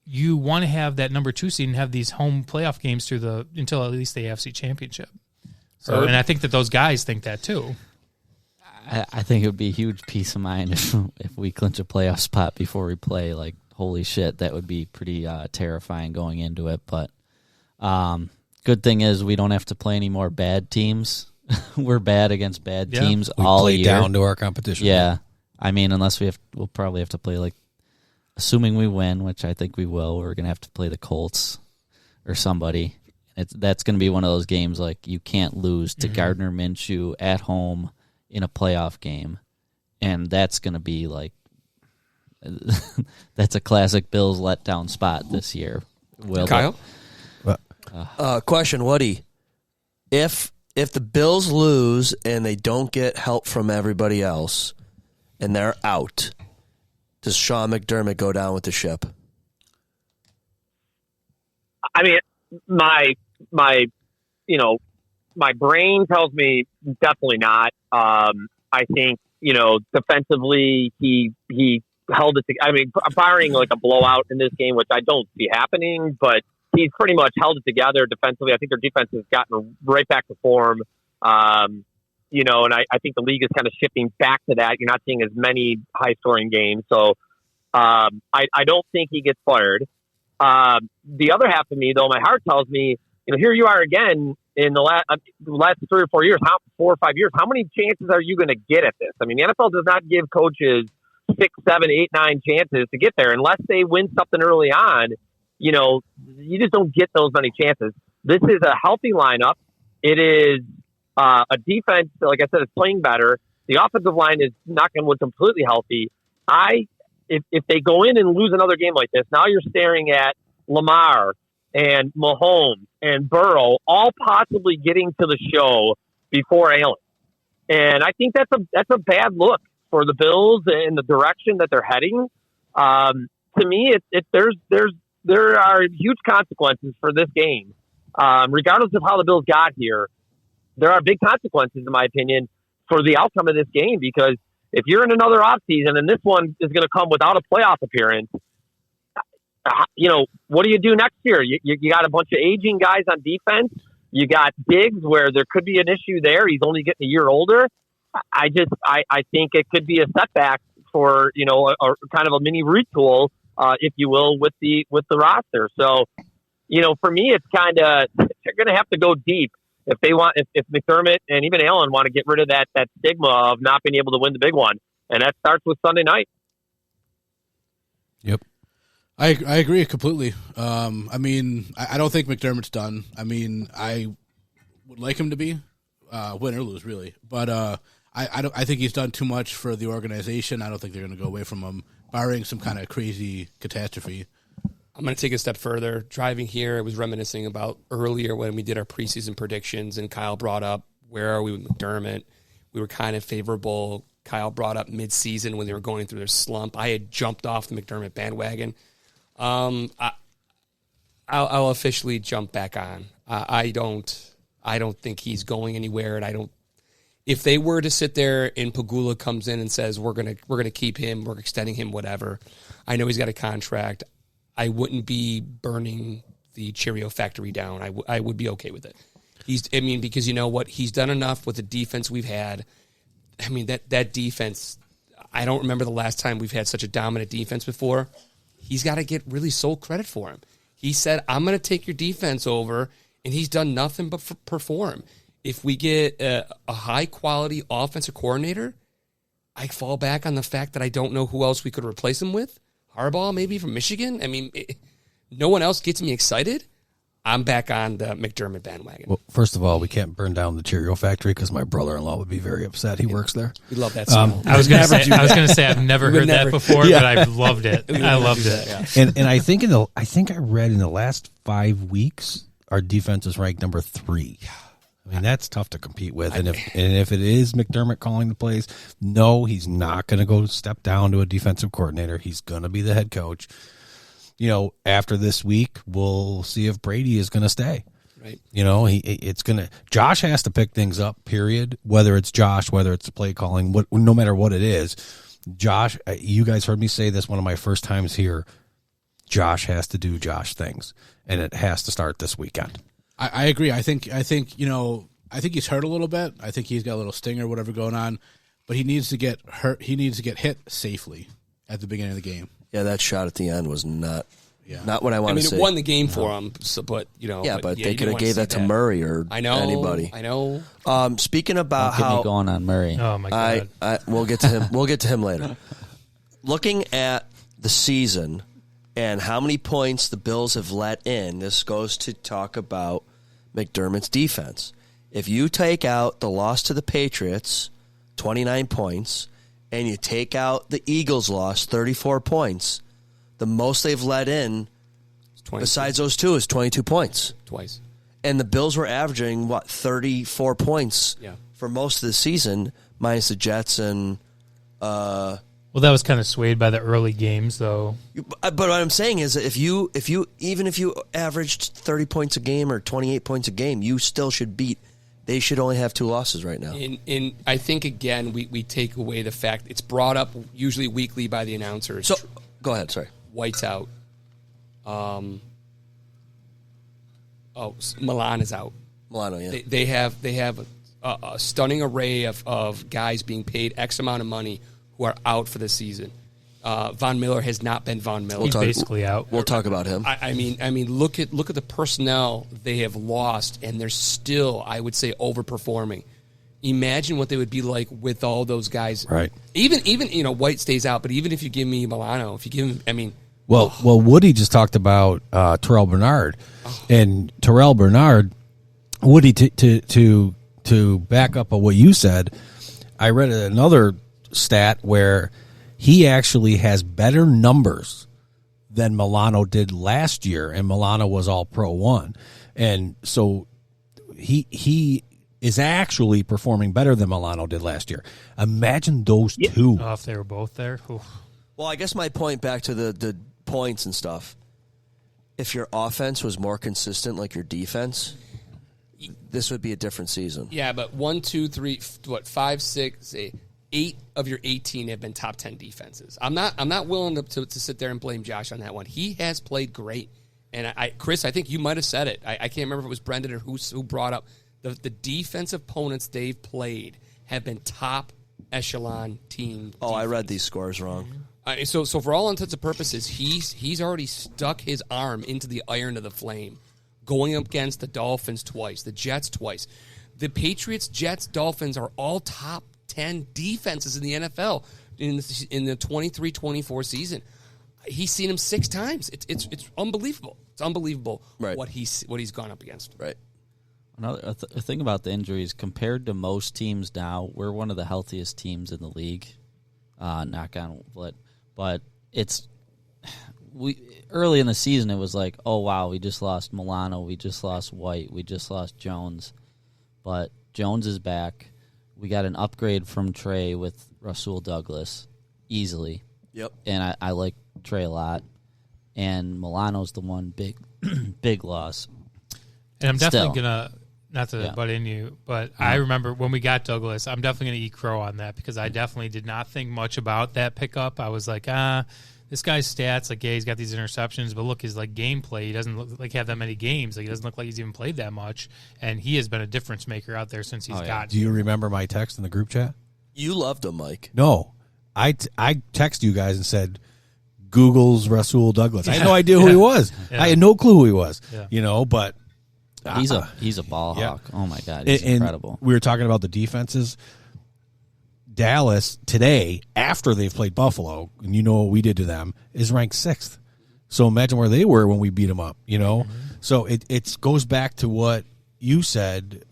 you want to have that number 2 seed and have these home playoff games until at least the AFC Championship. So, and I think that those guys think that too. I think it would be a huge peace of mind if we clinch a playoff spot before we play. Like, holy shit, that would be pretty terrifying going into it. But good thing is we don't have to play any more bad teams. We're bad against bad teams all year. We play down to our competition. Yeah. I mean, unless we'll probably have to play, assuming we win, which I think we will, we're going to have to play the Colts or somebody. That's going to be one of those games you can't lose to Gardner Minshew at home in a playoff game. And that's going to be that's a classic Bills letdown spot this year. Kyle? Question, Woody. If the Bills lose and they don't get help from everybody else and they're out, does Sean McDermott go down with the ship? I mean, my brain tells me definitely not. I think, defensively he held it together. I mean, barring a blowout in this game, which I don't see happening, but he's pretty much held it together defensively. I think their defense has gotten right back to form. And I think the league is kind of shifting back to that. You're not seeing as many high scoring games. So I don't think he gets fired. The other half of me, though, my heart tells me, here you are again in the last 3 or 4 years, 4 or 5 years. How many chances are you going to get at this? I mean, the NFL does not give coaches 6, 7, 8, 9 chances to get there unless they win something early on. You just don't get those many chances. This is a healthy lineup. It is a defense, like I said, is playing better. The offensive line is not going to be completely healthy. if they go in and lose another game like this, now you're staring at Lamar and Mahomes and Burrow all possibly getting to the show before Allen. And I think that's a bad look for the Bills and the direction that they're heading. To me, there are huge consequences for this game. Regardless of how the Bills got here, there are big consequences, in my opinion, for the outcome of this game, because if you're in another offseason and this one is going to come without a playoff appearance, what do you do next year? You got a bunch of aging guys on defense. You got Diggs, where there could be an issue there. He's only getting a year older. I think it could be a setback for, a kind of a mini retool, if you will, with the roster. So, for me, it's kind of, they're going to have to go deep if they want, if McDermott and even Allen want to get rid of that stigma of not being able to win the big one. And that starts with Sunday night. Yep. I agree completely. I don't think McDermott's done. I would like him to be win or lose, really. But I think he's done too much for the organization. I don't think they're going to go away from him, barring some kind of crazy catastrophe. I'm going to take a step further. Driving here, I was reminiscing about earlier when we did our preseason predictions, and Kyle brought up, where are we with McDermott? We were kind of favorable. Kyle brought up midseason when they were going through their slump. I had jumped off the McDermott bandwagon. I'll officially jump back on. I don't think he's going anywhere, and if they were to sit there and Pagula comes in and says we're gonna keep him, we're extending him, whatever. I know he's got a contract. I wouldn't be burning the Cheerio factory down. I would be okay with it. Because you know what? He's done enough with the defense we've had. That defense, I don't remember the last time we've had such a dominant defense before. He's got to get really sole credit for him. He said, I'm going to take your defense over, and he's done nothing but perform. If we get a high-quality offensive coordinator, I fall back on the fact that I don't know who else we could replace him with. Harbaugh, maybe, from Michigan. No one else gets me excited. I'm back on the McDermott bandwagon. Well, first of all, we can't burn down the Cheerio factory because my brother-in-law would be very upset. He works there. We love that song. I was going to say I've never heard that before, but I've loved it. I loved it. Yeah. And I think I read in the last 5 weeks our defense is ranked number 3. That's tough to compete with. And if it is McDermott calling the plays, no, he's not going to go step down to a defensive coordinator. He's going to be the head coach. After this week, we'll see if Brady is going to stay. Right. Josh has to pick things up, period. Whether it's Josh, whether it's the play calling, no matter what it is. Josh, you guys heard me say this one of my first times here. Josh has to do Josh things, and it has to start this weekend. I agree. I think he's hurt a little bit. I think he's got a little stinger, whatever going on, but he needs to get hurt. He needs to get hit safely at the beginning of the game. Yeah, that shot at the end was not what I wanted to say. It won the game for him, but they could have gave that to Murray or anybody. I know. Speaking about how me going on Murray. Oh my God. We'll get to him. We'll get to him later. Looking at the season and how many points the Bills have let in, this goes to talk about McDermott's defense. If you take out the loss to the Patriots, 29 points, and you take out the Eagles' loss, 34 points, the most they've let in, besides those two, is 22 points. Twice. And the Bills were averaging, 34 points for most of the season, minus the Jets and... Well, that was kind of swayed by the early games, though. But what I'm saying is, if you averaged 30 points a game or 28 points a game, you still should beat. They should only have 2 losses right now. And I think, again, we take away the fact it's brought up usually weekly by the announcers. So, go ahead, sorry. White's out. Milan is out. Milano, yeah. They have a stunning array of guys being paid X amount of money who are out for the season. Von Miller has not been Von Miller. He's basically out. We'll talk about him. I mean, look at the personnel they have lost, and they're still, I would say, overperforming. Imagine what they would be like with all those guys. Right. Even White stays out, but even if you give me Milano, if you give him, Well, Woody just talked about Terrell Bernard, and Terrell Bernard, Woody, to back up on what you said, I read another stat where he actually has better numbers than Milano did last year, and Milano was all Pro 1. And so he is actually performing better than Milano did last year. Imagine those two. Oh, if they were both there. Oof. Well, I guess my point back to the points and stuff, if your offense was more consistent like your defense, this would be a different season. Yeah, but 1, 2, 3, 5, 6, 8 of your 18 have been top 10 defenses. I'm not willing to sit there and blame Josh on that one. He has played great. And Chris, I think you might have said it. I can't remember if it was Brendan or who brought up the defensive opponents they've played have been top echelon team. Oh, I read these scores wrong. So for all intents and purposes, he's already stuck his arm into the iron of the flame, going up against the Dolphins twice, the Jets twice. The Patriots, Jets, Dolphins are all top 10 defenses in the NFL in the 23-24 season. He's seen him 6 times. It's unbelievable. It's unbelievable what he's gone up against. Right. Another thing about the injuries, compared to most teams now, we're one of the healthiest teams in the league. Knock on wood. But early in the season, it was like, oh, wow, we just lost Milano. We just lost White. We just lost Jones. But Jones is back. We got an upgrade from Trey with Rasul Douglas easily. Yep. And I like Trey a lot. And Milano's the one big loss. And I'm definitely going to, not to butt in you, but I remember when we got Douglas, I'm definitely going to eat crow on that because I definitely did not think much about that pickup. I was like, this guy's stats, like, yeah, he's got these interceptions, but look, his like gameplay, he doesn't look like have that many games. Like, he doesn't look like he's even played that much, and he has been a difference maker out there since he's got. Do you remember my text in the group chat? You loved him, Mike. No, I texted you guys and said, Google's Rasul Douglas. I had no idea who he was. I had no clue who he was. But he's a ball hawk. Oh my God, he's incredible. We were talking about the defenses. Dallas today, after they've played Buffalo, and you know what we did to them, is ranked 6th. So imagine where they were when we beat them up. So it goes back to what you said,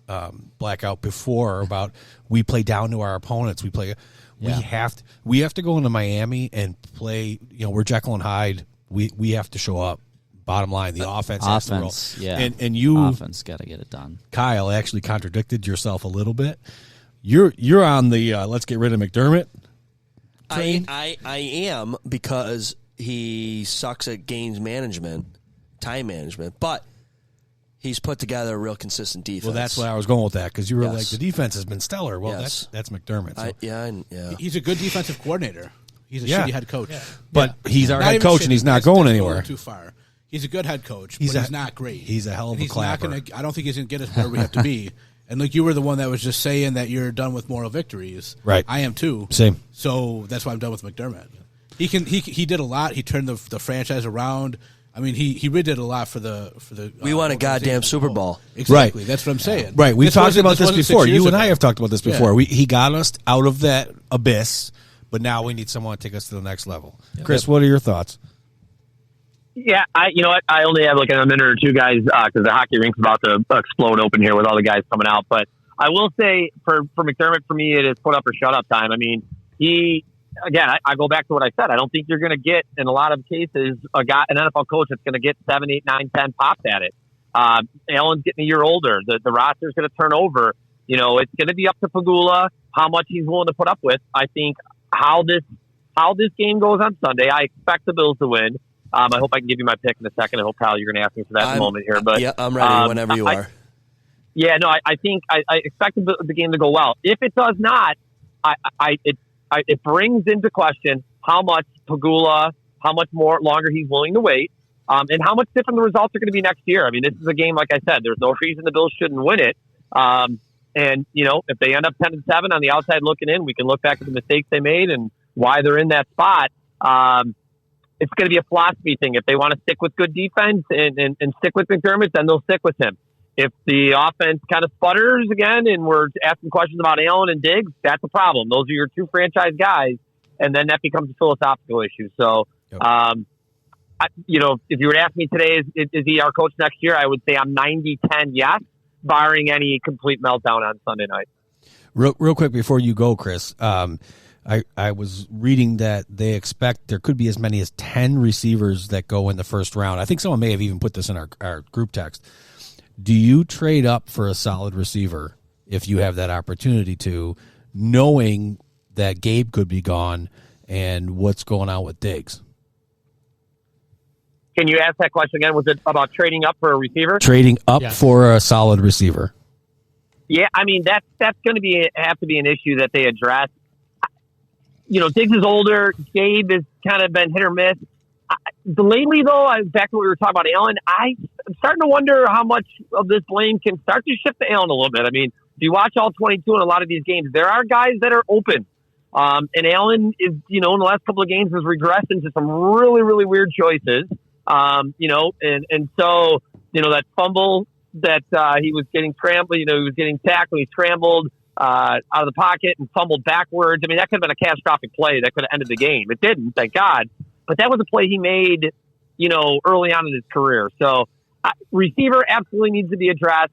Blackout, before about we play down to our opponents. We have to go into Miami and play. We're Jekyll and Hyde. We have to show up. Bottom line, the offense has to roll. Yeah, and you offense got to get it done. Kyle actually contradicted yourself a little bit. You're on the let's get rid of McDermott train. I am, because he sucks at games management, time management, but he's put together a real consistent defense. Well, that's why I was going with that, because you were like, the defense has been stellar. Well, that's McDermott. So. He's a good defensive coordinator. He's a shitty head coach. But he's our head coach, and he's not going anywhere. Too far. He's a good head coach, but he's not great. He's a hell of a clapper. I don't think he's going to get us where we have to be. And like you were the one that was just saying that you're done with moral victories. Right. I am too. Same. So that's why I'm done with McDermott. He did a lot. He turned the franchise around. I mean, he really did a lot for the. We won a goddamn Super Bowl. Exactly. Right. That's what I'm saying. Right. We've talked about this before. You and I have talked about this before. Yeah. He got us out of that abyss, but now we need someone to take us to the next level. Chris, what are your thoughts? Yeah, you know what? I only have like a minute or two, guys, because the hockey rink's about to explode open here with all the guys coming out. But I will say for McDermott, for me, it is put up or shut up time. I mean, I go back to what I said. I don't think you're going to get, in a lot of cases, an NFL coach that's going to get 7, 8, 9, 10 pops at it. Allen's getting a year older. The roster's going to turn over. It's going to be up to Pagula how much he's willing to put up with. I think how this game goes on Sunday, I expect the Bills to win. I hope I can give you my pick in a second. I hope, Kyle, you're going to ask me for that in a moment here. But yeah, I'm ready whenever you are. I think I expect the game to go well. If it does not, it brings into question how much Pagula, how much longer he's willing to wait, and how much different the results are going to be next year. I mean, this is a game, like I said, there's no reason the Bills shouldn't win it. And if they end up 10-7 on the outside looking in, we can look back at the mistakes they made and why they're in that spot. It's going to be a philosophy thing. If they want to stick with good defense and stick with McDermott, then they'll stick with him. If the offense kind of sputters again and we're asking questions about Allen and Diggs, that's a problem. Those are your two franchise guys, and then that becomes a philosophical issue. So, if you were to ask me today, is he our coach next year? I would say I'm 90-10 yes, barring any complete meltdown on Sunday night. Real quick before you go, Chris, I was reading that they expect there could be as many as 10 receivers that go in the first round. I think someone may have even put this in our group text. Do you trade up for a solid receiver if you have that opportunity to, knowing that Gabe could be gone and what's going on with Diggs? Can you ask that question again? Was it about trading up for a receiver? Trading up for a solid receiver. Yeah, I mean that's going to have to be an issue that they address. You know, Diggs is older. Gabe has kind of been hit or miss. Lately, though, back to what we were talking about Allen, I'm starting to wonder how much of this blame can start to shift to Allen a little bit. I mean, if you watch all 22 in a lot of these games, there are guys that are open. And Allen is, you know, in the last couple of games has regressed into some really, really weird choices. You know, and so, you know, that fumble that he was getting scrambled, you know, he was getting tackled, he scrambled out of the pocket and fumbled backwards. I mean, that could have been a catastrophic play that could have ended the game. It didn't, thank God. But that was a play he made, you know, early on in his career. So receiver absolutely needs to be addressed.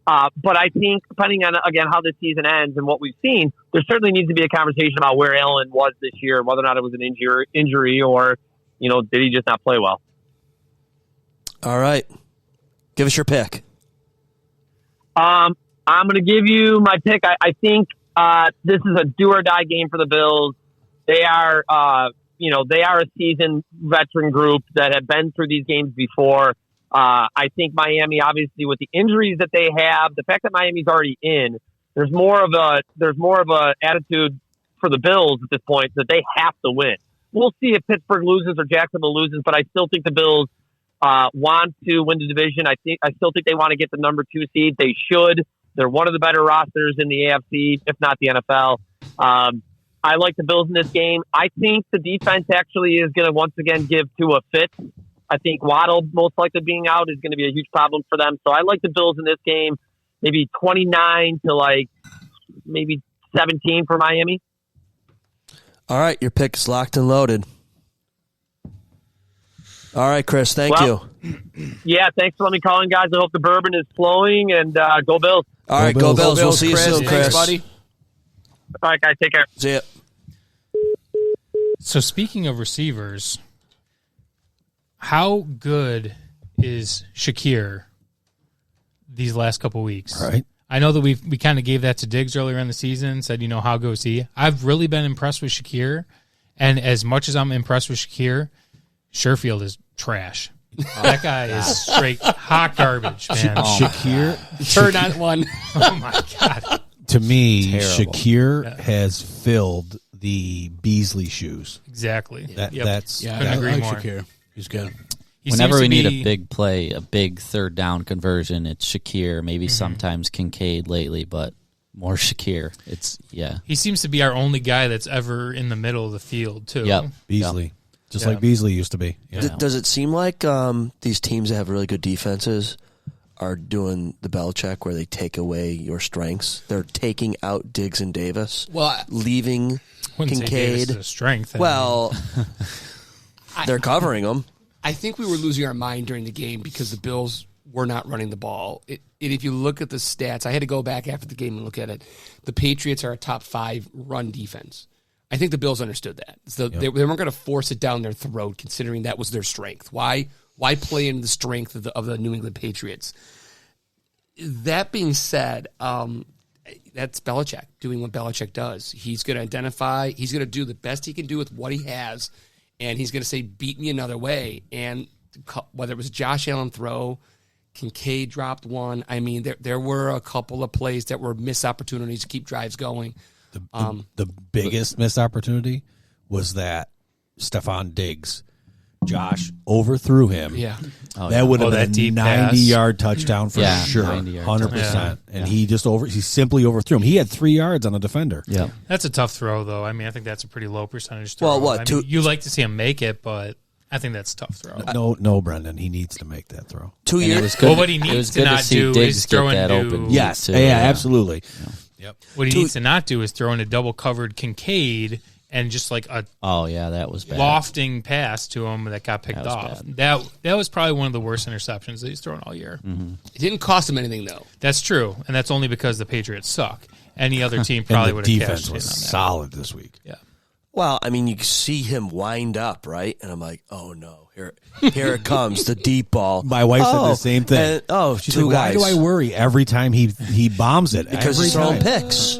But I think depending on, again, how this season ends and what we've seen, there certainly needs to be a conversation about where Allen was this year, whether or not it was an injury or, you know, did he just not play well? All right. Give us your pick. I'm going to give you my pick. I think this is a do-or-die game for the Bills. They are, you know, they are a seasoned veteran group that have been through these games before. I think Miami, obviously, with the injuries that they have, the fact that Miami's already in, there's more of a attitude for the Bills at this point that they have to win. We'll see if Pittsburgh loses or Jacksonville loses, but I still think the Bills want to win the division. I still think they want to get the number 2 seed. They should. They're one of the better rosters in the AFC, if not the NFL. I like the Bills in this game. I think the defense actually is going to once again give Tua a fit. I think Waddle, most likely being out, is going to be a huge problem for them. So I like the Bills in this game, maybe 29 to maybe 17 for Miami. All right, your pick is locked and loaded. All right, Chris, thank you. Yeah, thanks for letting me call in, guys. I hope the bourbon is flowing, and go Bills. All right, go Bills. We'll see you soon, Chris. Thanks, buddy. All right, guys, take care. See ya. So speaking of receivers, how good is Shakir these last couple weeks? Right. I know that we kind of gave that to Diggs earlier in the season, said, you know, how goes he? I've really been impressed with Shakir, and as much as I'm impressed with Shakir, Sherfield is trash. That guy is straight hot garbage, man. Shakir, Turn on one. Oh, my God. to me, Terrible. Shakir has filled the Beasley shoes. Exactly. That's Yeah, Couldn't I agree like more. Shakir. He's good. He Whenever seems we to need be- a big play, a big third down conversion, it's Shakir. Maybe sometimes Kincaid lately, but more Shakir. He seems to be our only guy that's ever in the middle of the field, too. Yep. Beasley, just Yeah. like Beasley used to be. Yeah. Does it seem like these teams that have really good defenses are doing the Belichick where they take away your strengths? They're taking out Diggs and Davis, leaving Wouldn't say Davis Kincaid. is a strength. I mean, Well, they're covering them. I think we were losing our mind during the game because the Bills were not running the ball. If you look at the stats, I had to go back after the game and look at it. The Patriots are a top 5 run defense. I think the Bills understood that. So they weren't going to force it down their throat, considering that was their strength. Why play into the strength of the New England Patriots? That being said, that's Belichick doing what Belichick does. He's going to identify. He's going to do the best he can do with what he has, and he's going to say, "Beat me another way." And whether it was a Josh Allen throw, Kincaid dropped one. I mean, there were a couple of plays that were missed opportunities to keep drives going. The biggest missed opportunity was that Stephon Diggs. Josh overthrew him. Yeah. That would have that been a deep pass. 90-yard touchdown for sure. 90-yard 100%. And he simply overthrew him. He had 3 yards on a defender. Yeah. that's a tough throw, though. I mean, I think that's a pretty low percentage throw. Well, what, I mean, you like to see him make it, but I think that's a tough throw. No, Brendan. He needs to make that throw. 2 And it years. was good. Well, what he It needs was to good not see do Diggs is get throw that into open. Yes. too, Yeah, absolutely. what he needs to not do is throw in a double covered Kincaid and just like a Oh, yeah, that was bad. lofting pass to him that got picked That was off. bad. That was probably one of the worst interceptions that he's thrown all year. It didn't cost him anything, though. That's true, and that's only because the Patriots suck. Any other team And probably the would have defense cashed in on was that. solid this week. Yeah. Well, I mean, you see him wind up, right? And I'm like, oh no, here it comes, the deep ball. My wife said the same thing. And, She's two like, guys. why do I worry every time he bombs it? Because every he's throwing time. picks.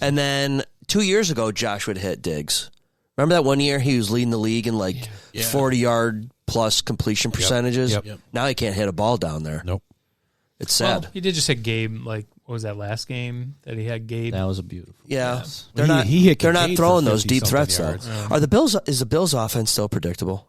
And then 2 years ago, Josh would hit Diggs. Remember that one year he was leading the league in 40-yard plus completion percentages? Yep. Now he can't hit a ball down there. Nope. It's sad. Well, he did just hit Gabe. Like, what was that last game that he had Gabe? That was a beautiful. Yeah, pass. they're He- not. he hit they're not Kincaid throwing for those deep 50-something threats yards. though. Are the Bills? Is the Bills' offense still predictable?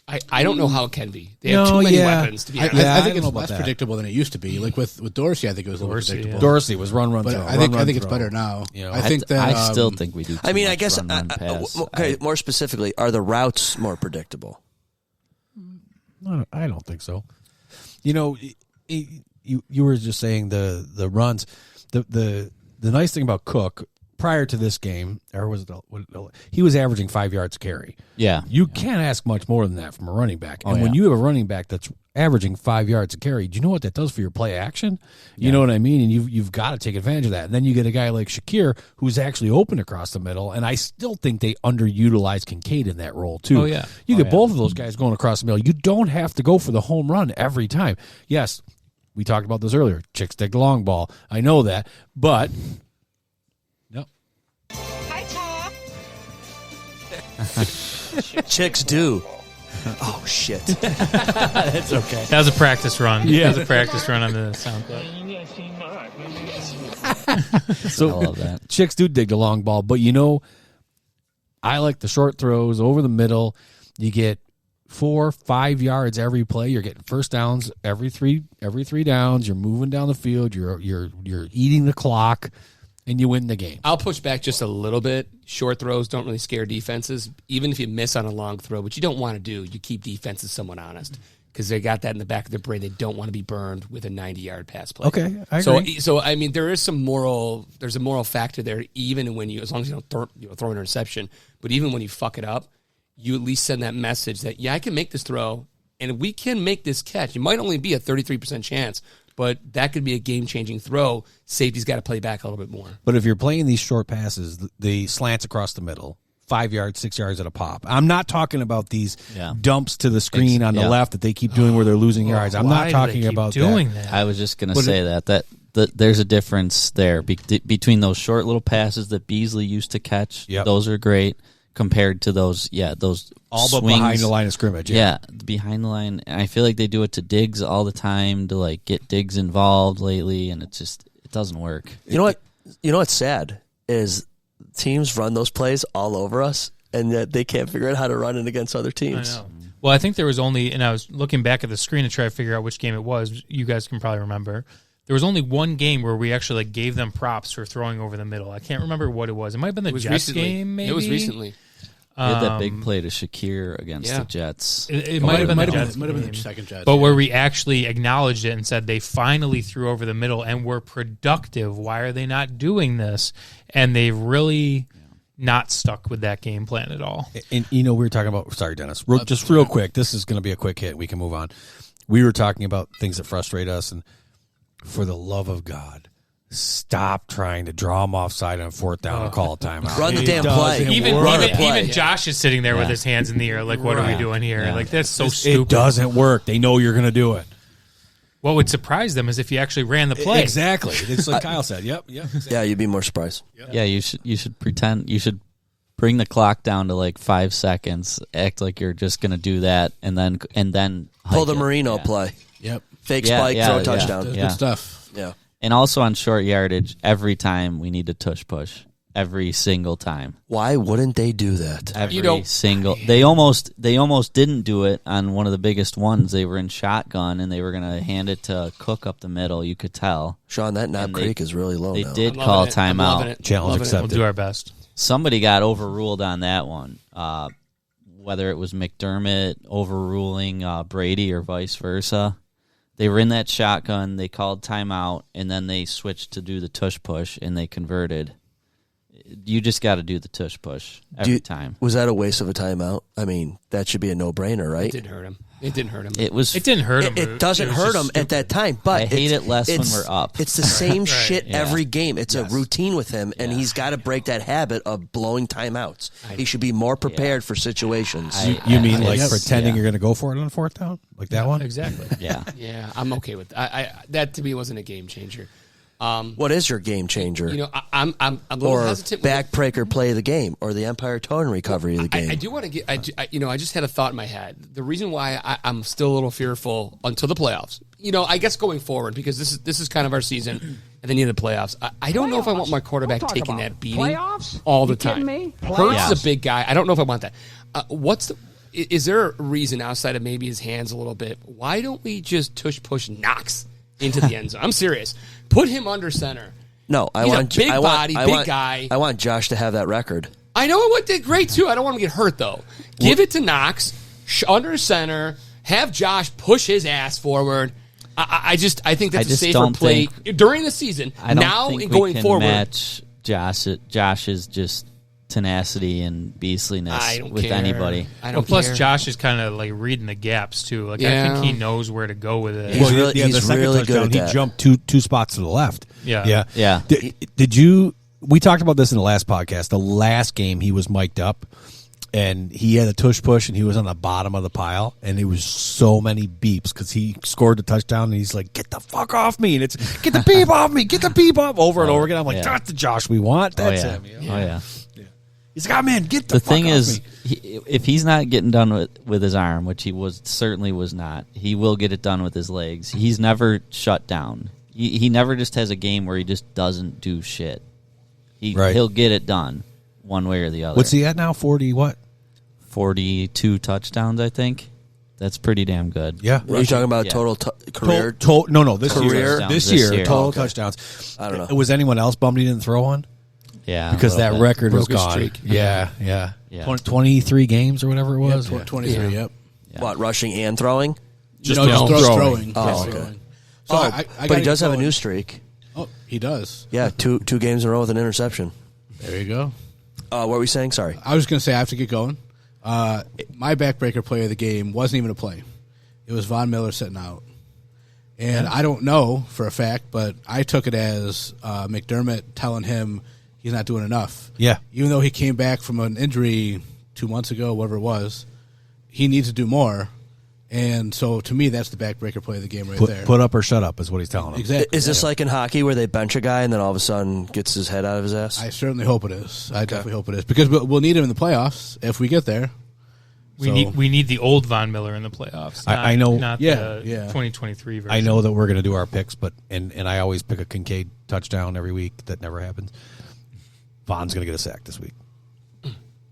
I don't know how it can be. They have too many weapons to be I honest. think I don't it's know about less that. predictable than it used to be. Like with Dorsey, I think it was a little Dorsey, predictable. Dorsey was run, But throw. I think run, it's throw. better now. You know, I think that I still think we do. I mean, I much guess. run, pass. Okay, more specifically, are the routes more predictable? I don't think so. You know, you were just saying the runs. The nice thing about Cook prior to this game, or was it he was averaging 5 yards a carry. Yeah. You can't ask much more than that from a running back. And Oh, when yeah. you have a running back that's averaging 5 yards a carry, do you know what that does for your play action? You know what I mean? And you've got to take advantage of that. And then you get a guy like Shakir who's actually open across the middle, and I still think they underutilize Kincaid in that role too. Oh, yeah. You get both of those guys going across the middle. You don't have to go for the home run every time. Yes, we talked about this earlier. Chicks take the long ball. I know that, but no. Chicks do. Oh shit! That's okay. That was a practice run. Yeah. That was a practice run on the sound clip. So I love that. chicks do dig the long ball, but I like the short throws over the middle. You get 4-5 yards every play. You're getting first downs every three downs. You're moving down the field. You're eating the clock, and you win the game. I'll push back just a little bit. Short throws don't really scare defenses, even if you miss on a long throw. What you don't want to do, you keep defenses somewhat honest because they got that in the back of their brain. They don't want to be burned with a 90-yard pass play. Okay, I agree. So I mean, there's a moral factor there, even when as long as you don't throw an interception, but even when you fuck it up, you at least send that message that, I can make this throw, and we can make this catch. It might only be a 33% chance, but that could be a game-changing throw. Safety's got to play back a little bit more. But if you're playing these short passes, the slants across the middle, 5 yards, 6 yards at a pop. I'm not talking about these dumps to the screen on the left that they keep doing where they're losing yards. I'm not talking about that. that. I was just going to say that there's a difference there between those short little passes that Beasley used to catch. Yep. Those are great compared to those All but swings. behind the line of scrimmage. Yeah, behind the line. And I feel like they do it to Diggs all the time to like get Diggs involved lately, and it doesn't work. You know what? You know what's sad is teams run those plays all over us, and yet they can't figure out how to run it against other teams. I know. Well, I think there was only, and I was looking back at the screen to try to figure out which game it was. You guys can probably remember. There was only one game where we actually gave them props for throwing over the middle. I can't remember what it was. It might have been the Jets game, maybe? It was recently. They had that big play to Shakir against the Jets. It might have been the Jets Might have been game. the second Jets. But where we actually acknowledged it and said they finally threw over the middle and were productive. Why are they not doing this? And they really not stuck with that game plan at all. And we were talking about. Sorry, Dennis. Just real quick. This is going to be a quick hit. We can move on. We were talking about things that frustrate us, and for the love of God, stop trying to draw them offside on fourth down and call a timeout. Run the damn play. Even Josh is sitting there with his hands in the air, like, what are we doing here? Like, that's so stupid. It doesn't work. They know you're going to do it. What would surprise them is if you actually ran the play. Exactly. It's like Kyle said. Yep. Exactly. Yeah, you'd be more surprised. Yeah, you should pretend you should bring the clock down to like 5 seconds. Act like you're just going to do that, and then Pull the hike it. Marino play. Yep. Fake Yeah, spike, yeah, throw a yeah. touchdown. That's Yeah. good stuff. Yeah. And also on short yardage, every time we need to tush push. Every single time. Why wouldn't they do that? Every single. They almost didn't do it on one of the biggest ones. They were in shotgun and they were going to hand it to Cook up the middle. You could tell. Sean, that Knob Creek is really low They now. did call timeout. Challenge accepted. We'll do our best. Somebody got overruled on that one. Whether it was McDermott overruling Brady or vice versa. They were in that shotgun. They called timeout, and then they switched to do the tush push, and they converted. You just got to do the tush push every time. Was that a waste of a timeout? I mean, that should be a no-brainer, right? It didn't hurt him. It didn't hurt him. It didn't hurt him. It doesn't hurt him at that time, but I hate it less when we're up. It's the same shit Yeah. every game. It's a routine with him, and he's got to break that habit of blowing timeouts. He should be more prepared for situations. You mean like pretending you're going to go for it on fourth down? Like that one? Exactly. Yeah. Yeah, I'm okay with that. That to me wasn't a game changer. What is your game changer? You know, I'm a little or hesitant. with- backbreaker play of the game, or the Empire Tone recovery of the game. I do want to get. I just had a thought in my head. The reason why I'm still a little fearful until the playoffs. I guess going forward, because this is kind of our season, and then you have the playoffs. I don't know if I want my quarterback taking that beating all the time. Hurts is a big guy. I don't know if I want that. Is there a reason outside of maybe his hands a little bit? Why don't we just tush push Knox into the end zone? I'm serious. Put him under center. No, I He's want a big I want, body, I big want, guy. I want Josh to have that record. I know what did great too. I don't want him to get hurt though. Give it to Knox under center. Have Josh push his ass forward. I think that's a safer play during the season. I don't now think and we going can forward. match Josh's just tenacity and beastliness with anybody. Plus, Josh is kind of like reading the gaps too. Like I think he knows where to go with it. He's really, the second really touchdown, good at that. He jumped two spots to the left. Yeah. Did you? We talked about this in the last podcast. The last game he was mic'd up, and he had a tush push, and he was on the bottom of the pile, and it was so many beeps because he scored the touchdown, and he's like, "Get the fuck off me!" And it's "Get the beep off me! Get the beep off!" over and over again. I'm like, "That's the Josh we want. That's him." Oh yeah. He's like, "Oh man, get the fuck thing off is, me." if he's not getting done with his arm, which he certainly was not, he will get it done with his legs. He's never shut down. He never just has a game where he just doesn't do shit. He'll get it done one way or the other. What's he at now? 40 what? 42 touchdowns, I think. That's pretty damn good. Yeah. Are you talking about total career? No, this Career? year. This year, total okay. touchdowns. I don't know. Was anyone else bummed he didn't throw one? Yeah. Because that record was Broke his gone. streak. Yeah. Yeah. 23 games or whatever it was. 23, yep. What, rushing and throwing? Just throwing. throwing. Oh, Just okay. throwing. So, I but gotta he does get have a going. new streak. Oh, he does. Yeah, two games in a row with an interception. There you go. What were we saying? Sorry. I was going to say I have to get going. My backbreaker play of the game wasn't even a play. It was Von Miller sitting out. And I don't know for a fact, but I took it as McDermott telling him he's not doing enough. Yeah. Even though he came back from an injury 2 months ago, whatever it was, he needs to do more. And so to me, that's the backbreaker play of the game there. Put up or shut up is what he's telling him. Exactly. Is this like in hockey where they bench a guy and then all of a sudden gets his head out of his ass? I certainly hope it is. I definitely hope it is. Because we'll need him in the playoffs if we get there. We need the old Von Miller in the playoffs. I know. Not Yeah, the yeah. 2023 version. I know that we're going to do our picks, but and I always pick a Kincaid touchdown every week. That never happens. Von's going to get a sack this week.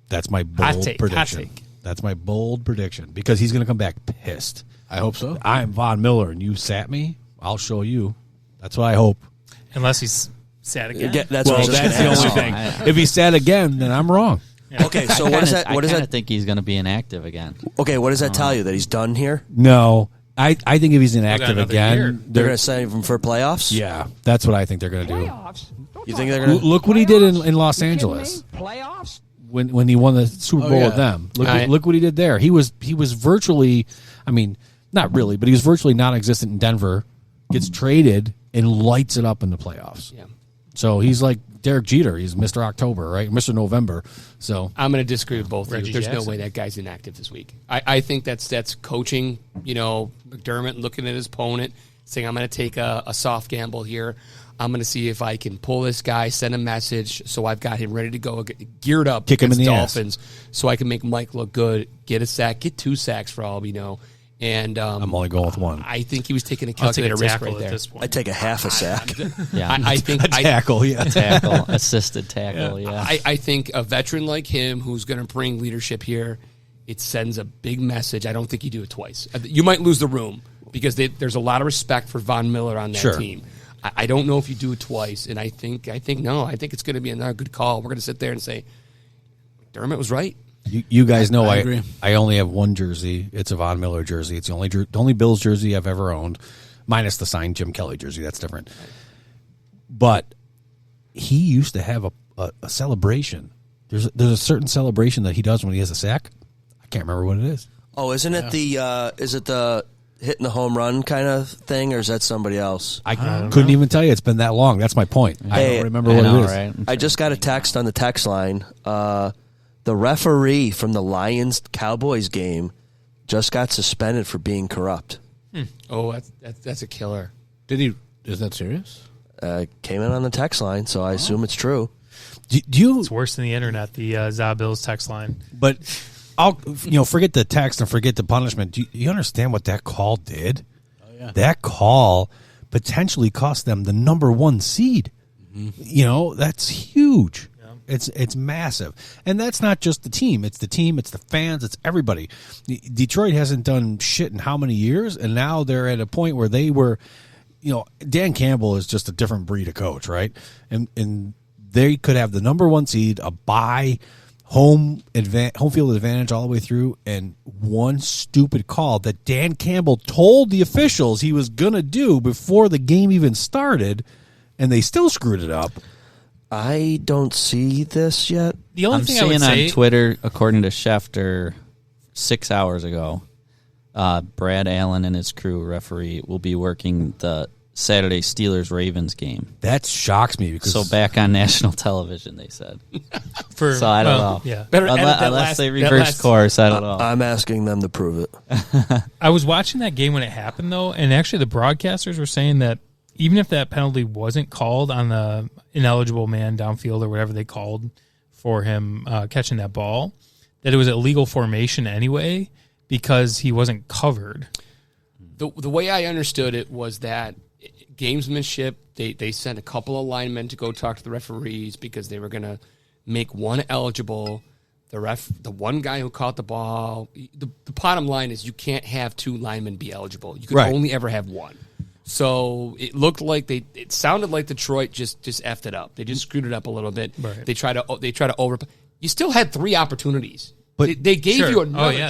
That's my bold prediction. That's my bold prediction because he's going to come back pissed. I hope so. I'm Von Miller, and you sat me. I'll show you. That's what I hope. Unless he's sad again. That's what I was just that's the gonna only ask. thing. If he's sad again, then I'm wrong. Okay, so what does that? What does I that? think he's going to be inactive again. Okay, what does that tell you? That he's done here? No, I think if he's inactive another year. again, They're going to save him for playoffs. yeah, that's what I think they're going to do. You think they're going to? Look what he did in Los Angeles. Playoffs? When he won the Super Bowl yeah. with them. Look what he did there. He was virtually, I mean, not really, but he was virtually non-existent in Denver, gets traded, and lights it up in the playoffs. Yeah. So he's like Derek Jeter. He's Mr. October, right? Mr. November. So I'm going to disagree with both of Reggie you. There's Jackson. no way that guy's inactive this week. I think that's coaching, McDermott looking at his opponent, saying, I'm going to take a soft gamble here. I'm going to see if I can pull this guy, send a message, so I've got him ready to go, geared up Kick him in against the ass. Dolphins, so I can make Mike look good, get a sack, get 2 sacks for all we know. And I'm only going with one. I think he was taking a I'll take a calculated risk tackle right at there. this point. I take a half a sack. Yeah. I think Tackle, yeah. Tackle, assisted tackle, yeah. I think a veteran like him who's going to bring leadership here, it sends a big message. I don't think you do it twice. You might lose the room because there's a lot of respect for Von Miller on that Sure. team. I don't know if you do it twice, and I think no. I think it's going to be another good call. We're going to sit there and say, McDermott was right. You guys know I agree. I only have one jersey. It's a Von Miller jersey. It's the only Bills jersey I've ever owned, minus the signed Jim Kelly jersey. That's different. But he used to have a celebration. There's a certain celebration that he does when he has a sack. I can't remember what it is. Oh, isn't it is it the hitting the home run kind of thing, or is that somebody else? I couldn't even tell you. It's been that long. That's my point. I don't remember what it is. Right? I just got a text on the text line. The referee from the Lions-Cowboys game just got suspended for being corrupt. Oh, that's a killer. Did he? Is that serious? Came in on the text line, so I assume it's true. Do you? It's worse than the internet. The Za Bills text line. But I'll forget the text and forget the punishment. Do you understand what that call did? Oh yeah. That call potentially cost them the number 1 seed. Mm-hmm. That's huge. Yeah. It's massive, and that's not just the team. It's the team. It's the fans. It's everybody. Detroit hasn't done shit in how many years, and now they're at a point where they were. Dan Campbell is just a different breed of coach, right? And they could have the number 1 seed, a bye, home field advantage all the way through, and one stupid call that Dan Campbell told the officials he was going to do before the game even started, and they still screwed it up. I don't see this yet. The only I'm thing I would seeing say on Twitter, according to Schefter, 6 hours ago, Brad Allen and his crew, referee, will be working the Saturday Steelers-Ravens game. That shocks me because So back on national television, they said. So I don't know. Yeah. Better edit that Unless last- they that reverse last- course, I don't know. I'm asking them to prove it. I was watching that game when it happened, though, and actually the broadcasters were saying that even if that penalty wasn't called on the ineligible man downfield or whatever they called for him catching that ball, that it was illegal formation anyway because he wasn't covered. The way I understood it was that gamesmanship, they sent a couple of linemen to go talk to the referees because they were going to make one eligible. The one guy who caught the ball, the bottom line is you can't have 2 linemen be eligible. You can only ever have 1. So it looked like it sounded like Detroit just effed it up. They just screwed it up a little bit. Right. They try to over. You still had 3 opportunities. But they gave you another.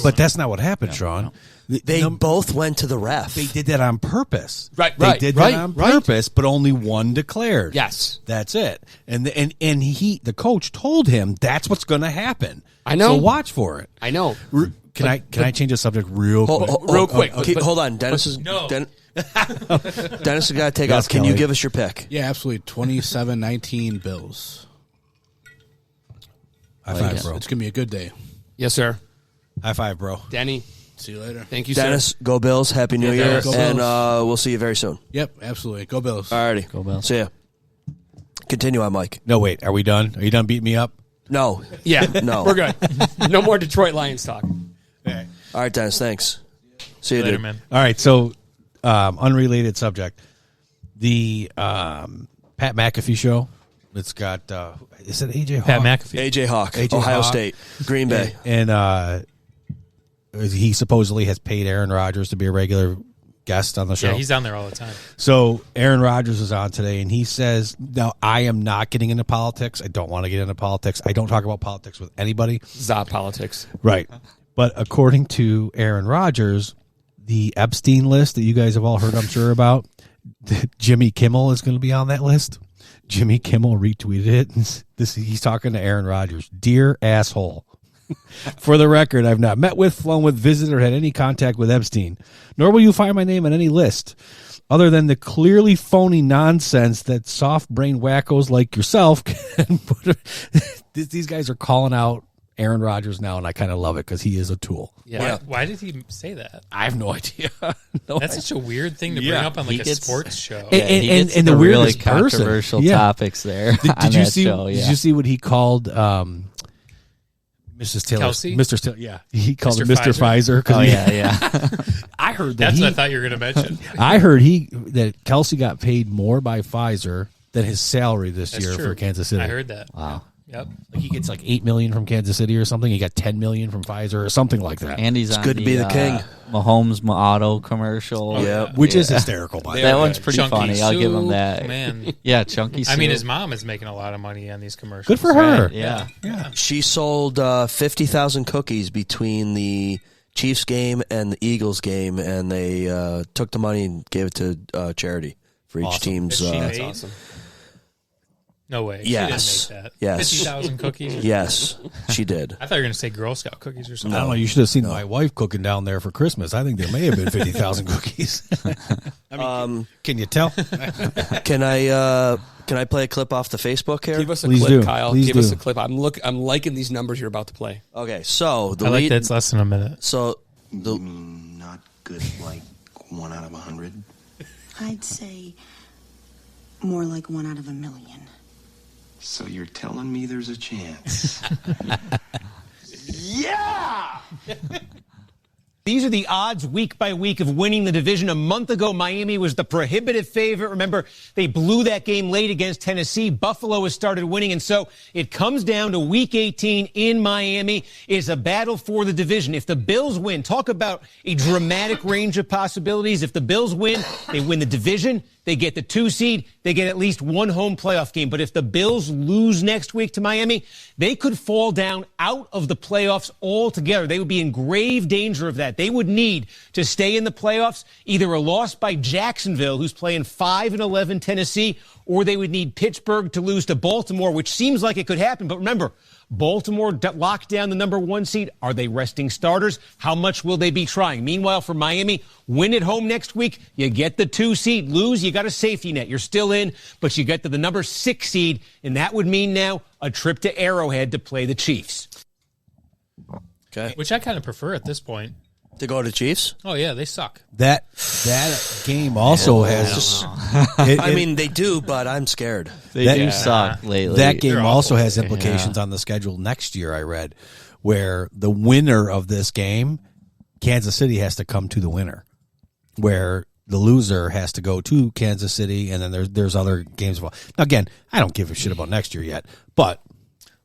But that's not what happened, Sean. They both went to the ref. They did that on purpose. Right, They right, did right, that on right. purpose, but only one declared. Yes. That's it. And the coach told him that's what's going to happen. I know. So watch for it. I know. Can I change the subject real quick? Real quick. Hold on. Dennis is No. Dennis has got to take Yes, off. Can you Kelly. give us your pick? Yeah, absolutely. 27-19 Bills. High five, bro. It's gonna be a good day. Yes, sir. High five, bro. Danny, See you later. thank you, Dennis, sir. go Bills. Happy New Yeah, Year. Dennis. Go And Bills. we'll see you very soon. Yep, absolutely. Go Bills. Alrighty. Go Bills. See ya. Continue on, Mike. No, wait. Are we done? Are you done beating me up? No. Yeah, No. we're good. No more Detroit Lions talk. All right, Dennis. Thanks. See you, Later, dude. man. All right. So, unrelated subject. The Pat McAfee show. It's got, is it AJ Hawk? Pat McAfee. AJ Hawk, AJ Ohio Hawk. State, Green Bay. And he supposedly has paid Aaron Rodgers to be a regular guest on the show. Yeah, he's down there all the time. So Aaron Rodgers is on today, and he says, "No, I am not getting into politics. I don't want to get into politics. I don't talk about politics with anybody." Za politics. Right. But according to Aaron Rodgers, the Epstein list that you guys have all heard, I'm sure, about, Jimmy Kimmel is going to be on that list. Jimmy Kimmel retweeted it. He's talking to Aaron Rodgers. Dear asshole. For the record, I've not met with, flown with, visited, or had any contact with Epstein. Nor will you find my name on any list, other than the clearly phony nonsense that soft-brained wackos like yourself can put. These guys are calling out Aaron Rodgers now, and I kind of love it because he is a tool. Yeah. Why did he say that? I have no idea. That's such a weird thing to bring up on like a sports show. He gets and the the really weirdest person. controversial Yeah. topics there. Did you see? Did you see what he called Mrs. Taylor? Kelsey? Mr. Taylor. Yeah, he called Mr. her Mr. Pfizer. Oh yeah. I heard that. That's what I thought you were going to mention. I heard that Kelsey got paid more by Pfizer than his salary this That's year true. for Kansas City. I heard that. Wow. Yep. Like he gets like $8 million from Kansas City or something. He got $10 million from Pfizer or something like that. And he's on good to be the king. Mahomes Auto commercial. Yeah. Which is hysterical. By the That way. one's pretty Chunky funny. I'll give him Soup, that. Man. Yeah, Chunky I mean, Soup. his mom is making a lot of money on these commercials. Good for her. Right, yeah. She sold 50,000 cookies between the Chiefs game and the Eagles game, and they took the money and gave it to charity for each Awesome. team's. Is she That's made? awesome. No way. Yes. She didn't make that. Yes. 50,000 cookies? Yes, she did. I thought you were going to say Girl Scout cookies or I something. don't know. You should have seen my wife cooking down there for Christmas. I think there may have been 50,000 cookies. I mean, can you tell? Can I play a clip off the Facebook here? Give us a Please clip, do. Kyle. Please Give us do. a clip. I'm liking these numbers you're about to play. Okay, so the I like lead. that it's less than a minute. So the Not good, like 1 out of 100. I'd say more like 1 out of 1,000,000. So you're telling me there's a chance? These are the odds week by week of winning the division. A month ago, Miami was the prohibitive favorite. Remember, they blew that game late against Tennessee. Buffalo has started winning, and so it comes down to week 18 in Miami. It's a battle for the division. If the Bills win, talk about a dramatic range of possibilities. If the Bills win, they win the division. They get the 2 seed. They get at least one home playoff game. But if the Bills lose next week to Miami, they could fall down out of the playoffs altogether. They would be in grave danger of that. They would need to stay in the playoffs, either a loss by Jacksonville, who's playing 5-11 Tennessee, or they would need Pittsburgh to lose to Baltimore, which seems like it could happen. But remember, Baltimore locked down the number 1 seed. Are they resting starters? How much will they be trying? Meanwhile, for Miami, win at home next week. You get the 2 seed. Lose, you got a safety net. You're still in, but you get to the number 6 seed, and that would mean now a trip to Arrowhead to play the Chiefs. okay Which I kind of prefer at this point. to go to Chiefs. Oh, yeah, they suck. That game also has. I mean, they do, but I'm scared. They That- do suck lately. That game They're also awful. has implications on the schedule next year, I read, where the winner of this game, Kansas City, has to come to the winner, where the loser has to go to Kansas City, and then there's other games involved. Now, again, I don't give a shit about next year yet, but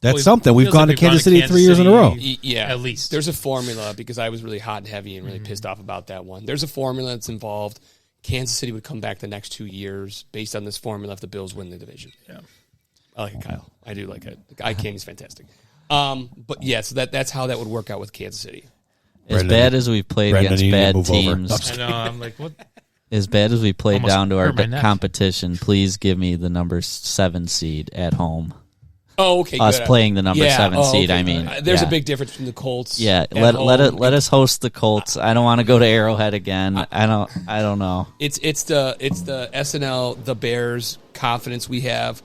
that's Well, it something. We've feels gone like to Kansas City Kansas 3 years in a row. Yeah, At least. there's a formula because I was really hot and heavy and really pissed off about that one. There's a formula that's involved. Kansas City would come back the next 2 years based on this formula if the Bills win the division. Yeah. I like it, Kyle. I do like it. Eye candy's fantastic. But yeah, so that's how that would work out with Kansas City. As Brendan, bad as we've played Brendan, against you need to bad move over. teams, I know. I'm like, what? as bad as we played Almost down to our hurt my neck. competition, please give me the number 7 seed at home. Oh, okay. Us good. playing the number 7 seed, I mean, there's yeah. a big difference between the Colts. Yeah, at let home. let us host the Colts. I don't want to go to Arrowhead again. I don't know. It's the SNL, the Bears confidence we have.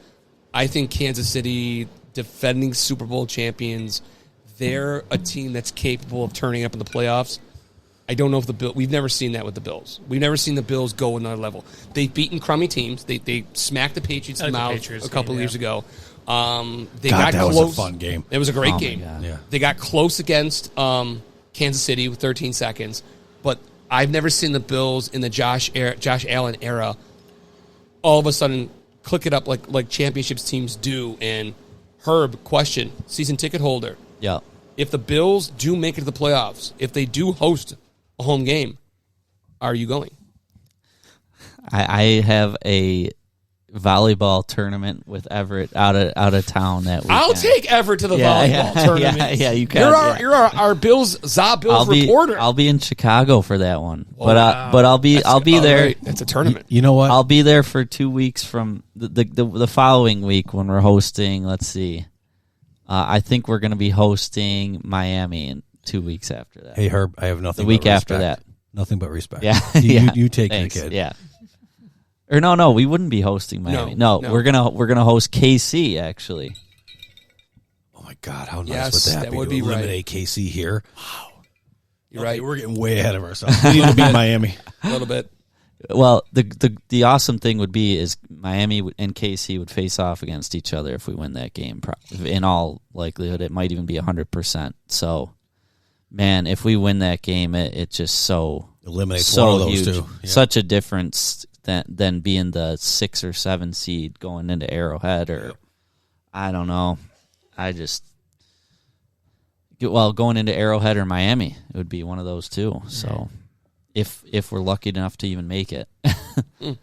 I think Kansas City, defending Super Bowl champions, they're a team that's capable of turning up in the playoffs. I don't know if the Bills. We've never seen that with the Bills. We've never seen the Bills go another level. They've beaten crummy teams. They smacked the Patriots in the mouth Patriots a couple game, years ago. They God, got that close. was a fun game. It was a great Oh, my game. God. Yeah. They got close against Kansas City with 13 seconds, but I've never seen the Bills in the Josh Allen era all of a sudden click it up like championships teams do. And Herb, question, season ticket holder. Yeah. If the Bills do make it to the playoffs, if they do host a home game, are you going? I have a volleyball tournament with Everett out of town that weekend. I'll take Everett to the Yeah, volleyball yeah, tournament. yeah, you can. You're our Bills Bills reporter. I'll be in Chicago for that one, but I'll be All there. right, that's a tournament. You know what? I'll be there for 2 weeks from the following week when we're hosting. Let's see, I think we're going to be hosting Miami in 2 weeks after that. Hey, Herb, I have nothing The week but after respect. that. Nothing but respect. Yeah, You, yeah. you take Thanks. your kid. Yeah. Or no, we wouldn't be hosting Miami. No. We're gonna host KC actually. Oh, my God. How nice Yes, would that that be would to be eliminate KC here? You're Okay, right. we're getting way ahead of ourselves. We need to beat Miami. A little bit. Well, the awesome thing would be is Miami and KC would face off against each other if we win that game. In all likelihood, it might even be 100%. So, man, if we win that game, it just so Eliminates one of those huge. two. Yeah. Such a difference than being the 6 or 7 seed going into Arrowhead or I don't know. Going into Arrowhead or Miami, it would be one of those two. So, if we're lucky enough to even make it. All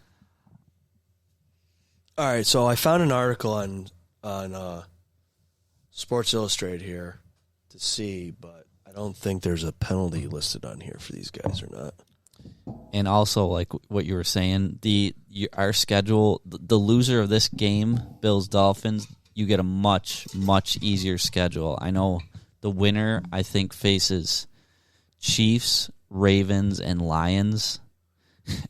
right, so I found an article on Sports Illustrated here to see, but I don't think there's a penalty listed on here for these guys or not. And also, like what you were saying, our schedule, the loser of this game, Bills Dolphins, you get a much easier schedule. I know the winner, I think, faces Chiefs, Ravens, and Lions,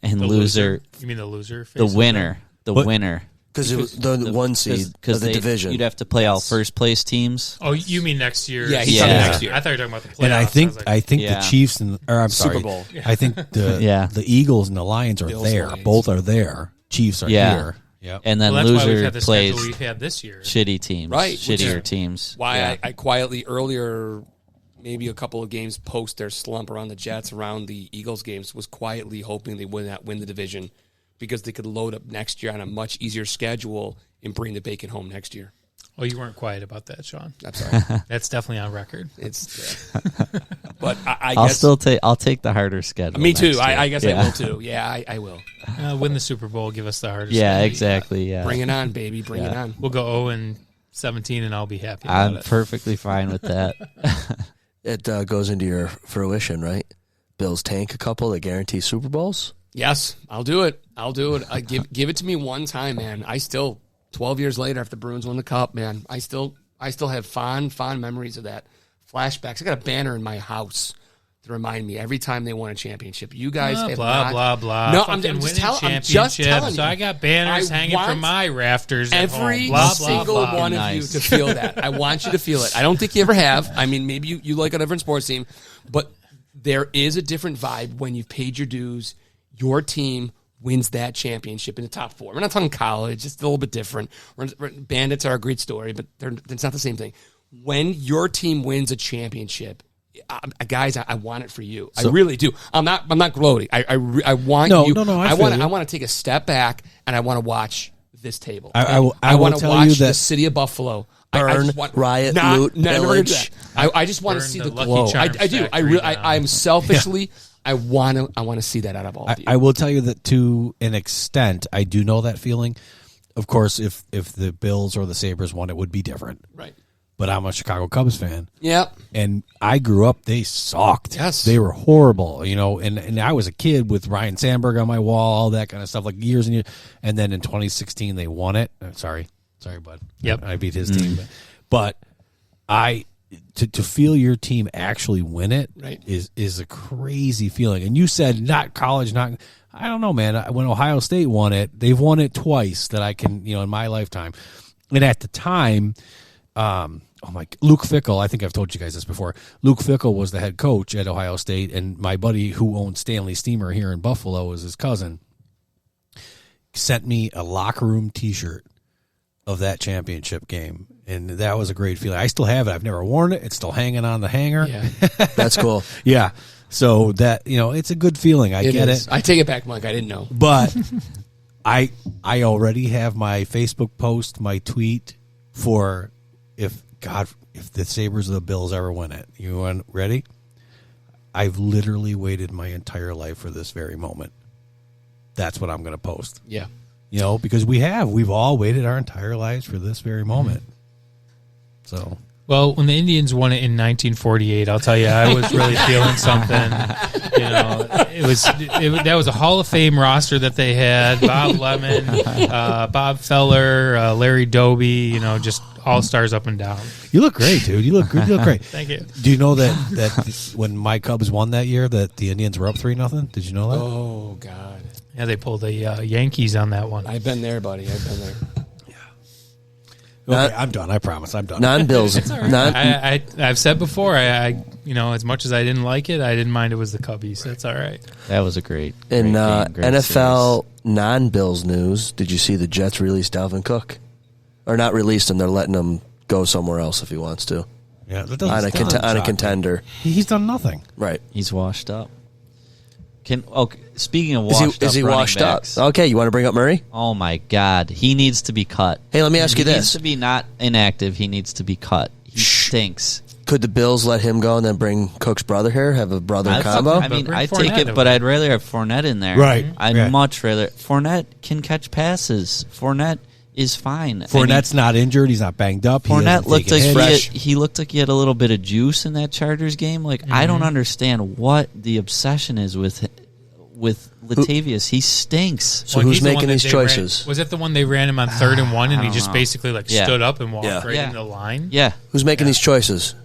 and The loser. You mean the loser? The winner. The winner. Because it was the one seed of the division. You'd have to play all first place teams. Oh, you mean next year? Yeah, he's talking next year. I thought you were talking about the playoffs. And I think Yeah. the Chiefs I'm sorry, Super Bowl. I think the Eagles and the Lions are Bills, there. Lions. Both are there. Chiefs are here. Yep. And then well, that's why we've loser had the plays schedule we've had this year. shitty teams, Right, which shittier is teams. Why Yeah. I quietly earlier, maybe a couple of games post their slump around the Jets, around the Eagles games, was quietly hoping they would not win the division because they could load up next year on a much easier schedule and bring the bacon home next year. Oh, you weren't quiet about that, Sean. I'm sorry. That's definitely on record. It's, but I I'll guess still take. I'll take the harder schedule. me too. next year. I guess I Yeah. will too. Yeah, I will. Win the Super Bowl, give us the hardest. Yeah, schedule. exactly. Yeah, Bring it on, baby. Bring it on. We'll go 0-17, and I'll be happy about I'm it. perfectly fine with that. It goes into your fruition, right? Bills tank a couple that guarantee Super Bowls. Yes, I'll do it. I give it to me one time, man. I still 12 years later after the Bruins won the cup, man. I still have fond memories of that. Flashbacks. I got a banner in my house to remind me every time they won a championship. You guys have blah not, blah blah. No, Fucking I'm just winning telling championships. you. I got banners I hanging want from my rafters. At Every home. Blah, single blah, blah. one of you to feel that. I want you to feel it. I don't think you ever have. I mean, maybe you like a different sports team, but there is a different vibe when you've paid your dues. Your team wins that championship in the top four. We're not talking college. It's a little bit different. Bandits are a great story, but it's not the same thing. When your team wins a championship, guys, I want it for you. I really do. I'm not gloating. I want you. No, I feel you. want to take a step back and I want to watch this table. I will want to tell watch you that the city of Buffalo burn, riot, loot, pillage. I just want to Burn see the the Lucky glow. I Charms do. factory I'm selfishly. I want to see that out of all of you. I will tell you that to an extent, I do know that feeling. Of course, if the Bills or the Sabres won, it would be different. Right. But I'm a Chicago Cubs fan. Yep. And I grew up, they sucked. Yes. They were horrible, and I was a kid with Ryan Sandberg on my wall, all that kind of stuff, like years and years. And then in 2016, they won it. Sorry, bud. Yep. I beat his team. But to feel your team actually win it is a crazy feeling. And you said not college, I don't know, man. When Ohio State won it, they've won it twice that I can, in my lifetime. And at the time, Luke Fickell, I think I've told you guys this before. Luke Fickell was the head coach at Ohio State, and my buddy who owns Stanley Steamer here in Buffalo is his cousin, sent me a locker room T-shirt of that championship game, and that was a great feeling. I still have it. I've never worn it. It's still hanging on the hanger. Yeah. That's cool. Yeah. So that, it's a good feeling. I get it. I take it back, Mike. I didn't know. But I already have my Facebook post, my tweet for if the Sabres or the Bills ever win it. You want ready? I've literally waited my entire life for this very moment. That's what I'm going to post. Yeah. Because we've all waited our entire lives for this very moment. So, well, when the Indians won it in 1948, I'll tell you, I was really feeling something. That was a Hall of Fame roster that they had: Bob Lemon, Bob Feller, Larry Doby. Just all stars up and down. You look great, dude. You look great. Thank you. Do you know that when my Cubs won that year, that the Indians were up 3-0? Did you know that? Oh God. Yeah, they pulled the Yankees on that one. I've been there, buddy. I've been there. Okay, I'm done. I promise. I'm done. Non-Bills. I've said before, I as much as I didn't like it, I didn't mind it was the Cubbies. That's all right. That was a great In game, great NFL series. non-Bills news, did you see the Jets release Dalvin Cook? Or not released him, they're letting him go somewhere else if he wants to. Yeah, that on a shock contender. Me. He's done nothing. Right. He's washed up. Speaking of washed up, is he running washed backs, up? Okay, you want to bring up Murray? Oh my God, he needs to be cut. Hey, let me ask you He this: needs to be not inactive. He needs to be cut. He stinks. Could the Bills let him go and then bring Cook's brother here? Have a brother combo? I mean, I take it, but I'd rather have Fournette in there. Right. I'd much rather. Fournette can catch passes. Fournette is fine. Fournette's not injured. He's not banged up. Fournette looked like fresh. he looked like he had a little bit of juice in that Chargers game. Like I don't understand what the obsession is with with Latavius. He stinks. So Well, who's he's the one making that these they choices? Was it the one they ran him on 3rd and 1 and he don't just know. basically Yeah. stood up and walked Yeah. right Yeah. into the line? Yeah. Who's making these choices?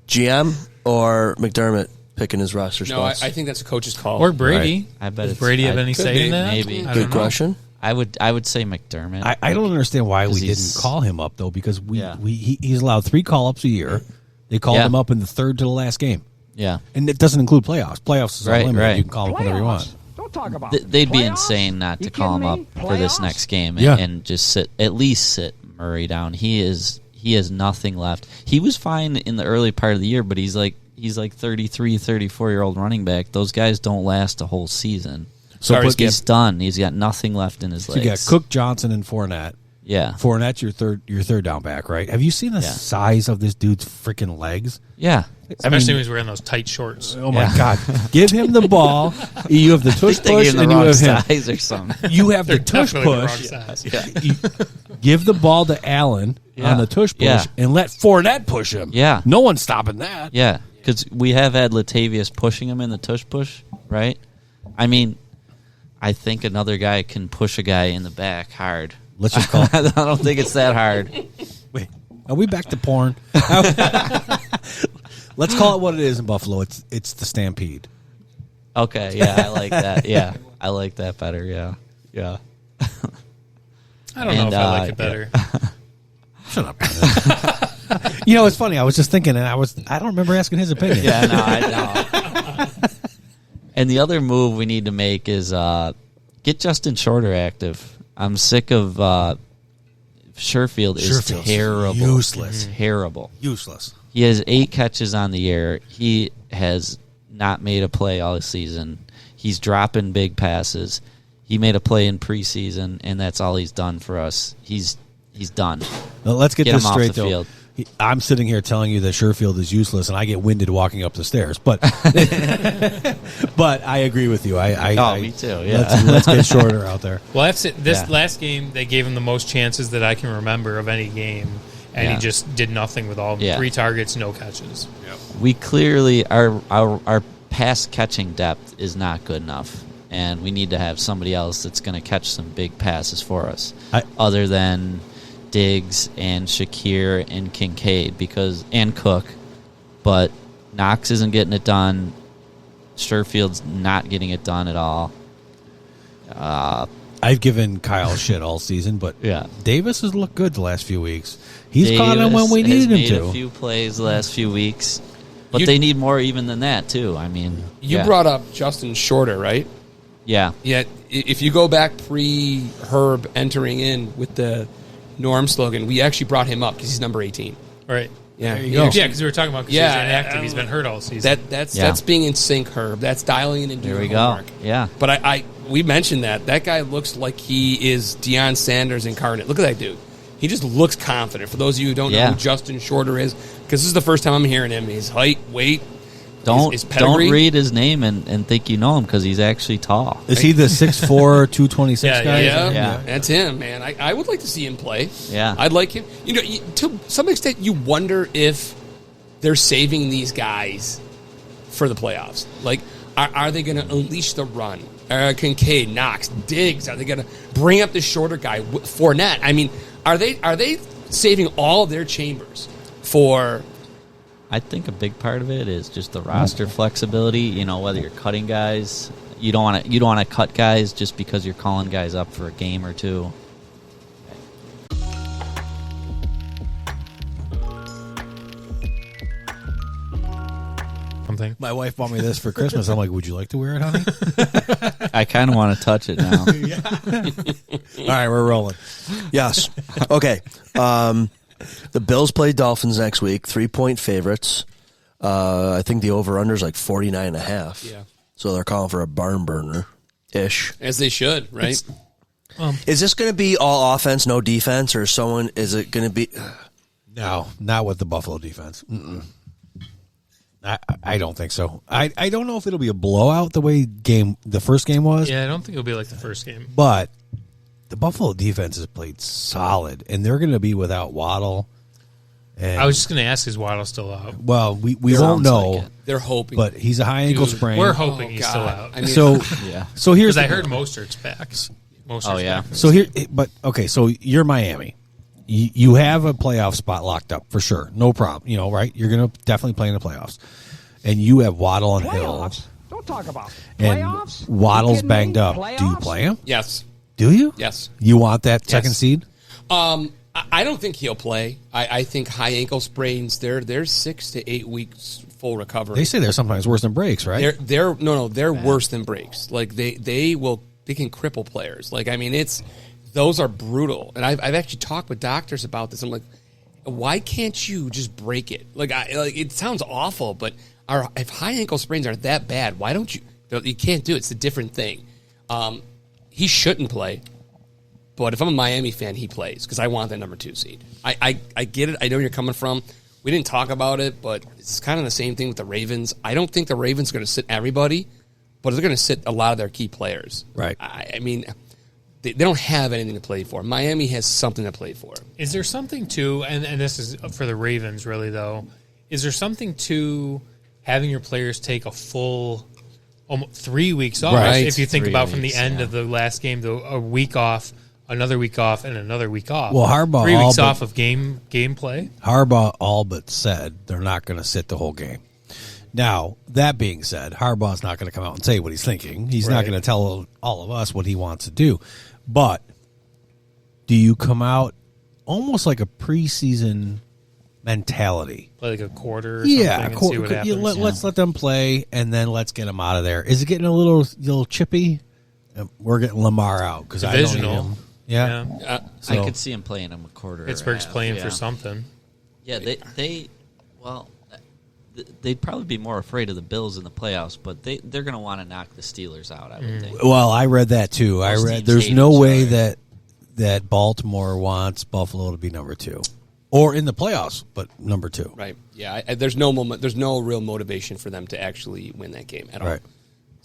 GM or McDermott picking his roster No, I spots? think that's a coach's call. Or Brady. I bet Does it's Brady have I- any could say be. in that? Maybe. I don't Good know. question. I would say McDermott. I don't understand why we 'Cause didn't he's- call him up though, because Yeah. he's allowed 3 call ups a year. They called Yeah. him up in the 3rd to the last game, Yeah. and it doesn't include playoffs. Playoffs is Right, unlimited. right. You can call him up whenever you want. Don't talk about They'd be playoffs? insane not to You call him kidding up me? for this Playoffs? next game Yeah. and just at least sit Murray down. He has nothing left. He was fine in the early part of the year, but he's like 33, 34-year-old running back. Those guys don't last a whole season. So Sorry, put- Skip. He's done. He's got nothing left in his So legs. you got Cook, Johnson, and Fournette. Yeah. Fournette's your third down back, right? Have you seen the Yeah. size of this dude's freaking legs? Yeah. Especially when he's wearing those tight shorts. Oh my God! Give him the ball. You have the tush They push, gave him and the you wrong have him. size or something. You have the They're tush definitely the wrong push. size. You give the ball to Allen Yeah. on the tush push, Yeah. and let Fournette push him. Yeah. No one's stopping that. Yeah, because we have had Latavius pushing him in the tush push, right? I mean, I think another guy can push a guy in the back hard. Let's just call. I don't think it's that hard. Wait, are we back to porn? Let's call it what it is in Buffalo. It's the Stampede. Okay, yeah, I like that. Yeah, I like that better. Yeah, yeah. I don't know if I like it better. Shut up. You know, it's funny. I was just thinking, and I don't remember asking his opinion. Yeah, no, I know. And the other move we need to make is get Justin Shorter active. I'm sick of Sherfield is Sherfield's terrible. useless. Terrible. Useless. He has 8 catches on the year. He has not made a play all season. He's dropping big passes. He made a play in preseason, and that's all he's done for us. He's done. Now, let's get Get this him off straight, the though. field. I'm sitting here telling you that Sherfield is useless, and I get winded walking up the stairs. But but I agree with you. Me too. Yeah. Let's get Shorter out there. Well, that's it. This Yeah. last game, they gave him the most chances that I can remember of any game, and Yeah. he just did nothing with all of them. Yeah. 3 targets, no catches. We clearly our pass catching depth is not good enough, and we need to have somebody else that's going to catch some big passes for us, other than Diggs and Shakir and Kincaid and Cook. But Knox isn't getting it done. Sherfield's not getting it done at all. I've given Kyle shit all season, but Yeah. Davis has looked good the last few weeks. He's caught him when we Davis needed has him made to. a few plays the last few weeks, but You- they need more even than that too. I mean, You yeah. brought up Justin Shorter, right? Yeah. Yet, if you go back pre-Herb entering in with the Norm slogan, we actually brought him up because he's number 18. Right. Yeah, There you he go. actually- Yeah, because we were talking about because Yeah, he's inactive. He's been hurt all season. That's Yeah. that's being in sync, Herb. That's dialing in and doing There we your go. homework. Yeah. But we mentioned that guy looks like he is Deion Sanders incarnate. Look at that dude. He just looks confident. For those of you who don't know Yeah. who Justin Shorter is, because this is the first time I'm hearing him. His height, weight, his Don't pedigree. read his name and think you know him because he's actually tall. Is he the 6'4", 226 Yeah, guy? Yeah, Yeah. that's him, man. I would like to see him play. Yeah. I'd like him. You know, to some extent, you wonder if they're saving these guys for the playoffs. Like, are they going to unleash the run? Kincaid, Knox, Diggs. Are they going to bring up the shorter guy, Fournette? I mean, are they saving all their chambers for? I think a big part of it is just the roster flexibility. You know, whether you're cutting guys, you don't want to cut guys just because you're calling guys up for a game or two. Something. My wife bought me this for Christmas. I'm like, would you like to wear it, honey? I kind of want to touch it now. All right, we're rolling. Yes. Okay. The Bills play Dolphins next week. 3-point favorites. I think the over/under is like 49.5. Yeah. So they're calling for a barn burner ish. As they should, right? Is this going to be all offense, no defense, or someone? Is it going to be? No, not with the Buffalo defense. Mm-mm. I don't think so. I don't know if it'll be a blowout the way the first game was. Yeah, I don't think it'll be like the first game. But the Buffalo defense has played solid, and they're going to be without Waddle. And, I was just going to ask, is Waddle still out? well, we won't Sounds know, like it. They're hoping. but he's a high ankle Dude, sprain. We're hoping Oh, he's God. still out. I mean, so Yeah. so here's Because I the- heard Mostert's back. Mostert's Oh, yeah. back. So here, but okay. So you're Miami. You have a playoff spot locked up for sure, no problem. You know, right? You're going to definitely play in the playoffs, and you have Waddle and Hill, Don't talk about and playoffs. Waddle's You kidding banged me? up. Do you Playoffs? play him? yes. Do you? Yes. You want that second Yes. seed? I don't think he'll play. I think high ankle sprains, they're 6 to 8 weeks full recovery. They say they're sometimes worse than breaks, right? They're worse than breaks. Like they can cripple players. Like I mean, those are brutal. And I've actually talked with doctors about this. I'm like, why can't you just break it? Like it sounds awful, but if high ankle sprains are that bad, why don't you? You can't do it. It's a different thing. He shouldn't play. But if I'm a Miami fan, he plays because I want that number 2 seed. I get it. I know where you're coming from. We didn't talk about it, but it's kind of the same thing with the Ravens. I don't think the Ravens are going to sit everybody, but they're going to sit a lot of their key players. Right. I mean, they don't have anything to play for. Miami has something to play for. Is there something to, and this is for the Ravens really though, is there something to having your players take a full 3 weeks off? Right. If you think 3 about from weeks, the end yeah. of the last game, a week off, another week off, and another week off. Well, Harbaugh 3 weeks all off but- of game play. Harbaugh all but said they're not going to sit the whole game. Now, that being said, Harbaugh's not going to come out and say what he's thinking. He's not Right. going to tell all of us what he wants to do. But do you come out almost like a preseason mentality? Play like a quarter or Yeah, something and see what happens. let's let them play, and then let's get them out of there. Is it getting a little chippy? We're getting Lamar out because I don't need Divisional. him. Yeah. Yeah. So- I could see him playing him a quarter. or Pittsburgh's half, playing yeah. for something. Yeah, they'd probably be more afraid of the Bills in the playoffs, but they're going to want to knock the Steelers out, I would think. Well, I read that too. I Most read teams there's hate no each way other. that Baltimore wants Buffalo to be number 2, or in the playoffs, but number 2. Right. Yeah. There's no real motivation for them to actually win that game at all. Right.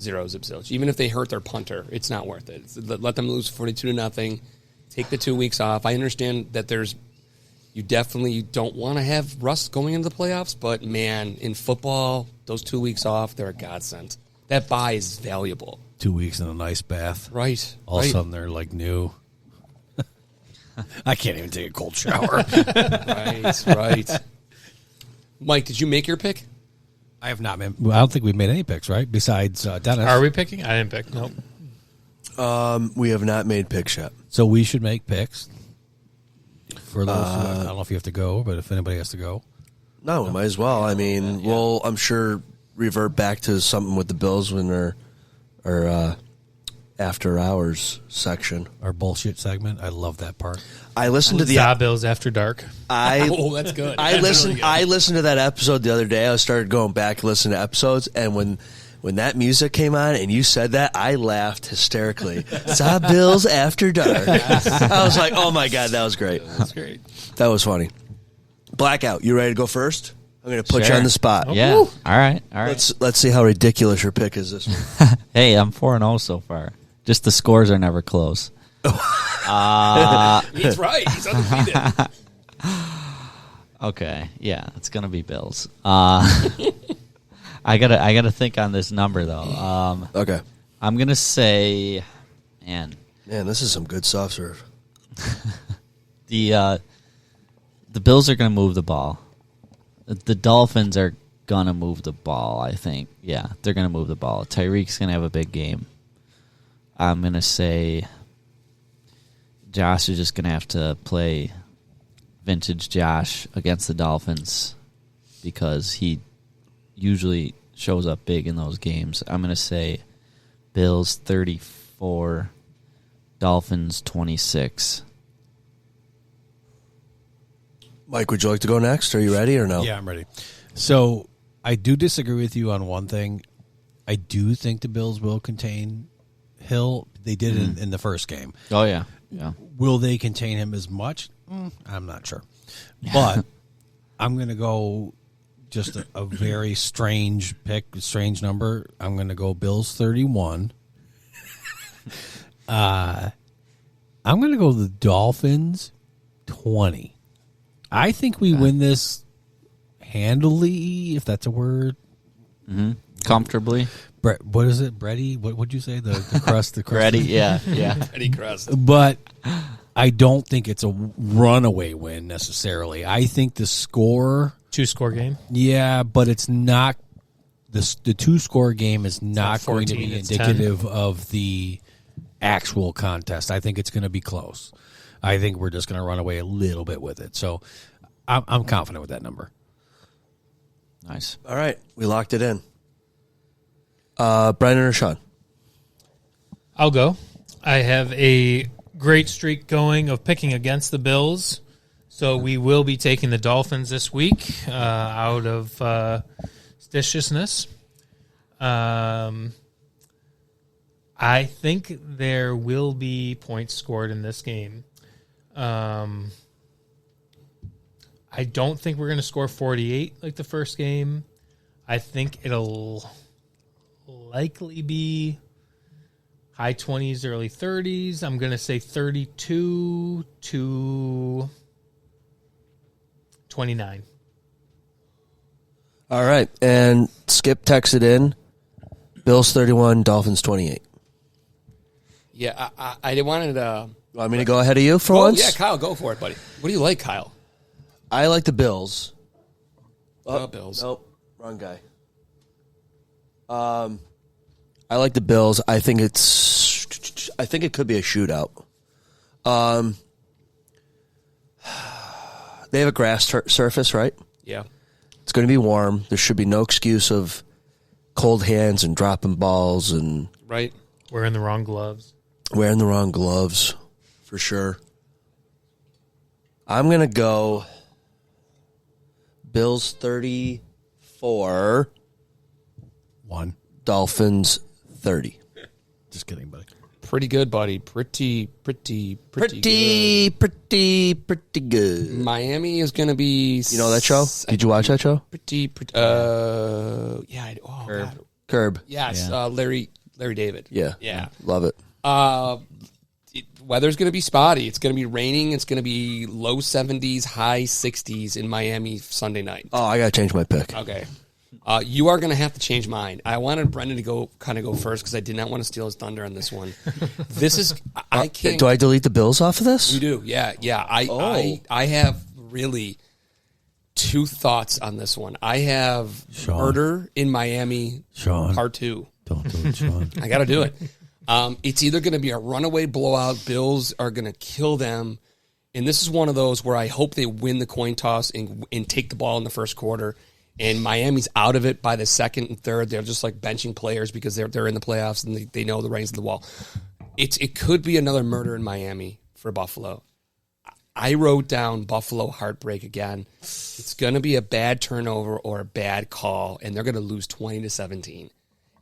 0 zip zilch. Even if they hurt their punter, it's not worth it. Let them lose 42-0. Take the 2 weeks off. I understand that you definitely don't want to have Russ going into the playoffs, but man, in football, those 2 weeks off, they're a godsend. That bye is valuable. 2 weeks in a nice bath. Right. All of a right. sudden they're like new. I can't even take a cold shower. Right. Mike, did you make your pick? I have not. Well, I don't think we've made any picks, right? Besides Dennis. Are we picking? I didn't pick. Nope. We have not made picks yet. So we should make picks. For those, I don't know if you have to go, but if anybody has to go, No, we might as well. I mean, we'll, I'm sure, revert back to something with the Bills when our after hours section. our bullshit segment. I love that part. I listened to the Bills After Dark. Oh, that's good. I listened to that episode the other day. I started going back and listening to episodes, and when that music came on and you said that, I laughed hysterically. Saw Bills After Dark. I was like, oh my God, that was great. That's great. That was funny. Blackout, you ready to go first? I'm going to put you Sure. on the spot. Yeah. All right. Let's see how ridiculous your pick is this week. Hey, I'm 4-0 so far. Just the scores are never close. He's right. He's undefeated. Okay, yeah, it's gonna be Bills. I gotta think on this number though. Okay. I'm gonna say, man, this is some good soft serve. the Bills are gonna move the ball. The Dolphins are gonna move the ball. I think, yeah, they're gonna move the ball. Tyreek's gonna have a big game. I'm gonna say Josh is just gonna have to play vintage Josh against the Dolphins because he usually shows up big in those games. I'm going to say Bills 34, Dolphins 26. Mike, would you like to go next? Are you ready or no? Yeah, I'm ready. So I do disagree with you on one thing. I do think the Bills will contain Hill. They did in the first game. Oh, yeah. Yeah. Will they contain him as much? I'm not sure. But I'm going to go just a very strange pick, strange number. I'm going to go Bills 31. I'm going to go the Dolphins 20. I think we win this handily, if that's a word. Comfortably. What is it, bready? What would you say? The crust, the crust. Bready, yeah. Bready crust. But I don't think it's a runaway win necessarily. I think the score, 2-score game. yeah, but it's not. The 2-score game is not going to 14, be it's indicative of the actual contest. I think it's going to be close. I think we're just going to run away a little bit with it. So I'm confident with that number. Nice. All right, we locked it in. Brandon or Sean? I'll go. I have a great streak going of picking against the Bills, so we will be taking the Dolphins this week out of stitiousness. I think there will be points scored in this game. I don't think we're going to score 48 like the first game. I think it'll likely be high 20s, early 30s. I'm going to say 32 to 29. All right, and Skip texted in, Bills 31, Dolphins 28. Yeah, I wanted to... Want me to go ahead of you for once? Yeah, Kyle, go for it, buddy. What do you like, Kyle? I like the Bills. Bills. Nope, wrong guy. I like the Bills. I think it could be a shootout. They have a grass surface, right? Yeah. It's going to be warm. There should be no excuse of cold hands and dropping balls and Right. Wearing the wrong gloves. Wearing the wrong gloves, for sure. I'm going to go Bills 34. 1. Dolphins 30. Just kidding, buddy. Pretty good, buddy. Pretty good. Pretty good. Miami is going to be... You know that show? Did you watch that show? Yeah. Curb. Curb. Yes, Larry David. Yeah. Yeah. Love it. Weather's going to be spotty. It's going to be raining. It's going to be low 70s, high 60s in Miami Sunday night. Oh, I got to change my pick. Okay. You are going to have to change mine. I wanted Brendan to go first because I did not want to steal his thunder on this one. This is I can't. Do I delete the Bills off of this? You do, yeah. I have really two thoughts on this one. I have Murder in Miami, Part 2. Don't do it, Sean. I got to do it. It's either going to be a runaway blowout. Bills are going to kill them, and this is one of those where I hope they win the coin toss and take the ball in the first quarter. And Miami's out of it by the second and third. They're just like benching players because they're in the playoffs and they know the writings on the wall. It could be another murder in Miami for Buffalo. I wrote down Buffalo heartbreak again. It's going to be a bad turnover or a bad call, and they're going to lose 20-17.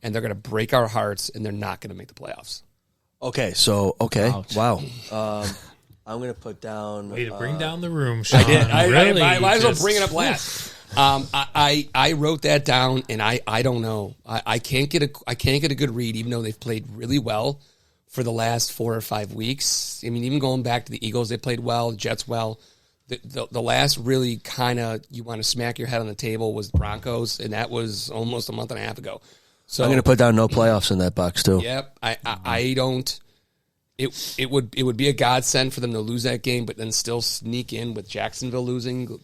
And they're going to break our hearts, and they're not going to make the playoffs. Okay. Wow. I'm going to put down... Way to bring down the room, Sean. I did. Really I might as well bring it up last. I wrote that down, and I don't know. I can't get a good read, even though they've played really well for the last 4 or 5 weeks. I mean, even going back to the Eagles, they played well, the Jets well. The last really kind of you want to smack your head on the table was the Broncos, and that was almost a month and a half ago. So I'm going to put down no playoffs in that box too. Yep, I don't. It would be a godsend for them to lose that game, but then still sneak in with Jacksonville losing,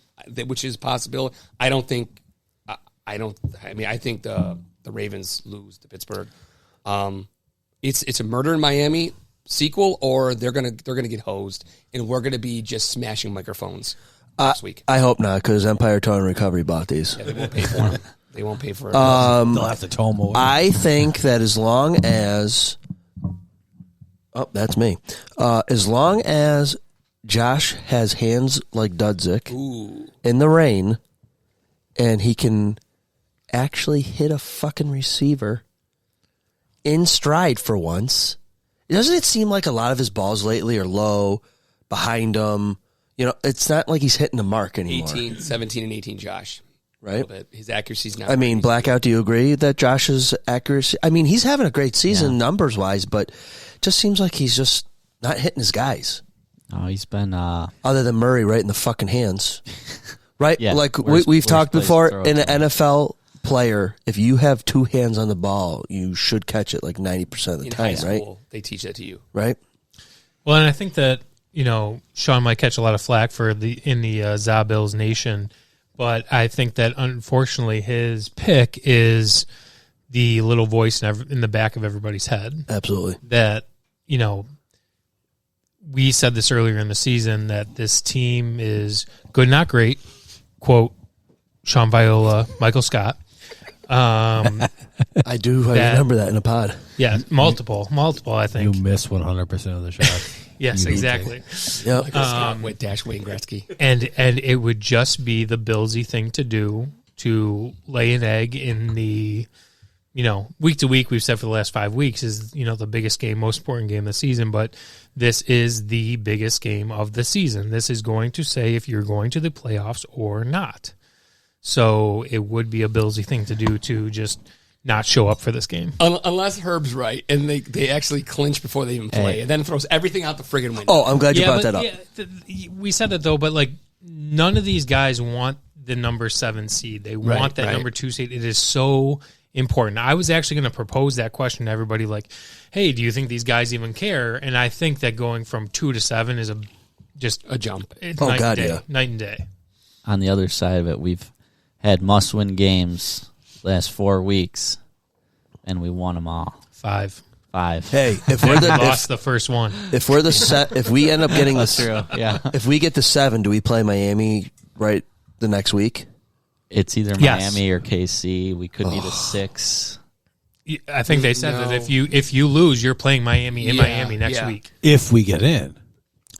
which is a possibility. I think the Ravens lose to Pittsburgh. It's a Murder in Miami sequel, or they're gonna get hosed, and we're gonna be just smashing microphones next week. I hope not, because Empire Tow and Recovery bought these. Yeah, they won't pay for them. They won't pay for it. They'll have to tow them away. I think that as long as... Oh, that's me. As long as Josh has hands like Dudzik in the rain, and he can actually hit a fucking receiver in stride for once, doesn't it seem like a lot of his balls lately are low, behind him? You know, it's not like he's hitting the mark anymore. 17 and 18, Josh. Right? His accuracy's not... I mean, Blackout, do you agree that Josh's accuracy... I mean, he's having a great season numbers-wise, but just seems like he's just not hitting his guys. Oh, he's been other than Murray right in the fucking hands. Right? Yeah, Like worst we've talked place to before, throw it in an to. NFL player, if you have two hands on the ball, you should catch it like 90% of the In time, high right? school, they teach that to you. Right? Well, and I think that, Sean might catch a lot of flack in the ZA Bills Nation, but I think that unfortunately his pick is the little voice in the back of everybody's head. Absolutely. That, we said this earlier in the season that this team is good, not great. Quote, Sean Viola, Michael Scott. I remember that in a pod. Yeah, multiple, I think. You miss 100% of the shots. Yes, exactly. Yep. Michael Scott with Dash Wayne Gretzky. And it would just be the Billsy thing to do to lay an egg in the, week to week, we've said for the last 5 weeks is, the biggest game, most important game of the season, but this is the biggest game of the season. This is going to say if you're going to the playoffs or not. So it would be a Billsy thing to do to just not show up for this game. Unless Herb's right, and they actually clinch before they even play, and then throws everything out the friggin' window. Oh, I'm glad you brought that up. We said that, though, but, none of these guys want the number 7 seed. They want that number 2 seed. It is so important. I was actually going to propose that question to everybody, hey, do you think these guys even care? And I think that going from 2 to 7 is just a jump. It's night and day. On the other side of it, we've had must-win games last 4 weeks, and we won them all. 5. Hey, if we're lost the first one. If we're if we end up getting That's true. Yeah. If we get to 7, do we play Miami right the next week? It's either Miami or KC. We could be the 6. I think they said that if you lose, you're playing Miami in Miami next week. If we get in.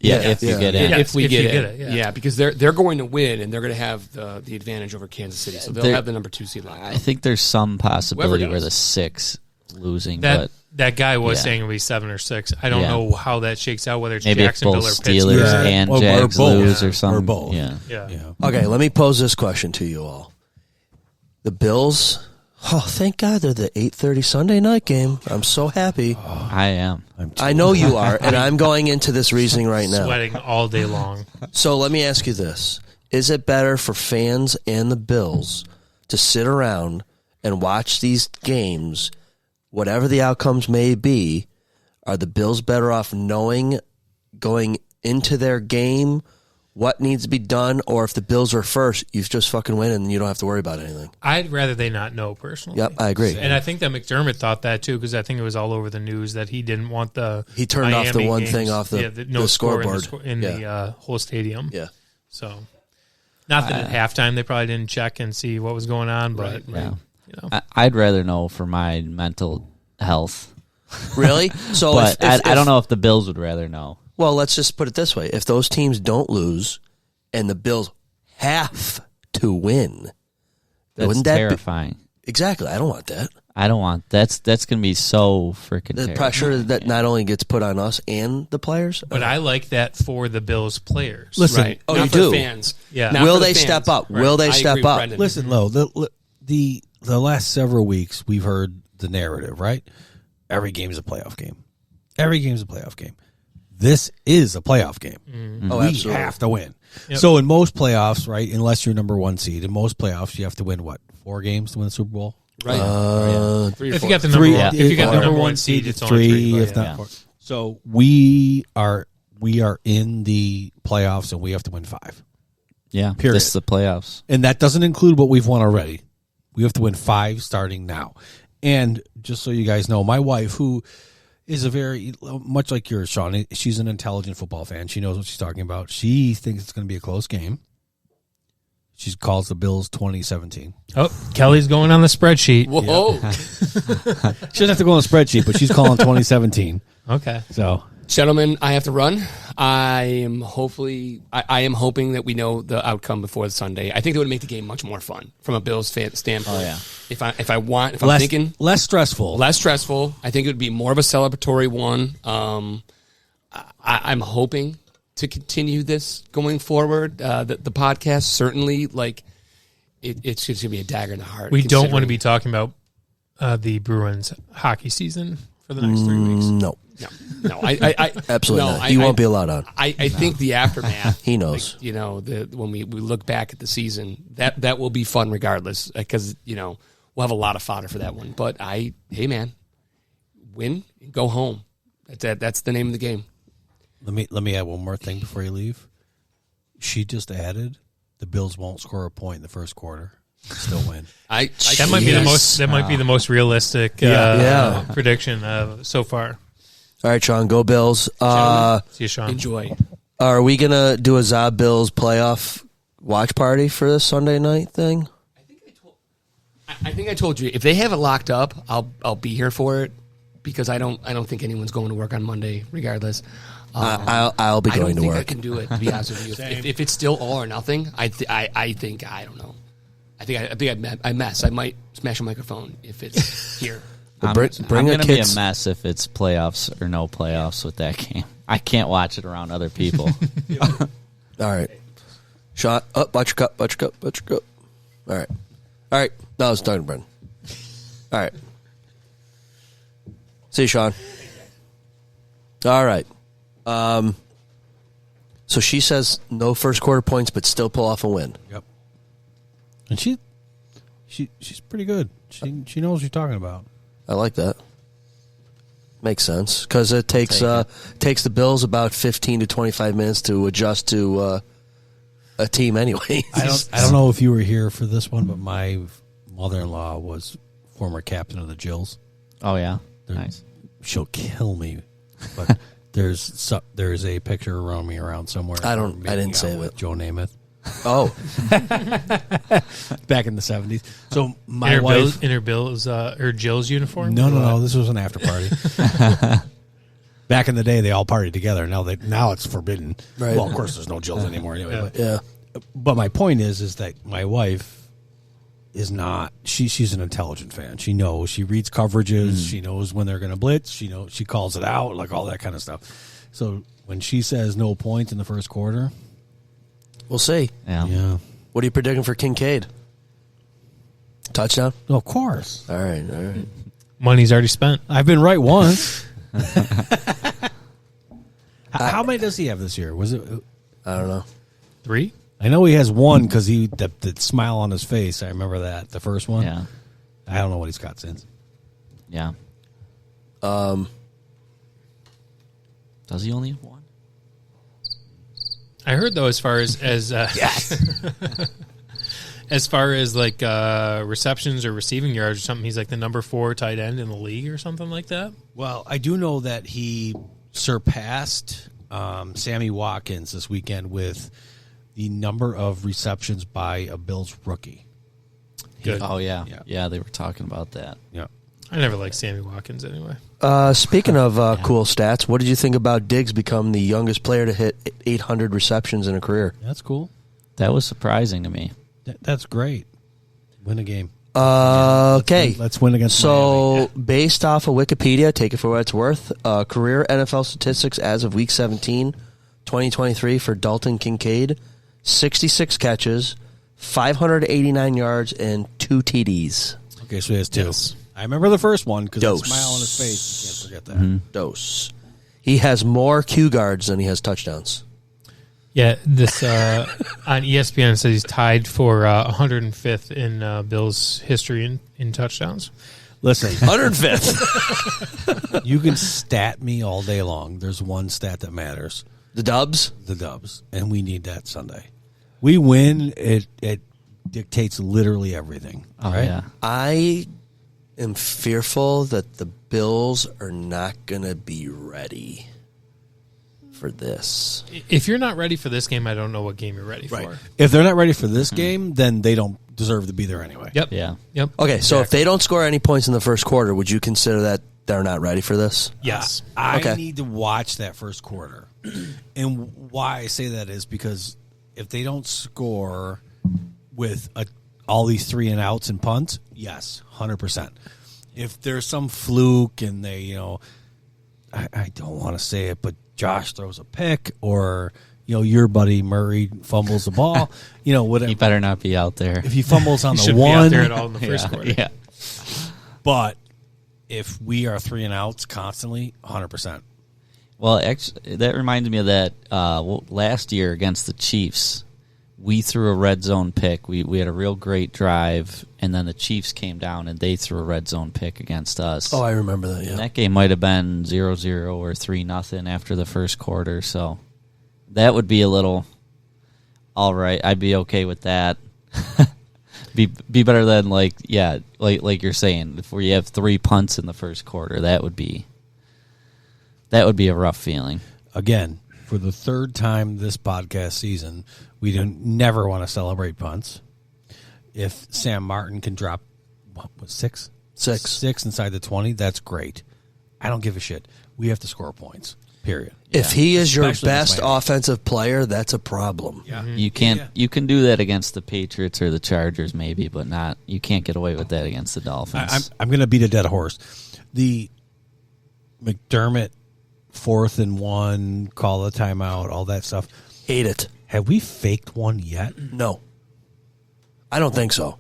If you get in. If we get it. Yeah, because they're going to win, and they're going to have the advantage over Kansas City, so they'll have the number 2 seed. I think there's some possibility where the 6 losing, but that guy was saying it'll be 7 or 6. I don't know how that shakes out, whether it's maybe Jacksonville both or Steelers Pittsburgh. and Jags lose or something. Or both. Yeah. Okay, let me pose this question to you all. The Bills, thank God they're the 8:30 Sunday night game. I'm so happy. I am. I know you are, and I'm going into this reasoning right now. Sweating all day long. So let me ask you this. Is it better for fans and the Bills to sit around and watch these games, whatever the outcomes may be? Are the Bills better off knowing going into their game what needs to be done, or if the Bills are first, you just fucking win and you don't have to worry about anything? I'd rather they not know, personally. Yep, I agree. And I think that McDermott thought that, too, because I think it was all over the news that he didn't want He turned Miami off the one games. thing off the scoreboard. in the whole stadium. Yeah. So, not that at halftime they probably didn't check and see what was going on, but I'd rather know for my mental health. Really? So, but I don't know if the Bills would rather know. Well, let's just put it this way. If those teams don't lose and the Bills have to win, wouldn't that terrifying? Exactly. I don't want that. I don't want that's going to be so freaking the pressure that not only gets put on us and the players. But I like that for the Bills players. Listen, Right. Oh, Not you for do. the fans. Yeah. Will for the they fans. step up? Right. Will they I agree step with up? Brendan. Listen, though, the last several weeks we've heard the narrative, right? Every game is a playoff game. Every game is a playoff game. This is a playoff game. Mm-hmm. Oh, we absolutely. have to win. Yep. So in most playoffs, right, unless you're number 1 seed, in most playoffs you have to win 4 games to win the Super Bowl? Right. 3 or If 4. you got the number Three, one, if you got the number number 1 one seed, it's three, only 3. if not 4. So we are in the playoffs and we have to win 5. Yeah, Period. this is the playoffs. And that doesn't include what we've won already. We have to win 5 starting now. And just so you guys know, my wife, who is a very, much like yours, Sean, she's an intelligent football fan. She knows what she's talking about. She thinks it's going to be a close game. She calls the Bills 2017. Oh, Kelly's going on the spreadsheet. Whoa. She doesn't have to go on the spreadsheet, but she's calling 2017. Okay. So, Gentlemen, I have to run. I am hoping that we know the outcome before Sunday. I think it would make the game much more fun from a Bills fan standpoint. Oh, yeah. If I'm thinking less stressful. less stressful, I think it would be more of a celebratory one. I'm hoping to continue this going forward. The podcast certainly it's just gonna be a dagger in the heart. We don't want to considering- be talking about the Bruins hockey season for the next 3 weeks. No. No. No, I Absolutely no, not. He won't be allowed on. I think the aftermath. He knows. Like, when we look back at the season, that will be fun regardless, because we'll have a lot of fodder for that one. But hey man, win and go home. That's the name of the game. Let me add one more thing before you leave. She just added the Bills won't score a point in the first quarter. Still win. That might be the most. That might be the most realistic prediction so far. All right, Sean, go Bills. See you, Sean. Enjoy. Are we gonna do a Zob Bills playoff watch party for this Sunday night thing? I think I told you, if they have it locked up, I'll be here for it, because I don't think anyone's going to work on Monday regardless. I'll be going to I work. I can do it, to be honest with you. If it's still all or nothing, I think I don't know. I think I mess. I might smash a microphone if it's here. I'm going to be a mess if it's playoffs or no playoffs with that game. I can't watch it around other people. All right. Shot up, watch your cup. All right. No, it's done, Brendan. All right. See you, Sean. All right. So she says no first quarter points, but still pull off a win. Yep. And she's pretty good. She knows what she's talking about. I like that. Makes sense, because it takes the Bills about 15 to 25 minutes to adjust to a team anyway. I don't know if you were here for this one, but my mother-in-law was former captain of the Jills. Oh yeah, nice. She'll kill me, but there's a picture around me around somewhere. I didn't save it. Joe Namath. Oh, back in the 70s. So my wife in her Jill's uniform. No. This was an after party. Back in the day, they all partied together. Now it's forbidden. Right. Well, of course, there's no Jills anymore anyway. Yeah. But my point is that my wife is not. She's an intelligent fan. She knows. She reads coverages. She knows when they're going to blitz. She knows. She calls it out, like all that kind of stuff. So when she says no points in the first quarter, we'll see. Yeah. What are you predicting for Kincaid? Touchdown? Of course. All right. Money's already spent. I've been right once. How many does he have this year? Was it? I don't know. 3? I know he has one because that smile on his face. I remember that the first one. Yeah. I don't know what he's got since. Yeah. Does he only have one? I heard though, as far as yes. as far as like receptions or receiving yards or something, he's like the number 4 tight end in the league or something like that. Well, I do know that he surpassed Sammy Watkins this weekend with the number of receptions by a Bills rookie. Good. Oh yeah, they were talking about that. Yeah. I never liked Sammy Watkins anyway. Speaking of cool stats, what did you think about Diggs become the youngest player to hit 800 receptions in a career? That's cool. That was surprising to me. That's great. Win a game. Okay. Let's win against Miami. Based off of Wikipedia, take it for what it's worth, career NFL statistics as of Week 17, 2023 for Dalton Kincaid, 66 catches, 589 yards, and 2 TDs. Okay, so he has 2. Yes. I remember the first one because the smile on his face. You can't forget that. Mm-hmm. Dose. He has more Q guards than he has touchdowns. Yeah, this on ESPN says he's tied for 105th in Bills history in touchdowns. Listen, 105th. You can stat me all day long. There's one stat that matters. The Dubs? The Dubs. And we need that Sunday. We win, it dictates literally everything. Oh, right? yeah. I am fearful that the Bills are not going to be ready for this. If you're not ready for this game, I don't know what game you're ready for. If they're not ready for this game, then they don't deserve to be there anyway. Yep. Yeah. Yep. Okay, so if they don't score any points in the first quarter, would you consider that they're not ready for this? Yes. I need to watch that first quarter. And why I say that is because if they don't score with all these 3 and outs and punts, yes, 100%. If there's some fluke and they, I don't want to say it, but Josh throws a pick or, your buddy Murray fumbles the ball, whatever. He better not be out there. If he fumbles on He the shouldn't one. be out there at all in the first quarter. Yeah. But if we are 3 and outs constantly, 100%. Well, actually, that reminds me of that last year against the Chiefs. We threw a red zone pick. We had a real great drive, and then the Chiefs came down and they threw a red zone pick against us. Oh, I remember that, yeah. And that game might have been 0-0 or 3-0 after the first quarter, so that would be a little all right. I'd be okay with that. be better than like you're saying, if you have 3 punts in the first quarter, that would be a rough feeling. Again, for the third time this podcast season, we never want to celebrate punts. If Sam Martin can drop, what, 6? 6 inside the 20, that's great. I don't give a shit. We have to score points, period. If he is your Especially best this Miami. offensive player, that's a problem. Yeah. You can't. You can do that against the Patriots or the Chargers, maybe, but not. You can't get away with that against the Dolphins. I'm going to beat a dead horse. The McDermott 4th and 1, call the timeout, all that stuff. Hate it. Have we faked one yet? No. I don't think so.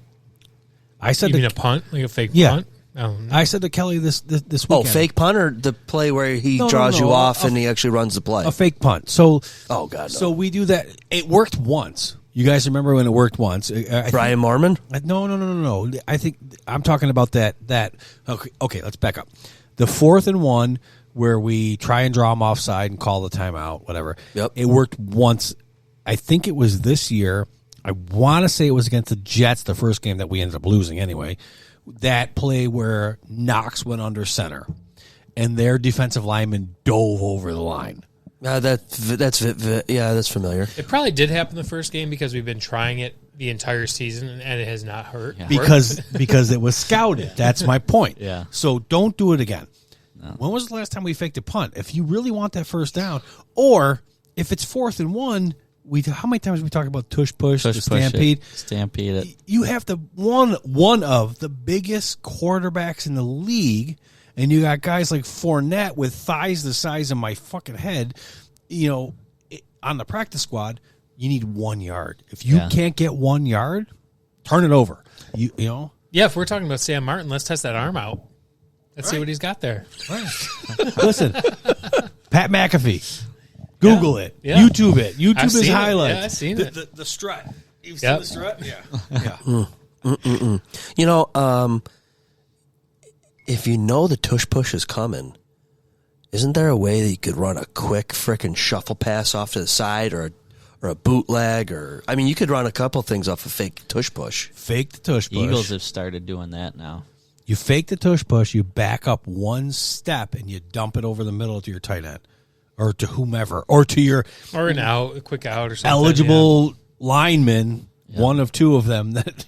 I said You mean a punt? Like a fake Yeah. punt? Oh, no. I said to Kelly this weekend. Oh, fake punt or the play where he No, draws you off a- and he actually runs the play? a fake punt. So, Oh, God, no. So we do that. It worked once. You guys remember when it worked once? Brian Mormon? No. I think I'm talking about that. Okay, let's back up. The 4th and 1 where we try and draw him offside and call the timeout, whatever. Yep. It worked once. I think it was this year. I want to say it was against the Jets, the first game that we ended up losing anyway. That play where Knox went under center and their defensive lineman dove over the line. That's familiar. It probably did happen the first game because we've been trying it the entire season and it has not hurt. Because it was scouted. That's my point. Yeah. So don't do it again. No. When was the last time we faked a punt? If you really want that first down, or if it's 4th and 1, how many times we talk about tush push, the stampede? Stampede it. You have one of the biggest quarterbacks in the league, and you got guys like Fournette with thighs the size of my fucking head, on the practice squad. You need 1 yard. If you can't get 1 yard, turn it over. You know? Yeah, if we're talking about Sam Martin, let's test that arm out. Let's see what he's got there. Right. Listen, Pat McAfee. Google it. Yeah. YouTube it. YouTube I've is seen it. highlights. Yeah, I've seen it. The strut. You've Yep. seen the strut? Yeah. Yeah. If you know the tush push is coming, isn't there a way that you could run a quick frickin' shuffle pass off to the side or a bootleg? You could run a couple things off a fake tush push. Fake the tush push. Eagles have started doing that now. You fake the tush push, you back up 1 step, and you dump it over the middle to your tight end or to whomever or to your Or a quick out or something. eligible lineman, one of 2 of them that,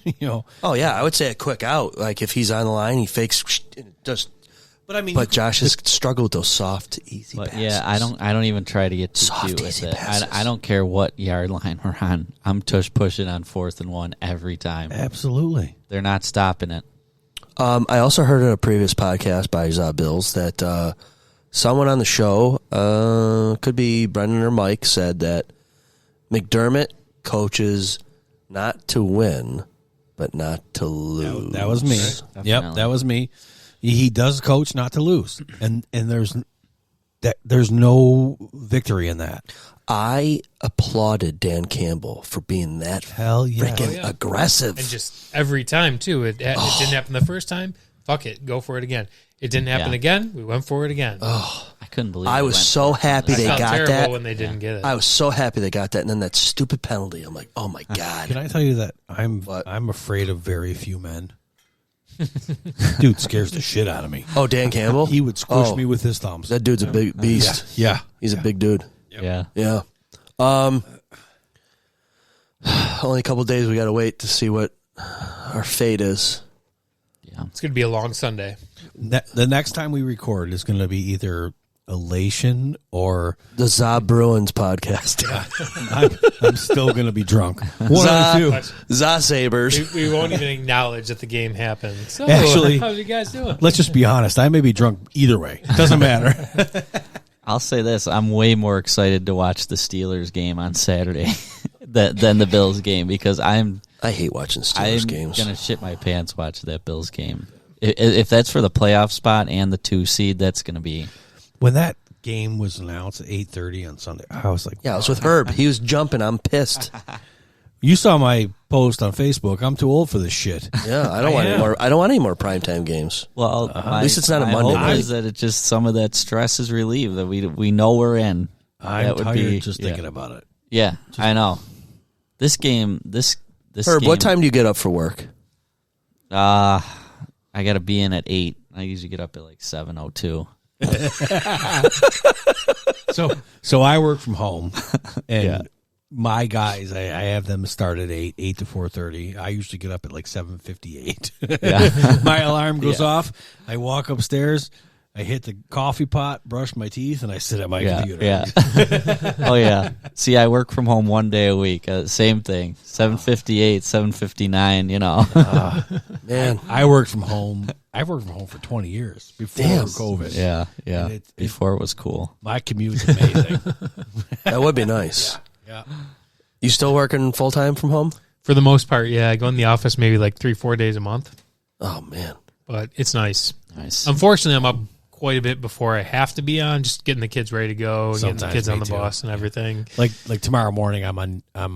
Oh, yeah, I would say a quick out. Like if he's on the line, he fakes just. But Josh has struggled with those soft, easy But passes. yeah, I don't even try to get too Soft, cute with easy it. passes. I don't care what yard line we're on. I'm tush pushing on 4th and 1 every time. Absolutely. They're not stopping it. I also heard in a previous podcast by Bills that someone on the show, could be Brendan or Mike, said that McDermott coaches not to win, but not to lose. That was me. Yep, that was me. He does coach not to lose, and there's no victory in that. I applauded Dan Campbell for being that freaking aggressive. And just every time, too. It didn't happen the first time. Fuck it. Go for it again. It didn't happen again. We went for it again. Oh, I couldn't believe I was so happy they felt got terrible that. when they didn't get it. I was so happy they got that. And then that stupid penalty. I'm like, oh, my God. Can I tell you that I'm afraid of very few men? Dude scares the shit out of me. Oh, Dan Campbell? He would squish me with his thumbs. That dude's a big beast. Yeah. He's a big dude. Yeah. Yeah. Only a couple of days we got to wait to see what our fate is. Yeah. It's going to be a long Sunday. The next time we record is going to be either Elation or the Zob Bruins podcast. I'm still going to be drunk. One of the two. Za Sabres. We won't even acknowledge that the game happened. So, Actually, how are you guys doing? Let's just be honest. I may be drunk either way. It doesn't matter. I'll say this. I'm way more excited to watch the Steelers game on Saturday than the Bills game because I hate watching Steelers games. I'm going to shit my pants watching that Bills game. If that's for the playoff spot and the 2 seed, that's going to be... When that game was announced at 8:30 on Sunday. I was like, Yeah, I was with Herb. He was jumping. I'm pissed. you saw my post on Facebook. I'm too old for this shit. Yeah, I don't want any more. I don't want any more primetime games. Well, At least it's not a my Monday hope night. is that it just some of that stress is relieved, that we know we're in. I'm That would tired be- just yeah. thinking about it. Yeah, I know. This game, this Herb, game, what time do you get up for work? I got to be in at 8. I usually get up at like 7:02. So I work from home, and Yeah. my guys, I have them start at 8 to 4:30. I usually get up at like 7:58. Yeah. My alarm goes Yeah. off. I walk upstairs. I hit the coffee pot, brush my teeth, and I sit at my computer. Yeah. Oh yeah. See, I work from home one day a week. Same thing. 7:58, 7:59. You know. Man, I worked from home. I've worked from home for 20 years before Damn. COVID. Yeah. And it- Before it was cool. My commute's amazing. that would be nice. Yeah. You still working full time from home? For the most part, yeah. I go in the office maybe like 3-4 days a month, Oh man, but it's nice. Nice. Unfortunately, I'm up quite a bit before I have to be on, just getting the kids ready to go, getting the Sometimes kids me on the too. bus and everything. Like tomorrow morning, I'm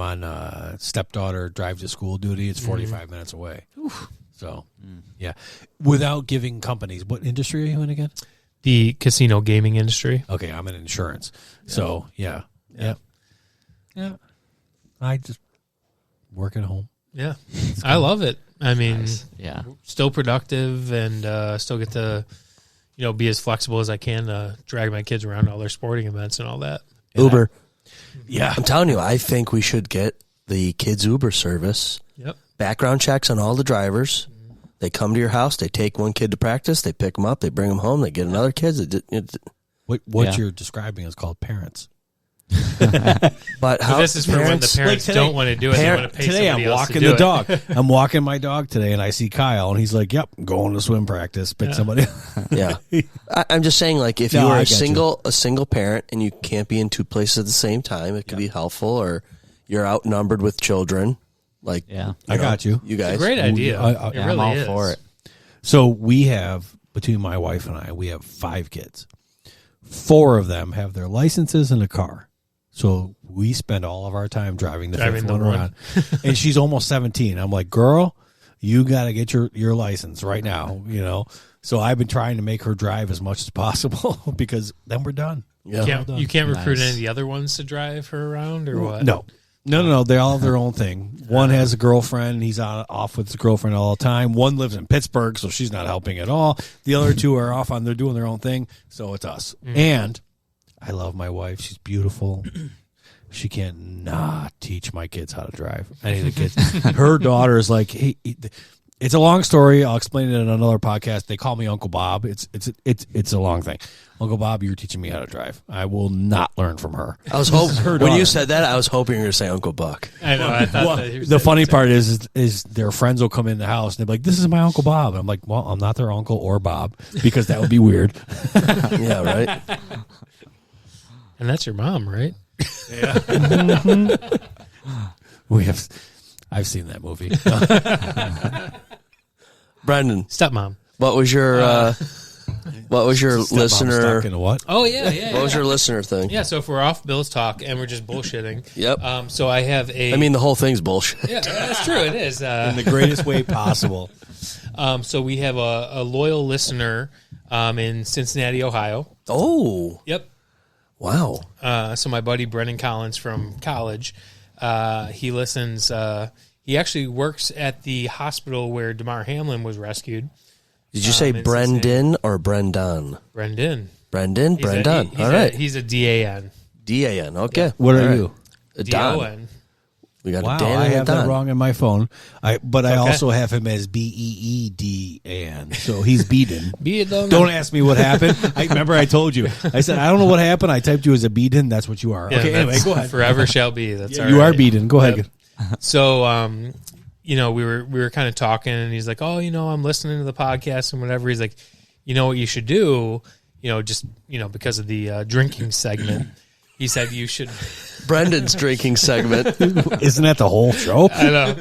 on stepdaughter drive to school duty. It's 45 minutes away. So, yeah, without giving companies, what industry are you in again? The casino gaming industry. Okay, I'm in insurance. So, yeah. I just work at home. Yeah, I love it. I mean, Yeah. still productive and still get to, be as flexible as I can to drag my kids around all their sporting events and all that. Uber. Yeah. I'm telling you, I think we should get the kids Uber service. Yep. Background checks on all the drivers. They come to your house. They take one kid to practice. They pick them up. They bring them home. They get another kid. What Yeah. you're describing is called parents. But how This is for when the parents today- don't want to do it. They want to pay Today somebody I'm else walking to do the it. dog. I'm walking my dog today, and I see Kyle, and he's like, "Yep, going to swim practice. Pick somebody." Yeah, I'm just saying, like, if No, you were I a get single parent and you can't be in two places at the same time, it could be helpful. Or you're outnumbered with children. Like, Yeah. I got you. You guys, It's a great idea. It Yeah, really I'm all is. for it. So we have, between my wife and I, we have 5 kids. 4 of them have their licenses and a car. So we spend all of our time driving the Driving fifth the one one. around. And she's almost 17. I'm like, girl, you got to get your license right now, So I've been trying to make her drive as much as possible because then we're done. Yeah. You can't recruit Nice. any of the other ones to drive her around or what? No. They all have their own thing. One has a girlfriend. He's off with his girlfriend all the time. One lives in Pittsburgh, so she's not helping at all. The other 2 are off they're doing their own thing. So it's us. And I love my wife. She's beautiful. She cannot teach my kids how to drive. Any of the kids. Her daughter is like, hey, it's a long story. I'll explain it in another podcast. They call me Uncle Bob. It's a long thing. Uncle Bob, you're teaching me how to drive. I will not learn from her. I was hoping her when you daughter. said that, I was hoping you were going to say Uncle Buck. I know. I thought Well, that you were the saying funny same. part is their friends will come in the house and they're like, "This is my Uncle Bob." And I'm like, "Well, I'm not their uncle or Bob because that would be weird." Yeah, right. And that's your mom, right? I've seen that movie. Brendan, Stepmom. what was your listener? Stuck in a what? Oh, yeah. What was your listener thing? Yeah, so if we're off Bill's talk and we're just bullshitting. Yep. So I have a... I mean, the whole thing's bullshit. Yeah, that's true. It is. In the greatest way possible. So we have a loyal listener in Cincinnati, Ohio. Oh, Yep. wow. So my buddy Brendan Collins from college, he listens. He actually works at the hospital where Damar Hamlin was rescued. Did you say in Brendan or Brendan? Brendan. Brendan? He's Brendan. he's All right. He's a DAN. DAN. Okay. What All are right. you? A Don. DON. We got Wow, a Dan I and a have that Don. wrong in my phone. But I Okay. also have him as BEEDAN. So he's Beeden. Beeden. Don't ask me what happened. I remember I told you. I said, I don't know what happened. I typed you as a Beeden. That's what you are. Yeah, okay, anyway, that's go ahead. Forever shall be. That's all You right. are Beeden. Go ahead. Yep. So, we were kind of talking, and he's like, "Oh, I'm listening to the podcast and whatever." He's like, "You know what you should do? Just because of the drinking segment." He said you should. Brendan's drinking segment. Isn't that the whole show? I know.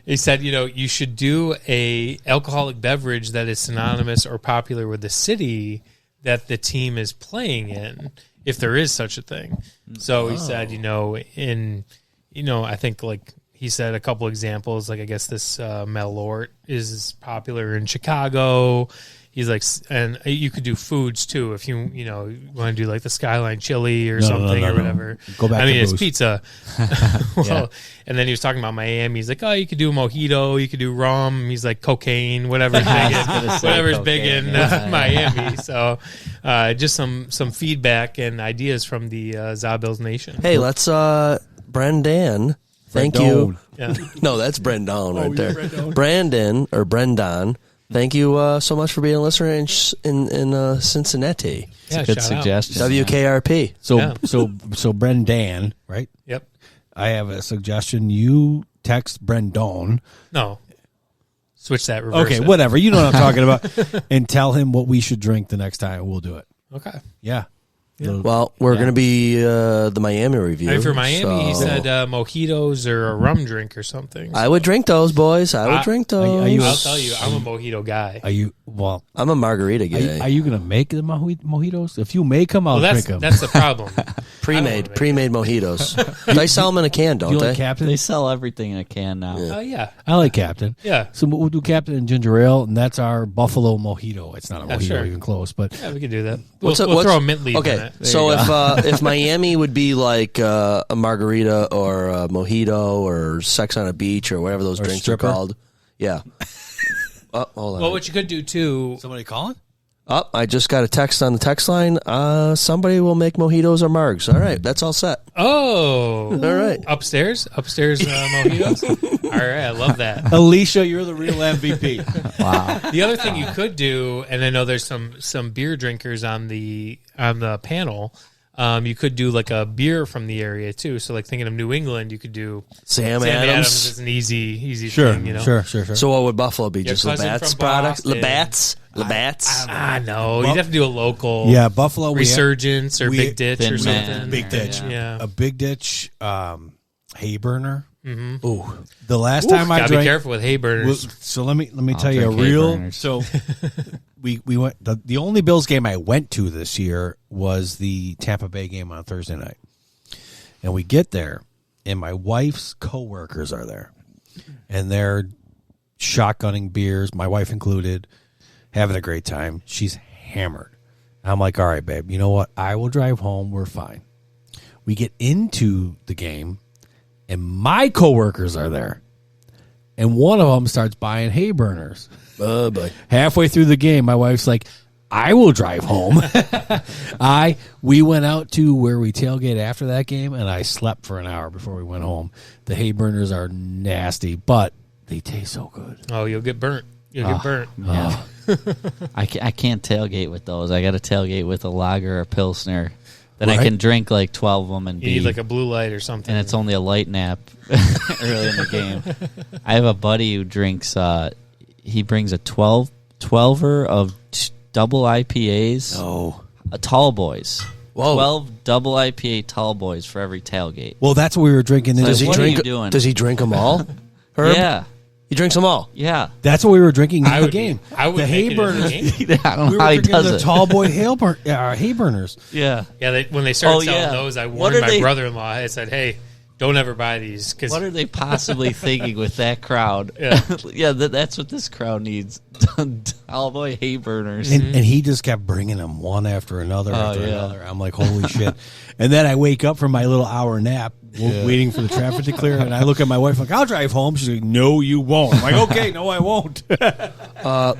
He said, you should do a alcoholic beverage that is synonymous or popular with the city that the team is playing in. if there is such a thing. So he said, I think like he said a couple examples, like I guess this Malort is popular in Chicago. He's like, and you could do foods too if you want to do like the Skyline chili or something or whatever. Go back. I mean, to it's booze. pizza. And then he was talking about Miami. He's like, oh, you could do mojito, you could do rum. He's like cocaine, whatever's big in Miami. So just some feedback and ideas from the Zabills Nation. Hey, let's Brendan. Thank you. Yeah. No, that's Brendan right there. Brandon or Brendan. Thank you so much for being a listener in Cincinnati. Yeah, Good shout out. suggestion. WKRP. So Brendan, right? Yep. I have a suggestion. You text Brendan. No. Switch that. Reverse Okay, it. whatever. You know what I'm talking about. And tell him what we should drink the next time. We'll do it. Okay. Yeah. Well, we're going to be the Miami review. I mean, for Miami, he so- said mojitos or a rum drink or something. I would drink those, boys. I would drink those. I'll tell you, I'm a mojito guy. Are you? Well, I'm a margarita guy. are you going to make the mojitos? If you make them, I'll drink them. That's the problem. Pre-made mojitos. They sell them in a can, don't Do you they? like Captain? They sell everything in a can now. Oh, yeah. I like Captain. Yeah. So we'll do Captain and ginger ale, and that's our Buffalo mojito. It's not a mojito sure. even close, but Yeah, we could do that. What's We'll throw a mint leaf in it. So if Miami would be like a margarita or a mojito or sex on a beach or whatever those Or drinks stripper? are called, yeah. Hold on. Well, what you could do, too. somebody calling? I just got a text on the text line. Somebody will make mojitos or margs. All right, that's all set. Oh. All right. Upstairs mojitos? All right, I love that. Alicia, you're the real MVP. Wow. The other thing you could do, and I know there's some beer drinkers on the panel. You could do like a beer from the area too. So like thinking of New England, you could do Sam Adams Adams. is an easy Sure, thing, sure. So what would Buffalo be? Your Just cousin Labatt's from product? Boston. Labatt's? No, you'd have to do a local Yeah, Buffalo. Resurgence or we- Big Ditch Thin or Man. something. Big Ditch. Yeah. A Big Ditch hay burner. Mm-hmm. Ooh, the last time I gotta drank. be careful with hay burners. So let me I'll tell you a drink hay real. burners. So we went. The only Bills game I went to this year was the Tampa Bay game on Thursday night, and we get there, and my wife's coworkers are there, and they're shotgunning beers, my wife included, having a great time. She's hammered. I'm like, all right, babe, you know what? I will drive home. We're fine. We get into the game, and my coworkers are there. And one of them starts buying hay burners. Oh, boy. Halfway through the game, my wife's like, I will drive home. We went out to where we tailgate after that game, and I slept for an hour before we went home. The hay burners are nasty, but they taste so good. Oh, you'll get burnt. You'll get burnt. Yeah. I can't tailgate with those. I got to tailgate with a lager or a pilsner. Then I Right. can drink like 12 of them and You need like a blue light or something. and it's only a light nap early in the game. I have a buddy who drinks. He brings a 12er of double IPAs. Oh. Tall boys. Whoa. 12 double IPA tall boys for every tailgate. Well, that's what we were drinking. So In Does he what are drink? you doing? Does he drink them all? Herb? Yeah, He drinks them all. yeah. That's what we were drinking in I the would game. I would the make hay it in burners. the game. I don't We know how were he drinking does the it. tall boy hay burners. Yeah. Yeah, when they started Oh, selling yeah. those, I What warned are my they- brother-in-law. I said, "Hey, don't ever buy these." Because What are they possibly thinking with that crowd? Yeah. Yeah, that's what this crowd needs. Tall boy hay burners. And he just kept bringing them one after another after yeah. another. I'm like, holy shit. And then I wake up from my little hour nap waiting for the traffic to clear. And I look at my wife like, I'll drive home. She's like, no, you won't. I'm like, okay, no, I won't.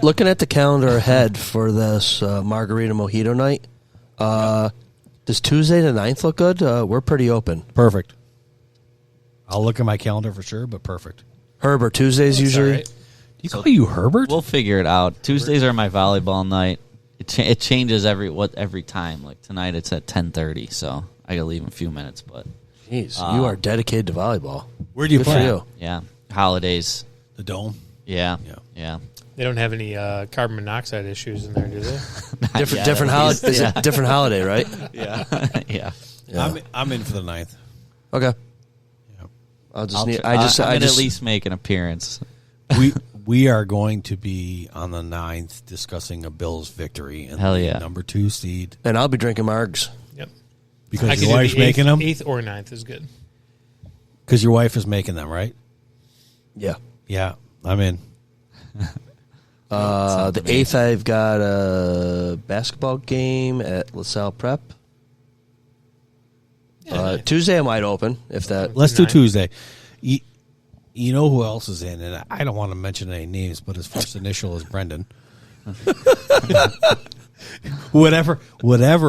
Looking at the calendar ahead for this margarita mojito night, does Tuesday the 9th look good? We're pretty open. Perfect. I'll look at my calendar for sure, but perfect. Herbert, Tuesdays usually. right. Do you call you Herbert? We'll figure it out. Tuesdays are my volleyball night. It changes every time. Like tonight, it's at 10:30, so I gotta leave in a few minutes. But Jeez, you are dedicated to volleyball. Where do you Good play? for you. yeah, holidays. The Dome. Yeah, Yeah. yeah. they don't have any carbon monoxide issues in there, do they? Different, yet, different at holiday. least, Is yeah. it different holiday, right? Yeah, yeah. Yeah. I'm in for the 9th. Okay. Yeah. I'll just I'm need. gonna I just at least make an appearance. We are going to be on the 9th discussing a Bills victory and Hell the yeah. number 2 seed. and I'll be drinking margs. Yep. Because I could your do wife's the making them? 8th or 9th is good. Because your wife is making them, right? Yeah. Yeah, I'm in. The 8th, I've got a basketball game at LaSalle Prep. Tuesday, I'm wide open. If that, Let's do Tuesday. You know who else is in, and I don't want to mention any names, but his first initial is Brendan. whatever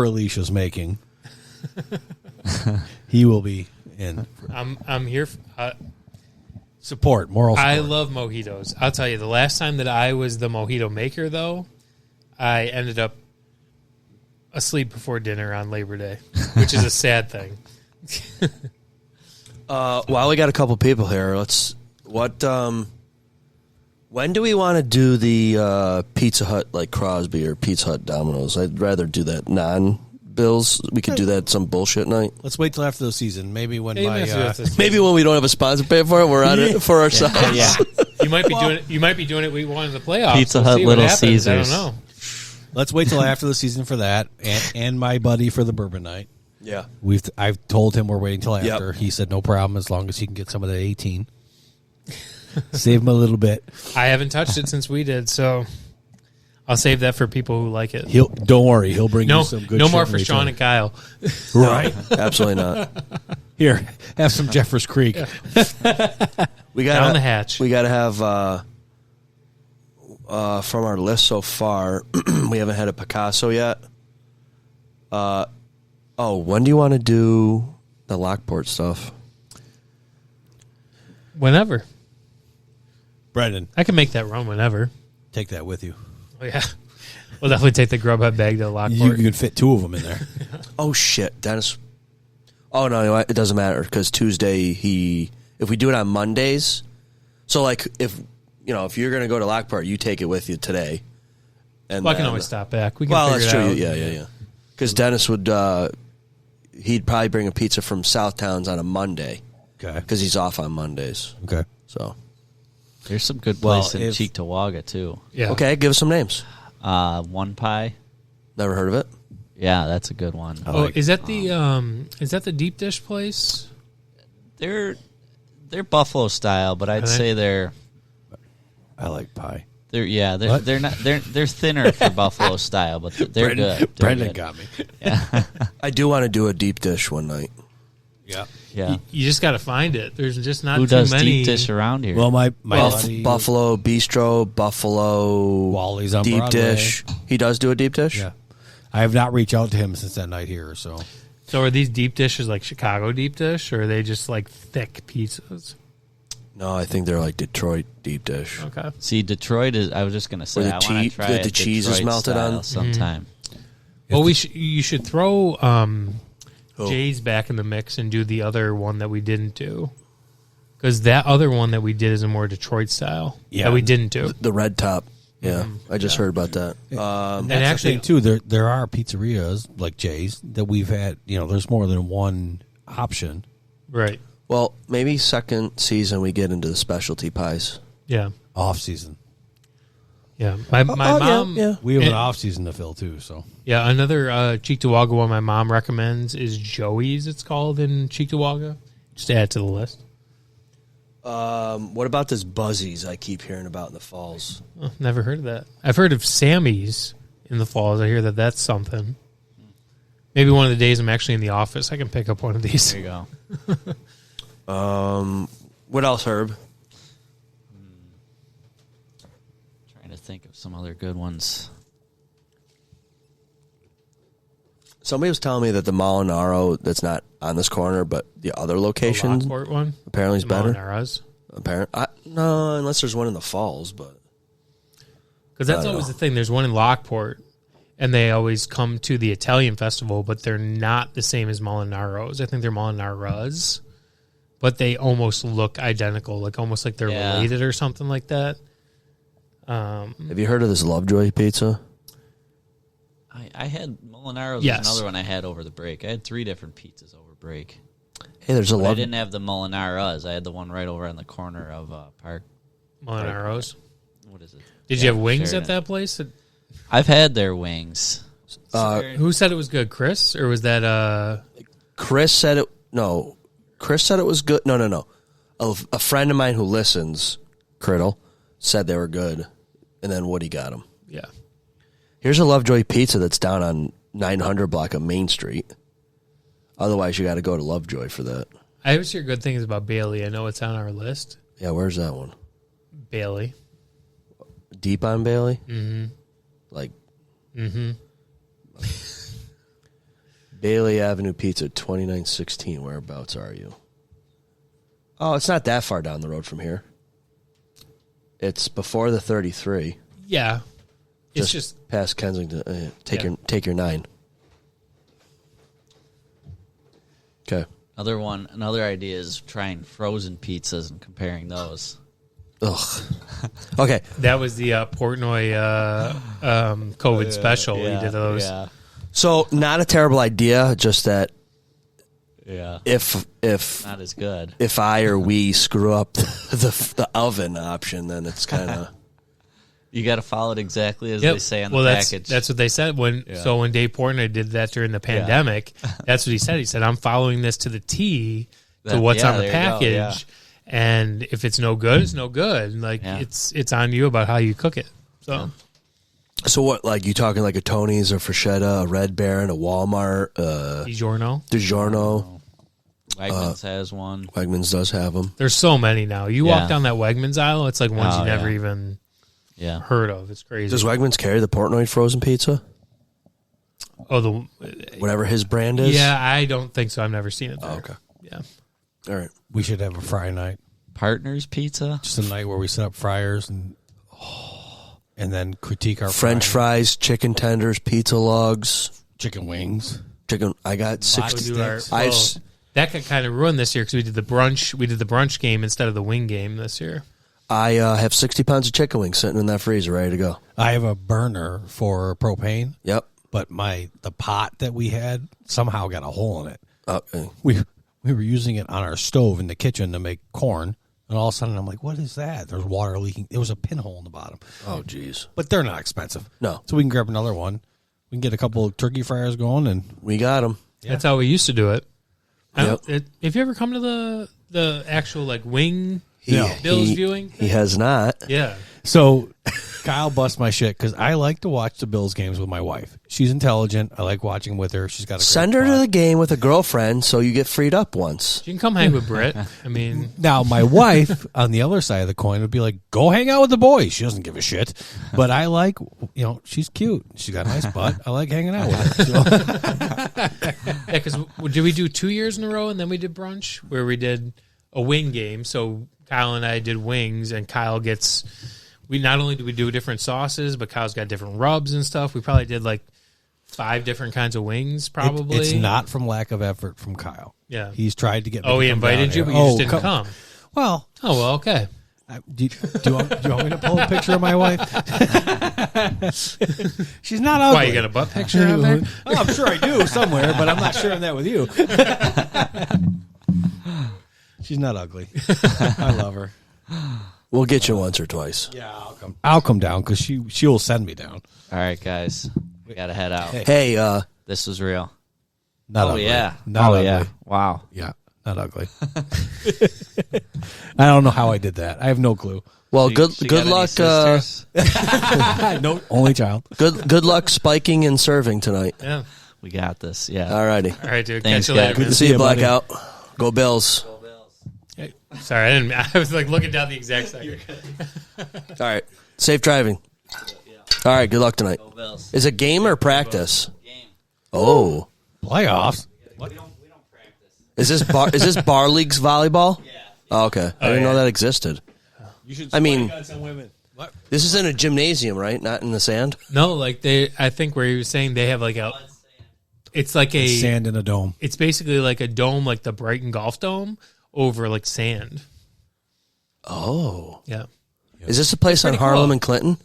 Alicia's making, he will be in. I'm here. Moral support. I love mojitos. I'll tell you, the last time that I was the mojito maker, though, I ended up asleep before dinner on Labor Day, which is a sad thing. While we got a couple people here, when do we want to do the Pizza Hut like Crosby or Pizza Hut Domino's? I'd rather do that non-Bills. We could do that some bullshit night. Let's wait till after the season. Maybe when maybe when we don't have a sponsor pay for it, we're on it for ourselves. Yeah. You might be doing it. You might be doing it. We won in the playoffs. Pizza We'll Hut, see what Little happens. Caesars. I don't know. Let's wait till after the season for that, and my buddy for the bourbon night. Yeah, I've told him we're waiting till Yep. after. He said no problem as long as he can get some of the 18. Save him a little bit. I haven't touched it since we did, so I'll save that for people who like it. Don't worry, he'll bring you some good. No shit more in for Sean return. and Kyle. Right? Absolutely not. Here, have some Jeffers Creek. We got Down the hatch. We got to have from our list so far. We haven't had a Picasso yet. When do you want to do the Lockport stuff? Whenever. Brendan, I can make that run whenever. take that with you. Oh, yeah. We'll definitely take the Grubhub bag to Lockport. You can fit two of them in there. Oh shit, Dennis. Oh no, it doesn't matter because Tuesday if we do it on Mondays, so like if you're gonna go to Lockport, you take it with you today. And I can always stop back. We can well, figure that's it true. out. Yeah. Because Dennis would he'd probably bring a pizza from Southtowns on a Monday. Okay. Because he's off on Mondays. Okay. So There's some good place in Cheektowaga, too. Yeah. okay, give us some names. One Pie. Never heard of it. Yeah, that's a good one. Is that the deep dish place? They're Buffalo style, but I'd say they're I like pie. They're not they're thinner for Buffalo style, but they're good. They're Brendan good. got me. Yeah. I do want to do a deep dish one night. Yeah. Yeah. You just got to find it. There's just not Who too does many. deep dish around here? Well, my buddy, Buffalo Bistro, Buffalo Wally's on deep Broadway. dish. He does do a deep dish. Yeah. I have not reached out to him since that night here, so. So are these deep dishes like Chicago deep dish, or are they just like thick pizzas? No, I think they're like Detroit deep dish. Okay. See, Detroit is. I was just gonna say Where the I want cheese- to try the a cheese is Detroit melted style on? sometime. Well, you should throw Jay's back in the mix and do the other one that we didn't do, because that other one that we did is a more Detroit style. Yeah. That we didn't do. The Red Top. Yeah, I just heard about that. And And actually- actually, too, there are pizzerias like Jay's that we've had. There's more than one option. Right. Well, maybe second season we get into the specialty pies. Yeah. Off season. Yeah. My mom. Yeah. We have an And- off season to fill too. So Yeah. Another Cheektowaga one my mom recommends is Joey's. It's called in Cheektowaga. Just add it to the list. What about this Buzzies I keep hearing about in the falls? Oh, never heard of that. I've heard of Sammy's in the falls. I hear that that's something. Maybe one of the days I'm actually in the office, I can pick up one of these. There you go. What else, Herb? Trying to think of some other good ones. Somebody was telling me that the Molinaro that's not on this corner, but the other location The Lockport one? apparently is The better. Molinara's? No, unless there's one in the falls, but Because that's I don't always know. the thing. There's one in Lockport, and they always come to the Italian festival, but they're not the same as Molinaro's. I think they're Molinara's, but they almost look identical, like almost like they're Yeah. related or something like that. have you heard of this Lovejoy pizza? I had Molinaro's. Yes. Was another one I had over the break. I had 3 different pizzas over break. Hey, there's a But I Love. didn't have the Molinara's. I had the one right over on the corner of Park. Molinaro's. What is it? Did Yeah, you have wings Sheridan. at that place? I've had their wings. Who said it was good, Chris, or was that Chris said it. No, Chris said it was good. No. A friend of mine who listens, Criddle, said they were good, and then Woody got them. Yeah. Here's a Lovejoy Pizza that's down on 900 block of Main Street. Otherwise, you got to go to Lovejoy for that. I always hear good things about Bailey. I know it's on our list. Yeah, where's that one? Bailey. Deep on Bailey? Mm-hmm. Like, mm-hmm. Bailey Avenue Pizza, 2916. Whereabouts are you? Oh, it's not that far down the road from here. It's before the 33. Yeah. It's just past Kensington. Take your 9. Okay. Another idea is trying frozen pizzas and comparing those. Ugh. Okay. That was the Portnoy COVID special. Yeah, We did those. Yeah. So, not a terrible idea, just that if not as good. If I or we screw up the oven option, then it's kind of you got to follow it exactly as they say on the package. That's what they said when Dave Portnoy did that during the pandemic. That's what he said. He said, "I'm following this to the T to what's on the package, and if it's no good, it's no good. Like it's on you about how you cook it." So what? Like you talking like a Tony's or Freshetta, a Red Baron, a Walmart, DiGiorno. Wegmans has one. Wegmans does have them. There's so many now. You walk down that Wegmans aisle, it's like ones you never even heard of. It's crazy. Does Wegmans carry the Portnoy frozen pizza? Oh, whatever his brand is. Yeah, I don't think so. I've never seen it there. Oh, okay. Yeah. All right. We should have a fry night. Partners Pizza. Just a night where we set up fryers and then critique our French frying. fries, chicken tenders, pizza logs, chicken wings. I got 60 sticks. That got kind of ruined this year because we did the brunch. We did the brunch game instead of the wing game this year. I have 60 pounds of chicken wings sitting in that freezer ready to go. I have a burner for propane. Yep. But the pot that we had somehow got a hole in it. Okay. We were using it on our stove in the kitchen to make corn, and all of a sudden I'm like, "What is that?" There's water leaking. There was a pinhole in the bottom. Oh, geez. But they're not expensive. No. So we can grab another one. We can get a couple of turkey fryers going, and we got them. Yeah. That's how we used to do it. Yep. Have you ever come to the actual like wing Bills viewing? He has not. Yeah. So Kyle busts my shit because I like to watch the Bills games with my wife. She's intelligent. I like watching with her. She's got a send her to the game with a girlfriend so you get freed up once. You can come hang with Britt. I mean, now my wife on the other side of the coin would be like, "Go hang out with the boys." She doesn't give a shit, but I like, she's cute. She's got a nice butt. I like hanging out with her. So. Yeah, because did we do 2 years in a row and then we did brunch where we did a wing game? So Kyle and I did wings, and Kyle gets. We not only do we do different sauces, but Kyle's got different rubs and stuff. We probably did like 5 different kinds of wings. Probably it's not from lack of effort from Kyle. Yeah, he's tried to get. Oh, he invited you, but you just didn't come. Well, okay. Do you want me to pull a picture of my wife? She's not ugly. Why, you got a butt picture out there? Oh, I'm sure I do somewhere, but I'm not sharing that with you. She's not ugly. I love her. We'll get you once or twice. Yeah, I'll come down because she'll send me down. All right, guys, we gotta head out. Hey, this was real. Not ugly. Not ugly. Yeah. Wow. Yeah, not ugly. I don't know how I did that. I have no clue. Well, good luck. No, only child. Good luck spiking and serving tonight. Yeah, we got this. Yeah. All righty. All right, dude. Thanks, catch you later. Good to see you, Blackout. Go Bills. Hey, sorry, I was like looking down the exact second. All right. Safe driving. All right. Good luck tonight. Is it game or practice? Game. Oh. Playoffs. We don't practice. Is this bar leagues volleyball? Yeah. Oh, okay. I didn't know that existed. You should. On some women. What? This is in a gymnasium, right? Not in the sand. No, like I think where he was saying they have like it's like a sand in a dome. It's basically like a dome, like the Brighton Golf Dome, over like sand. Oh. Yeah. Is this a place on Harlem cool. and Clinton?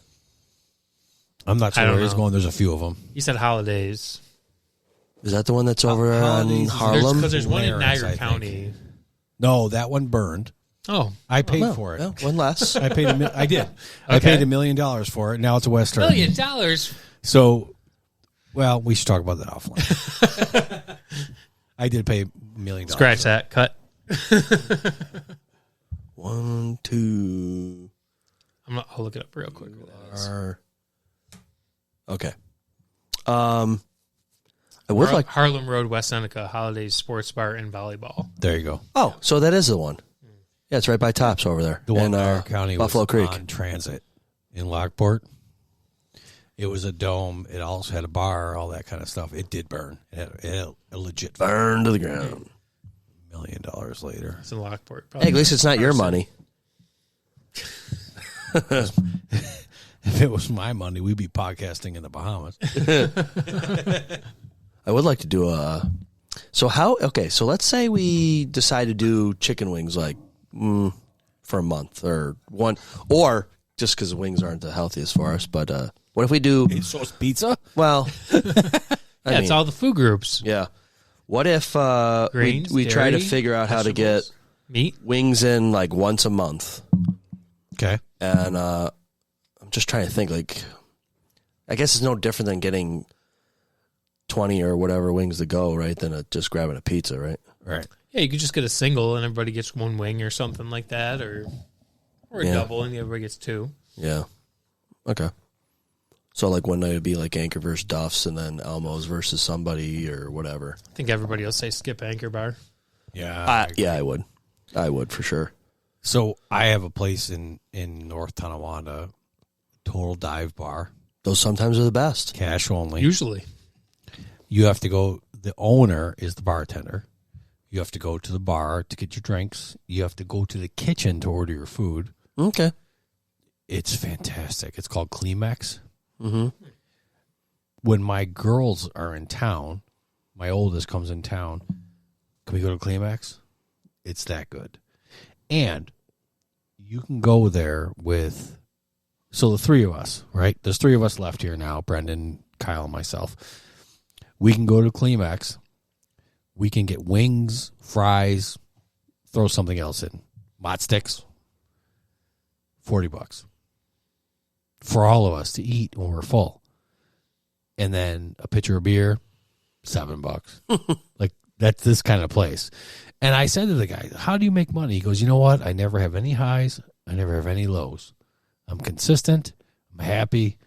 I'm not sure where he's going. There's a few of them. He said Holidays. Is that the one that's over on Harlem? Because there's one in Clarence, Niagara County. No, that one burned. Oh, I paid for it. Well, one less. I paid. I did. I paid $1 million for it. Now it's a Western. $1 million. So, well, we should talk about that offline. I did pay $1 million. Scratch that. Cut. 1, 2. I'll look it up real quick. Okay. I would like Harlem Road, West Seneca, Holidays Sports Bar and Volleyball. There you go. Oh, so that is the one. Yeah, it's right by Tops over there. The one in in our county Buffalo was Creek. on Transit in Lockport. It was a dome. It also had a bar, all that kind of stuff. It did burn. It had a legit Burn to the ground. $1 million later. It's in Lockport. Hey, at least it's not your money. If it was my money, we'd be podcasting in the Bahamas. I would like to do a. So let's say we decide to do chicken wings like for a month or one, or just because the wings aren't the healthiest for us. But what if we do sauce pizza? Well, it's all the food groups. Yeah. What if Grains, we try to dairy, figure out how to get meat wings in like once a month? Okay. And I'm just trying to think. Like, I guess it's no different than getting 20 or whatever wings to go, right? Than just grabbing a pizza, right? Right. Yeah, you could just get a single and everybody gets one wing or something like that, or a double and everybody gets two. Yeah. Okay. So like one night it'd be like Anchor versus Duff's, and then Elmo's versus somebody or whatever. I think everybody will say skip Anchor Bar. Yeah. I would. I would for sure. So I have a place in North Tonawanda, Total Dive Bar. Those sometimes are the best. Cash only. Usually. You have to go, the owner is the bartender. You have to go to the bar to get your drinks. You have to go to the kitchen to order your food. Okay. It's fantastic. It's called Climax. Mm-hmm. When my girls are in town, my oldest comes in town, can we go to Climax? It's that good. And you can go there with, so the three of us, right? There's three of us left here now, Brendan, Kyle, and myself. We can go to Climax. We can get wings, fries, throw something else in. Mott sticks, $40 for all of us to eat when we're full. And then a pitcher of beer, $7. Like, that's this kind of place. And I said to the guy, how do you make money? He goes, you know what? I never have any highs. I never have any lows. I'm consistent. I'm happy.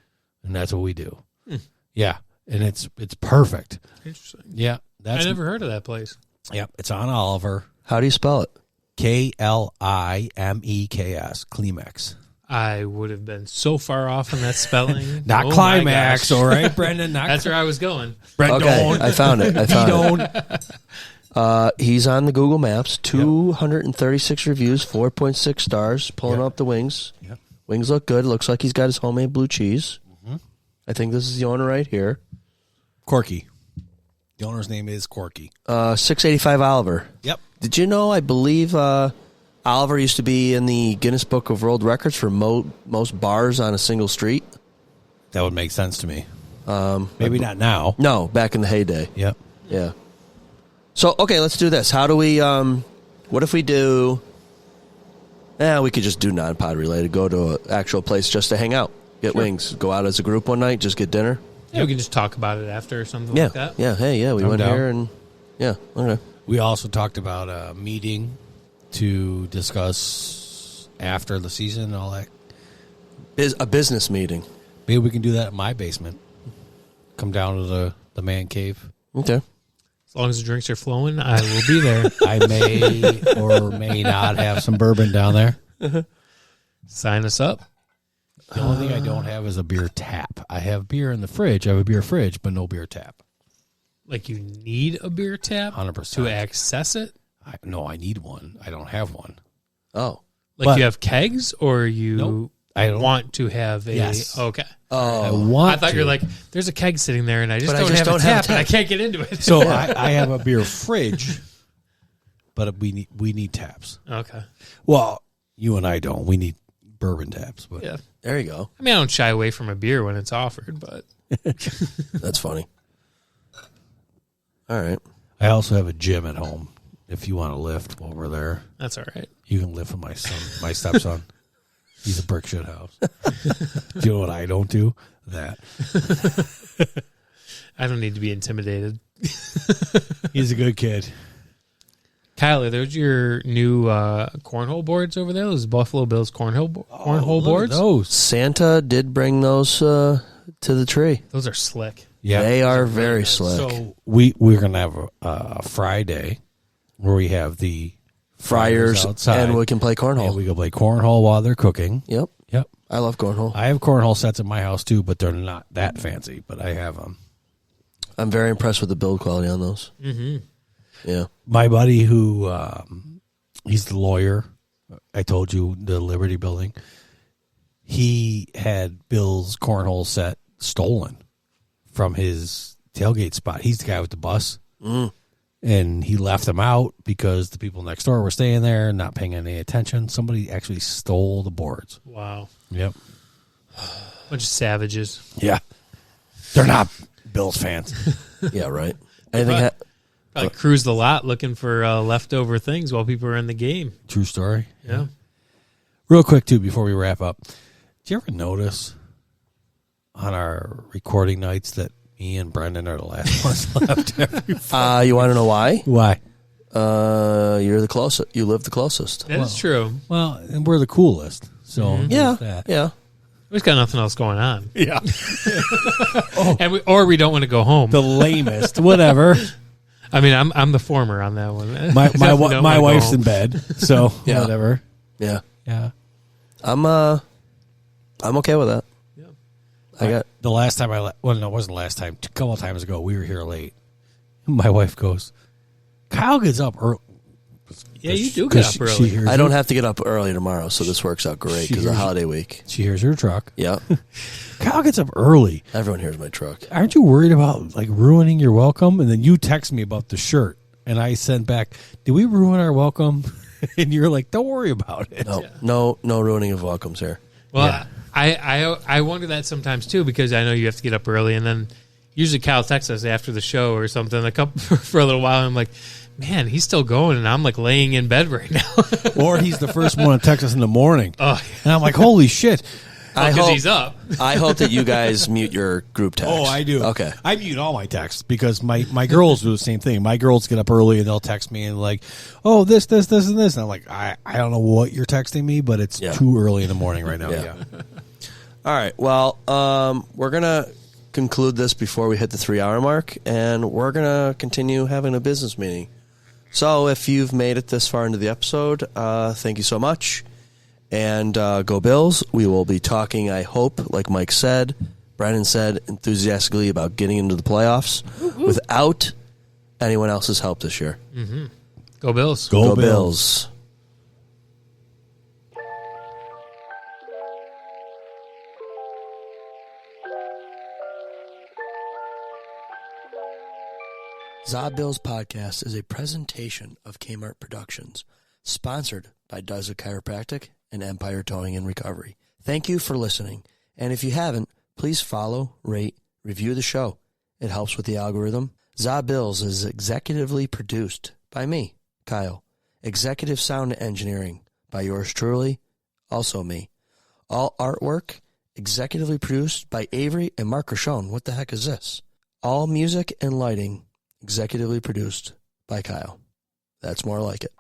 And that's what we do. Yeah. And it's perfect. Interesting. Yeah. I never heard of that place. Yep. It's on Oliver. How do you spell it? K-L-I-M-E-K-S. Climax. I would have been so far off on that spelling. Not Oh Climax, my gosh. all right, Brendan? That's where I was going. Brendan. Okay, I found it. He's on the Google Maps. 236 reviews, 4.6 stars. Pulling up the wings. Yep. Wings look good. Looks like he's got his homemade blue cheese. Mm-hmm. I think this is the owner right here. Corky. The owner's name is Corky. 685 Oliver. Yep. Did you know, I believe Oliver used to be in the Guinness Book of World Records for most bars on a single street? That would make sense to me. Maybe not now. No, back in the heyday. Yep. Yeah. So, okay, let's do this. How do we, what if we do, we could just do non-pod related, go to an actual place just to hang out, get wings, go out as a group one night, just get dinner. Yeah, we can just talk about it after or something Yeah, like that. yeah, hey, yeah, we went down. here and, yeah, okay. We also talked about a meeting to discuss after the season and all that. A business meeting. Maybe we can do that in my basement. Come down to the man cave. Okay. As long as the drinks are flowing, I will be there. I may or may not have some bourbon down there. Sign us up. The only thing I don't have is a beer tap. I have beer in the fridge. I have a beer fridge, but no beer tap. Like you need a beer tap 100%. to access it? No, I need one. I don't have one. Oh. Like But- you have kegs or you Nope, I don't. want to have a... Yes. Okay. Oh. I want I thought to. you were like, there's a keg sitting there and I just But I don't just have don't a have a tap and I tap. can't get into it. So I have a beer fridge, but we need taps. Okay. Well, you and I don't. We need bourbon taps. But Yeah. There you go. I mean, I don't shy away from a beer when it's offered, but... That's funny. All right. I also have a gym at home. If you want to lift while we're there, That's all right. you can lift with my son, my stepson. He's a brick shit house. Do you know what I don't do? That. I don't need to be intimidated. He's a good kid. Kyle, are those your new cornhole boards over there? Those Buffalo Bills cornhole boards? Those. Santa did bring those to the tree. Those are slick. Yeah, they are very slick. So we're gonna have a Friday where we have the fryers outside, and we can play cornhole. And we can play cornhole while they're cooking. Yep. I love cornhole. I have cornhole sets in my house too, but they're not that fancy. But I have them. I'm very impressed with the build quality on those. Mm-hmm. Yeah. My buddy who he's the lawyer. I told you, the Liberty Building. He had Bill's cornhole set stolen from his tailgate spot. He's the guy with the bus. And he left them out because the people next door were staying there and not paying any attention. Somebody actually stole the boards. Wow. Yep. Bunch of savages. Yeah. They're not Bills fans. Yeah, right. Anything Probably cruise the lot looking for leftover things while people are in the game. True story. Yeah. Real quick, too, before we wrap up. Did you ever notice on our recording nights that me and Brendan are the last ones left every Friday? You want to know why? Why? You're the closest. You live the closest. That is true. Well, and we're the coolest. So Yeah. that. Yeah. We've got nothing else going on. Yeah. And we don't want to go home. The lamest. Whatever. I mean, I'm the former on that one. My wife's in bed, so whatever. Yeah. Yeah. I'm okay with that. Yeah. I got the last time no, it wasn't the last time. A couple of times ago, we were here late. My wife goes, Kyle gets up early. Yeah, you do get up early. I don't have to get up early tomorrow, so this works out great because of holiday week. She hears her truck. Yeah. Kyle gets up early. Everyone hears my truck. Aren't you worried about like ruining your welcome? And then you text me about the shirt, and I sent back, "Did we ruin our welcome?" And you're like, "Don't worry about it." No ruining of welcomes here. Well, Yeah. I wonder that sometimes too because I know you have to get up early, and then usually Kyle texts us after the show or something for a little while. And I'm like, man, he's still going, and I'm like laying in bed right now. Or he's the first one to text us in the morning, Oh, and I'm like, "Holy shit!" because he's up. I hope that you guys mute your group text. Oh, I do. Okay. I mute all my texts because my girls do the same thing. My girls get up early and they'll text me and like, "Oh, this, and this." And I'm like, I don't know what you're texting me, but it's too early in the morning right now. Yeah. All right. Well, we're going to conclude this before we hit the 3-hour mark, and we're going to continue having a business meeting. So if you've made it this far into the episode, thank you so much. And go Bills. We will be talking, I hope, like Mike said, Brennan said, enthusiastically about getting into the playoffs without anyone else's help this year. Mm-hmm. Go Bills. Go Bills. Zob Bills Podcast is a presentation of Kmart Productions, sponsored by Does It Chiropractic and Empire Towing and Recovery. Thank you for listening, and if you haven't, please follow, rate, review the show. It helps with the algorithm. Zob Bills is executively produced by me, Kyle. Executive sound engineering by yours truly, also me. All artwork executively produced by Avery and Mark Rochon. What the heck is this? All music and lighting executively produced by Kyle. That's more like it.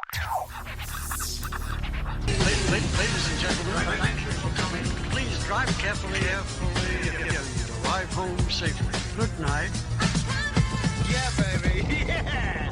Ladies and gentlemen, thank you for coming. Please drive carefully and arrive home safely. Good night. Yeah, baby. Yeah.